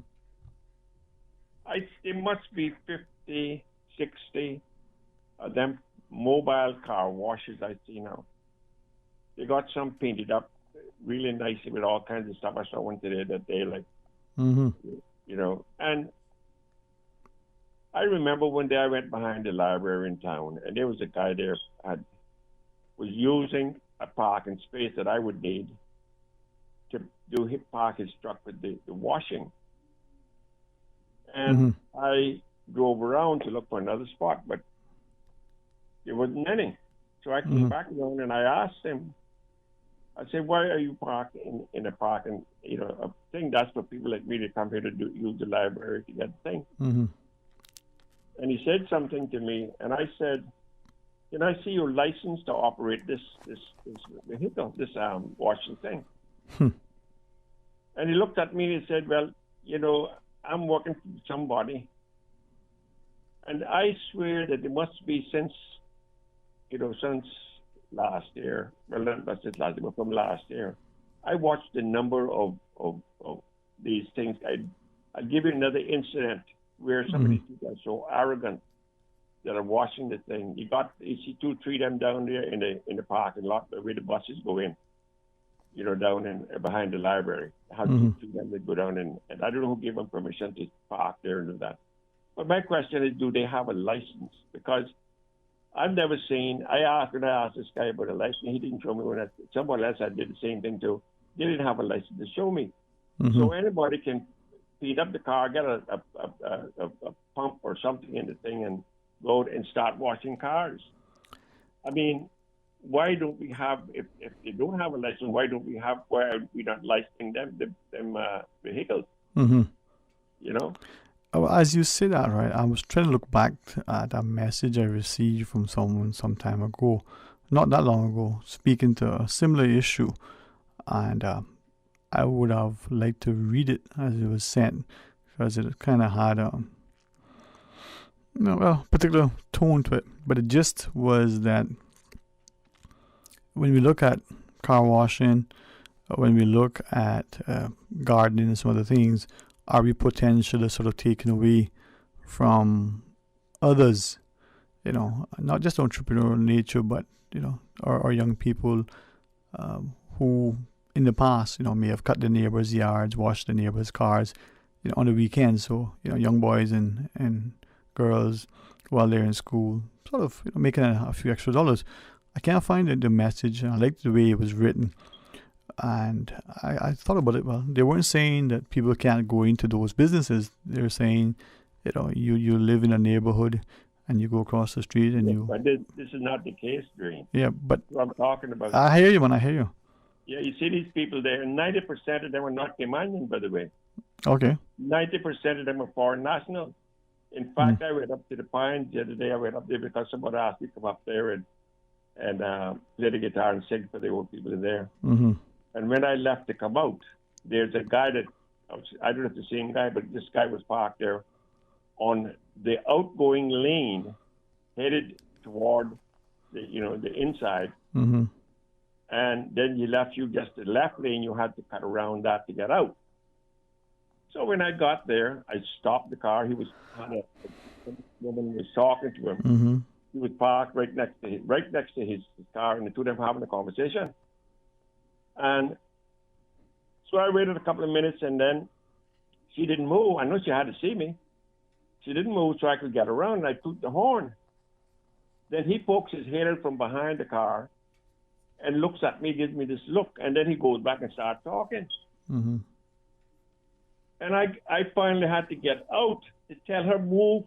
it must be 50, 60 of them mobile car washes I see now. They got some painted up really nicely with all kinds of stuff. I saw one today that they and I remember one day I went behind the library in town, and there was a guy there was using a parking space that I would need to do his park his truck with the washing. And I drove around to look for another spot, but there wasn't any. So I came back around and I asked him, I said, why are you parking in a parking, a thing that's for people like me to come here to use the library to get the thing. And he said something to me, and I said, can I see your license to operate this vehicle, this washing thing? And he looked at me and said, well, I'm working for somebody. And I swear that it must be since last year, well, not just last year, but from last year, I watched a number of these things. I'll give you another incident where some of these people are so arrogant that are watching the thing. You see 2-3 of them down there in the parking lot where the buses go in. You know, down in behind the library. How 2-3 of them that go down and I don't know who gave them permission to park there and do that. But my question is, do they have a license? Because I've never seen. When I asked this guy about a license, he didn't show me one. Someone else I did the same thing too. They didn't have a license to show me. So anybody can speed up the car, get a pump or something in the thing, and go out and start washing cars. I mean, why don't we have? If they don't have a license, why are we not licensing them vehicles? You know. As you say that, right, I was trying to look back at a message I received from someone some time ago, not that long ago, speaking to a similar issue. And I would have liked to read it as it was sent, because it kind of had a particular tone to it. But the gist was that when we look at car washing, when we look at gardening and some other things, are we potentially sort of taken away from others, you know, not just entrepreneurial nature, but, you know, our young people who in the past, you know, may have cut their neighbors' yards, washed their neighbors' cars, you know, on the weekends. So, you know, young boys and girls while they're in school, sort of, you know, making a few extra dollars. I can't find the message. I liked the way it was written. And I thought about it. Well, they weren't saying that people can't go into those businesses. They're saying, you know, you live in a neighborhood and you go across the street and you... But this is not the case, Dream. Yeah, but... That's what I'm talking about. I hear you, man. I hear you. Yeah, you see these people there, and 90% of them are not Caymanian, by the way. Okay. 90% of them are foreign nationals. In fact, I went up to the Pines the other day. I went up there because somebody asked me to come up there and play the guitar and sing for the old people in there. And when I left to come out, there's a guy that, I don't know if it's the same guy, but this guy was parked there on the outgoing lane, headed toward the inside. And then you just the left lane, you had to cut around that to get out. So when I got there, I stopped the car. He was woman was talking to him. He was parked right next to his car, and the two of them having a conversation. And so I waited a couple of minutes, and then she didn't move. I know she had to see me. She didn't move so I could get around, and I took the horn. Then he pokes his head out from behind the car and looks at me, gives me this look, and then he goes back and starts talking. And I finally had to get out to tell her, move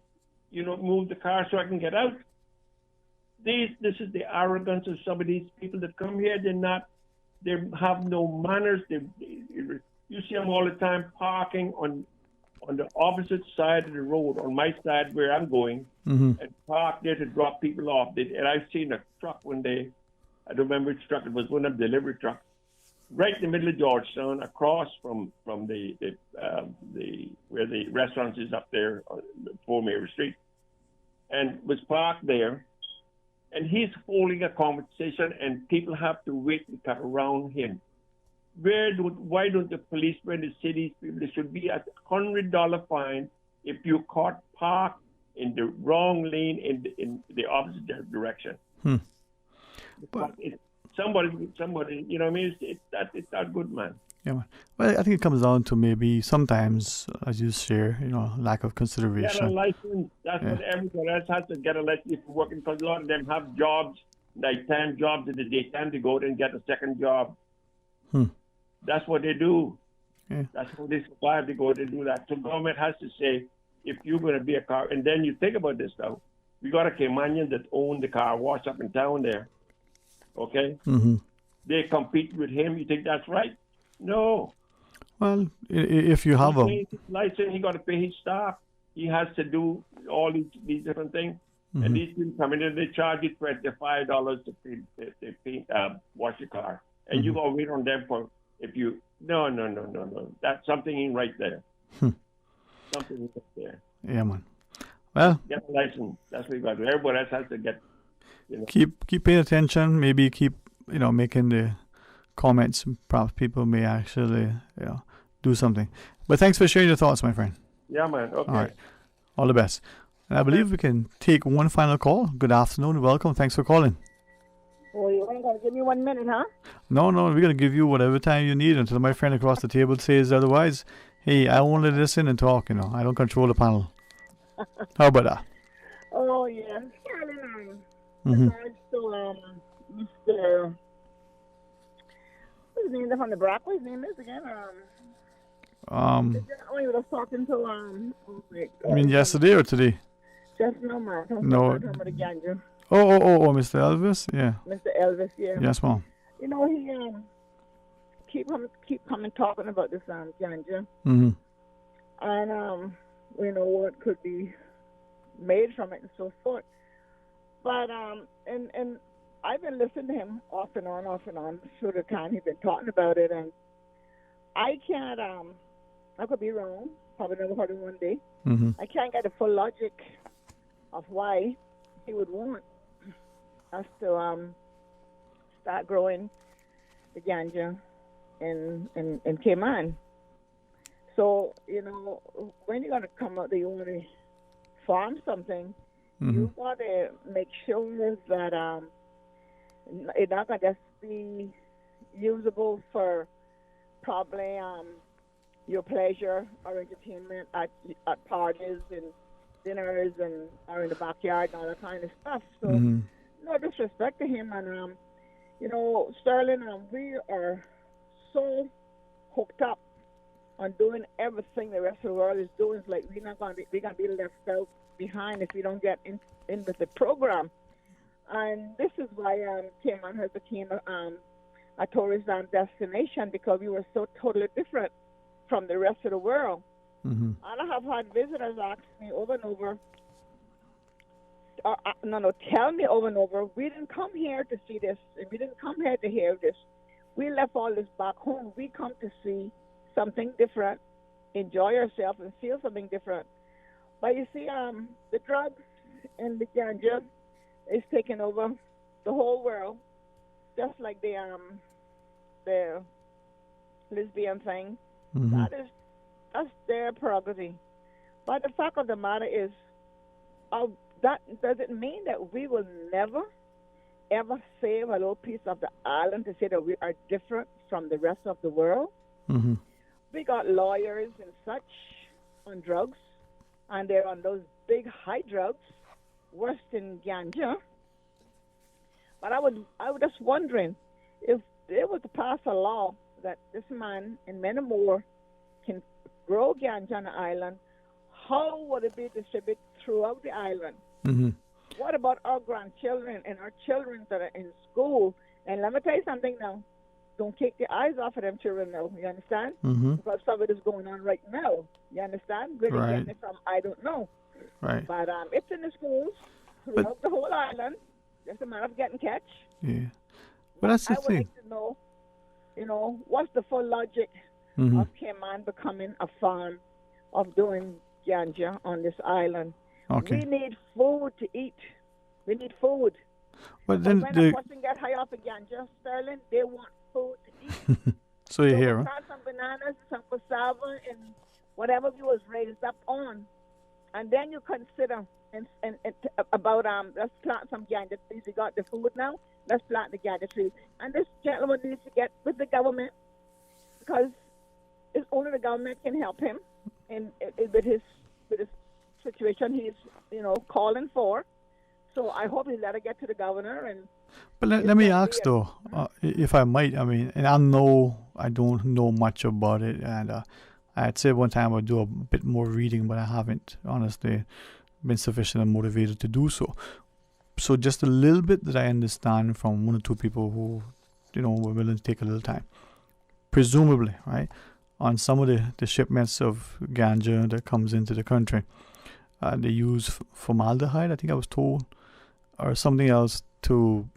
the car so I can get out. This is the arrogance of some of these people that come here. They have no manners. You see them all the time parking on the opposite side of the road, on my side where I'm going, and park there to drop people off. And I've seen a truck one day. I don't remember which truck. It was one of the delivery trucks, right in the middle of Georgetown, across from the where the restaurant is up there, 4 Mary Street, and was parked there. And he's holding a conversation, and people have to wait to cut around him. Why don't the policemen, the cities, there should be a $100 fine if you caught parked in the wrong lane in the opposite direction. But somebody, you know what I mean? It's not good, man. Yeah, man. Well, I think it comes down to maybe sometimes, as you share, lack of consideration. Get a license. That's what everybody else has to get a license if you're working, because a lot of them have jobs, nighttime jobs in the daytime, to go out and get a second job. That's what they do. Yeah. That's how they survive. They go out and do that. So government has to say, if you're going to be a car, and then you think about this now, we got a Caymanian that owned the car wash up in town there. Okay? They compete with him. You think that's right? No. Well, if you have a license, he got to pay his staff. He has to do all these different things. And these people come in and they charge you $25 to wash your car. And you got to wait on them for, no. That's something ain't right there. Something ain't right there. Yeah, man. Well, get a license. That's what you got to do. Everybody else has to get, keep paying attention. Maybe keep, making the comments, perhaps people may actually do something. But thanks for sharing your thoughts, my friend. Yeah, man. Okay. All right. All the best. And I believe we can take one final call. Good afternoon. Welcome. Thanks for calling. Oh, you ain't gonna give me 1 minute, huh? No, we're going to give you whatever time you need until my friend across the table says otherwise. Hey, I only listen and talk, I don't control the panel. How about that? Oh, yeah. Sterling, Mm-hmm. So, Mr. What's his name? From the Brock. What's his name is again? We were talking to, You mean yesterday or today? Just no, man. No. Oh, Mr. Elvis? Yeah. Mr. Elvis, yeah. Yes, ma'am. He keep coming talking about this ganja. Mm-hmm. And what could be made from it and so forth. But and I've been listening to him off and on through the time he's been talking about it, and I can't I could be wrong, probably never heard it one day. Mm-hmm. I can't get the full logic of why he would want us to start growing the ganja in Cayman. So, when you're going to come out, you want to farm something, you got to make sure that it's not going to just be usable for probably your pleasure or entertainment at parties and dinners and or in the backyard and all that kind of stuff. So, no disrespect to him. And, Sterling, we are so hooked up on doing everything the rest of the world is doing. It's like we're going to be left out behind if we don't get in with the program. And this is why Cayman has become a tourist destination, because we were so totally different from the rest of the world. And I have had visitors ask me over and over, tell me over and over, we didn't come here to see this, and we didn't come here to hear this. We left all this back home. We come to see something different, enjoy ourselves, and feel something different. But you see, the drugs and the ganja is taking over the whole world, just like the lesbian thing. That's their prerogative. But the fact of the matter is, that does it mean that we will never, ever save a little piece of the island to say that we are different from the rest of the world? We got lawyers and such on drugs, and they're on those big high drugs, worse than ganja. But I was just wondering if they were to pass a law that this man and many more can grow ganja on the island, how would it be distributed throughout the island? What about our grandchildren and our children that are in school? And let me tell you something now. Don't take the eyes off of them children now. You understand? Because some of it is going on right now. You understand? Where they're getting it from, I don't know. Right. But it's in the schools throughout the whole island. Just a matter of getting catch. Yeah. But that's the I would thing. like to know, what's the full logic of Cayman becoming a farm of doing ganja on this island? Okay. We need food to eat. We need food. But then when a person get high off of ganja, Sterling, they want food to eat. So you hear, huh? Plant some bananas, some cassava, and whatever we was raised up on, and then you consider about let's plant some ganja trees. We got the food now. Let's plant the ganja trees. And this gentleman needs to get with the government, because it's only the government can help him with his situation he's calling for. So I hope he let it get to the governor. But let me ask though, if I might. I mean, and I don't know much about it, and I'd say one time I'd do a bit more reading, but I haven't honestly been sufficiently motivated to do so. So just a little bit that I understand from one or two people who, were willing to take a little time. Presumably, right, on some of the shipments of ganja that comes into the country, they use formaldehyde, I think I was told, or something else to,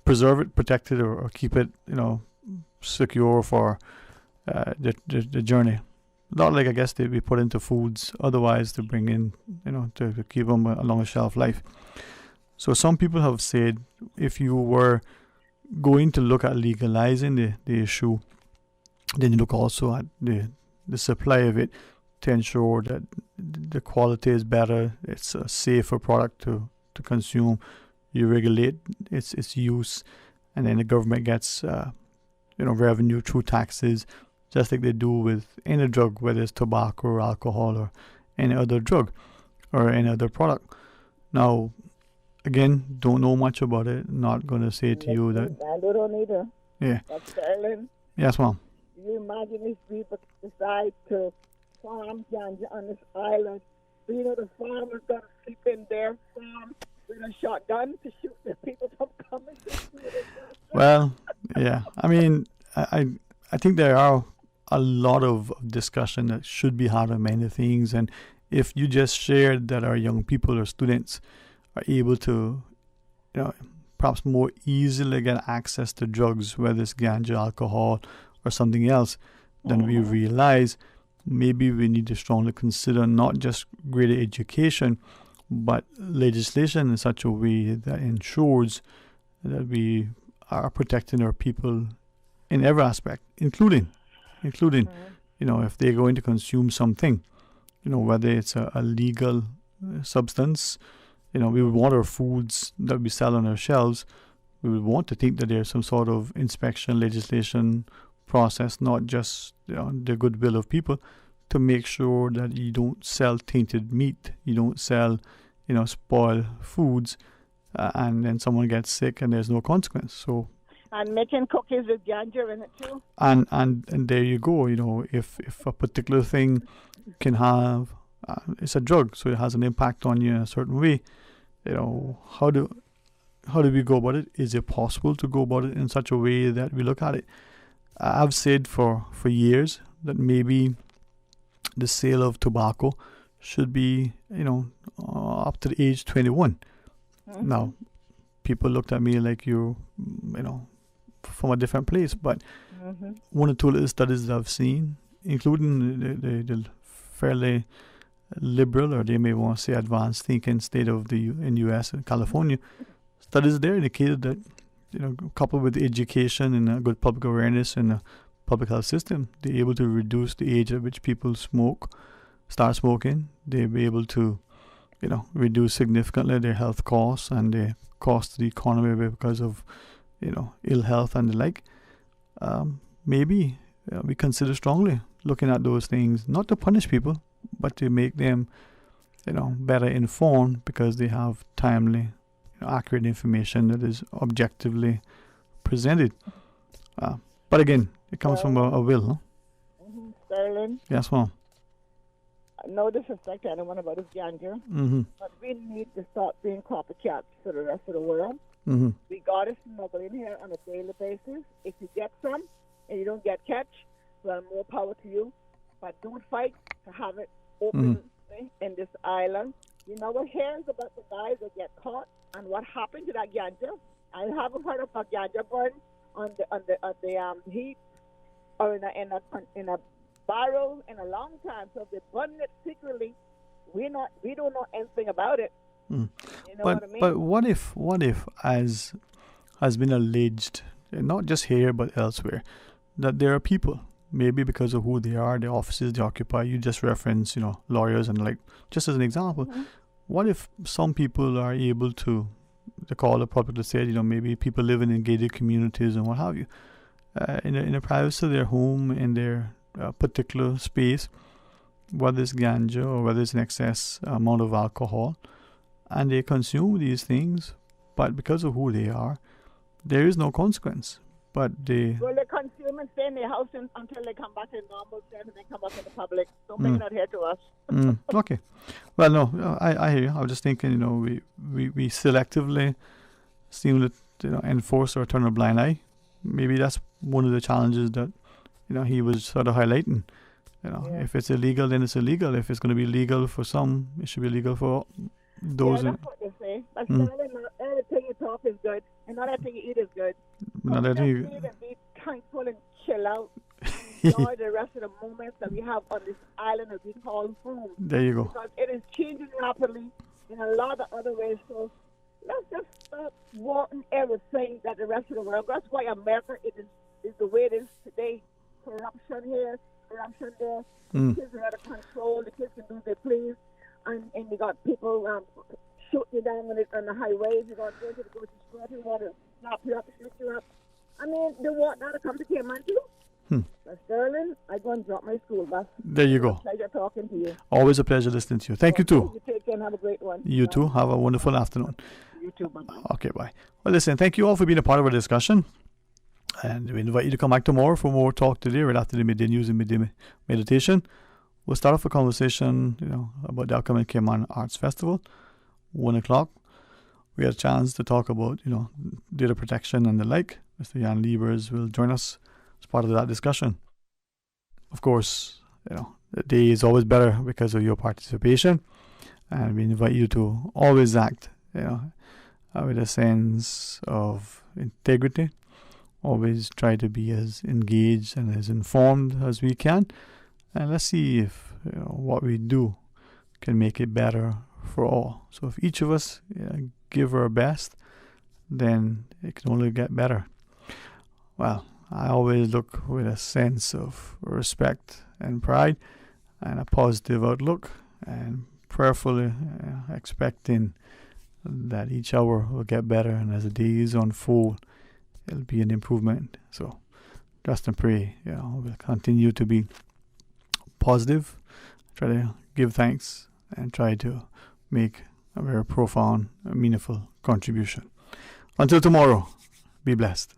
preserve it, protect it, or keep it, secure for the journey. Not like I guess they'd be put into foods otherwise to bring in, to keep them along a shelf life. So some people have said if you were going to look at legalizing the issue, then you look also at the supply of it to ensure that the quality is better, it's a safer product to consume. You regulate its use, and then the government gets revenue through taxes, just like they do with any drug, whether it's tobacco or alcohol or any other drug or any other product. Now, again, don't know much about it. Not going to say to you that. I don't either. Yeah. But Sterling, Yes, ma'am. you imagine if people decide to farm ganja on this island? You know, the farmers got to sleep in their farm with a shotgun to shoot the people from coming to see it. Well, yeah. I mean, I think there are a lot of discussion that should be had on many things, and if you just shared that our young people or students are able to, perhaps more easily get access to drugs, whether it's ganja, alcohol, or something else, then we realize maybe we need to strongly consider not just greater education, but legislation in such a way that ensures that we are protecting our people in every aspect, including, if they're going to consume something, whether it's a legal substance, we would want our foods that we sell on our shelves, we would want to think that there's some sort of inspection legislation process, not just the goodwill of people, to make sure that you don't sell tainted meat, you don't sell, spoiled foods, and then someone gets sick and there's no consequence. So. And making cookies with ganja in it too. And there you go. If a particular thing can have, it's a drug, so it has an impact on you in a certain way. How do we go about it? Is it possible to go about it in such a way that we look at it? I've said for years that maybe the sale of tobacco should be, up to the age 21. Mm-hmm. Now, people looked at me like you from a different place, but one or two little studies that I've seen, including the fairly liberal, or they may want to say advanced thinking state of in U.S. and California, studies there indicated that, coupled with education and a good public awareness and a public health system, they're able to reduce the age at which people start smoking. They'll be able to, reduce significantly their health costs and the cost to the economy because of, ill health and the like. Maybe we consider strongly looking at those things, not to punish people, but to make them, better informed because they have timely, accurate information that is objectively presented. But again, it comes from a will, huh? Sterling? Yes, ma'am. No disrespect to anyone about this ganja, but we need to start being copycats for the rest of the world. We got to smuggle in here on a daily basis. If you get some and you don't get catch, well, more power to you. But don't fight to have it open in this island. You know what here's about the guys that get caught and what happened to that ganja? I haven't heard of a ganja burn on the heat or in a barrel in a long time. So if they burn it secretly, we don't know anything about it. You know what I mean? But what if, as has been alleged, not just here but elsewhere, that there are people, maybe because of who they are, the offices they occupy. You just reference, lawyers and like, just as an example. What if some people are able to call the public to say, maybe people living in gated communities and what have you, in the privacy of their home, in their particular space, whether it's ganja or whether it's an excess amount of alcohol, and they consume these things, but because of who they are, there is no consequence. But they consume and stay in their house until they come back to normal and then come back to the public. Don't bring it out here to us. Okay. Well, no, I hear you. I was just thinking, we selectively seem to enforce or turn a blind eye. Maybe that's one of the challenges that he was sort of highlighting. If it's illegal, then it's illegal. If it's going to be legal for some, it should be legal for those. Yeah, that's what they say. But everything you talk is good, and not everything you eat is good. Not everything you eat and be thankful and chill out. Enjoy the rest of the moments that we have on this island that we call home. There you go. Because it is changing rapidly in a lot of other ways. So let's just stop important everything that the rest of the world. That's why America is the way it is today. Corruption here, corruption there. Kids are out of control. The kids can do as they please. And you got people shooting you down on the highways. You got to go to the grocery store. They want to stop you up, shoot you up. I mean, they want now to come to Cayman too. So Sterling, I go and drop my school bus. There you go. Pleasure talking to you. Always a pleasure listening to you. Thank you too. You take care and have a great one. You too. Have a wonderful afternoon. You too. Bye-bye. Okay, bye. Well, listen, thank you all for being a part of our discussion. And we invite you to come back tomorrow for more talk today, right after the midday news and midday meditation. We'll start off a conversation, about the upcoming Cayman Arts Festival, 1 o'clock. We had a chance to talk about, data protection and the like. Mr. Jan Liebers will join us as part of that discussion. Of course, the day is always better because of your participation. And we invite you to always act, with a sense of integrity. Always try to be as engaged and as informed as we can. And let's see if what we do can make it better for all. So if each of us give our best, then it can only get better. Well, I always look with a sense of respect and pride and a positive outlook, and prayerfully expecting that each hour will get better, and as the days unfold, it'll be an improvement. So trust and pray, we'll continue to be positive, try to give thanks, and try to make a very profound, meaningful contribution. Until tomorrow, be blessed.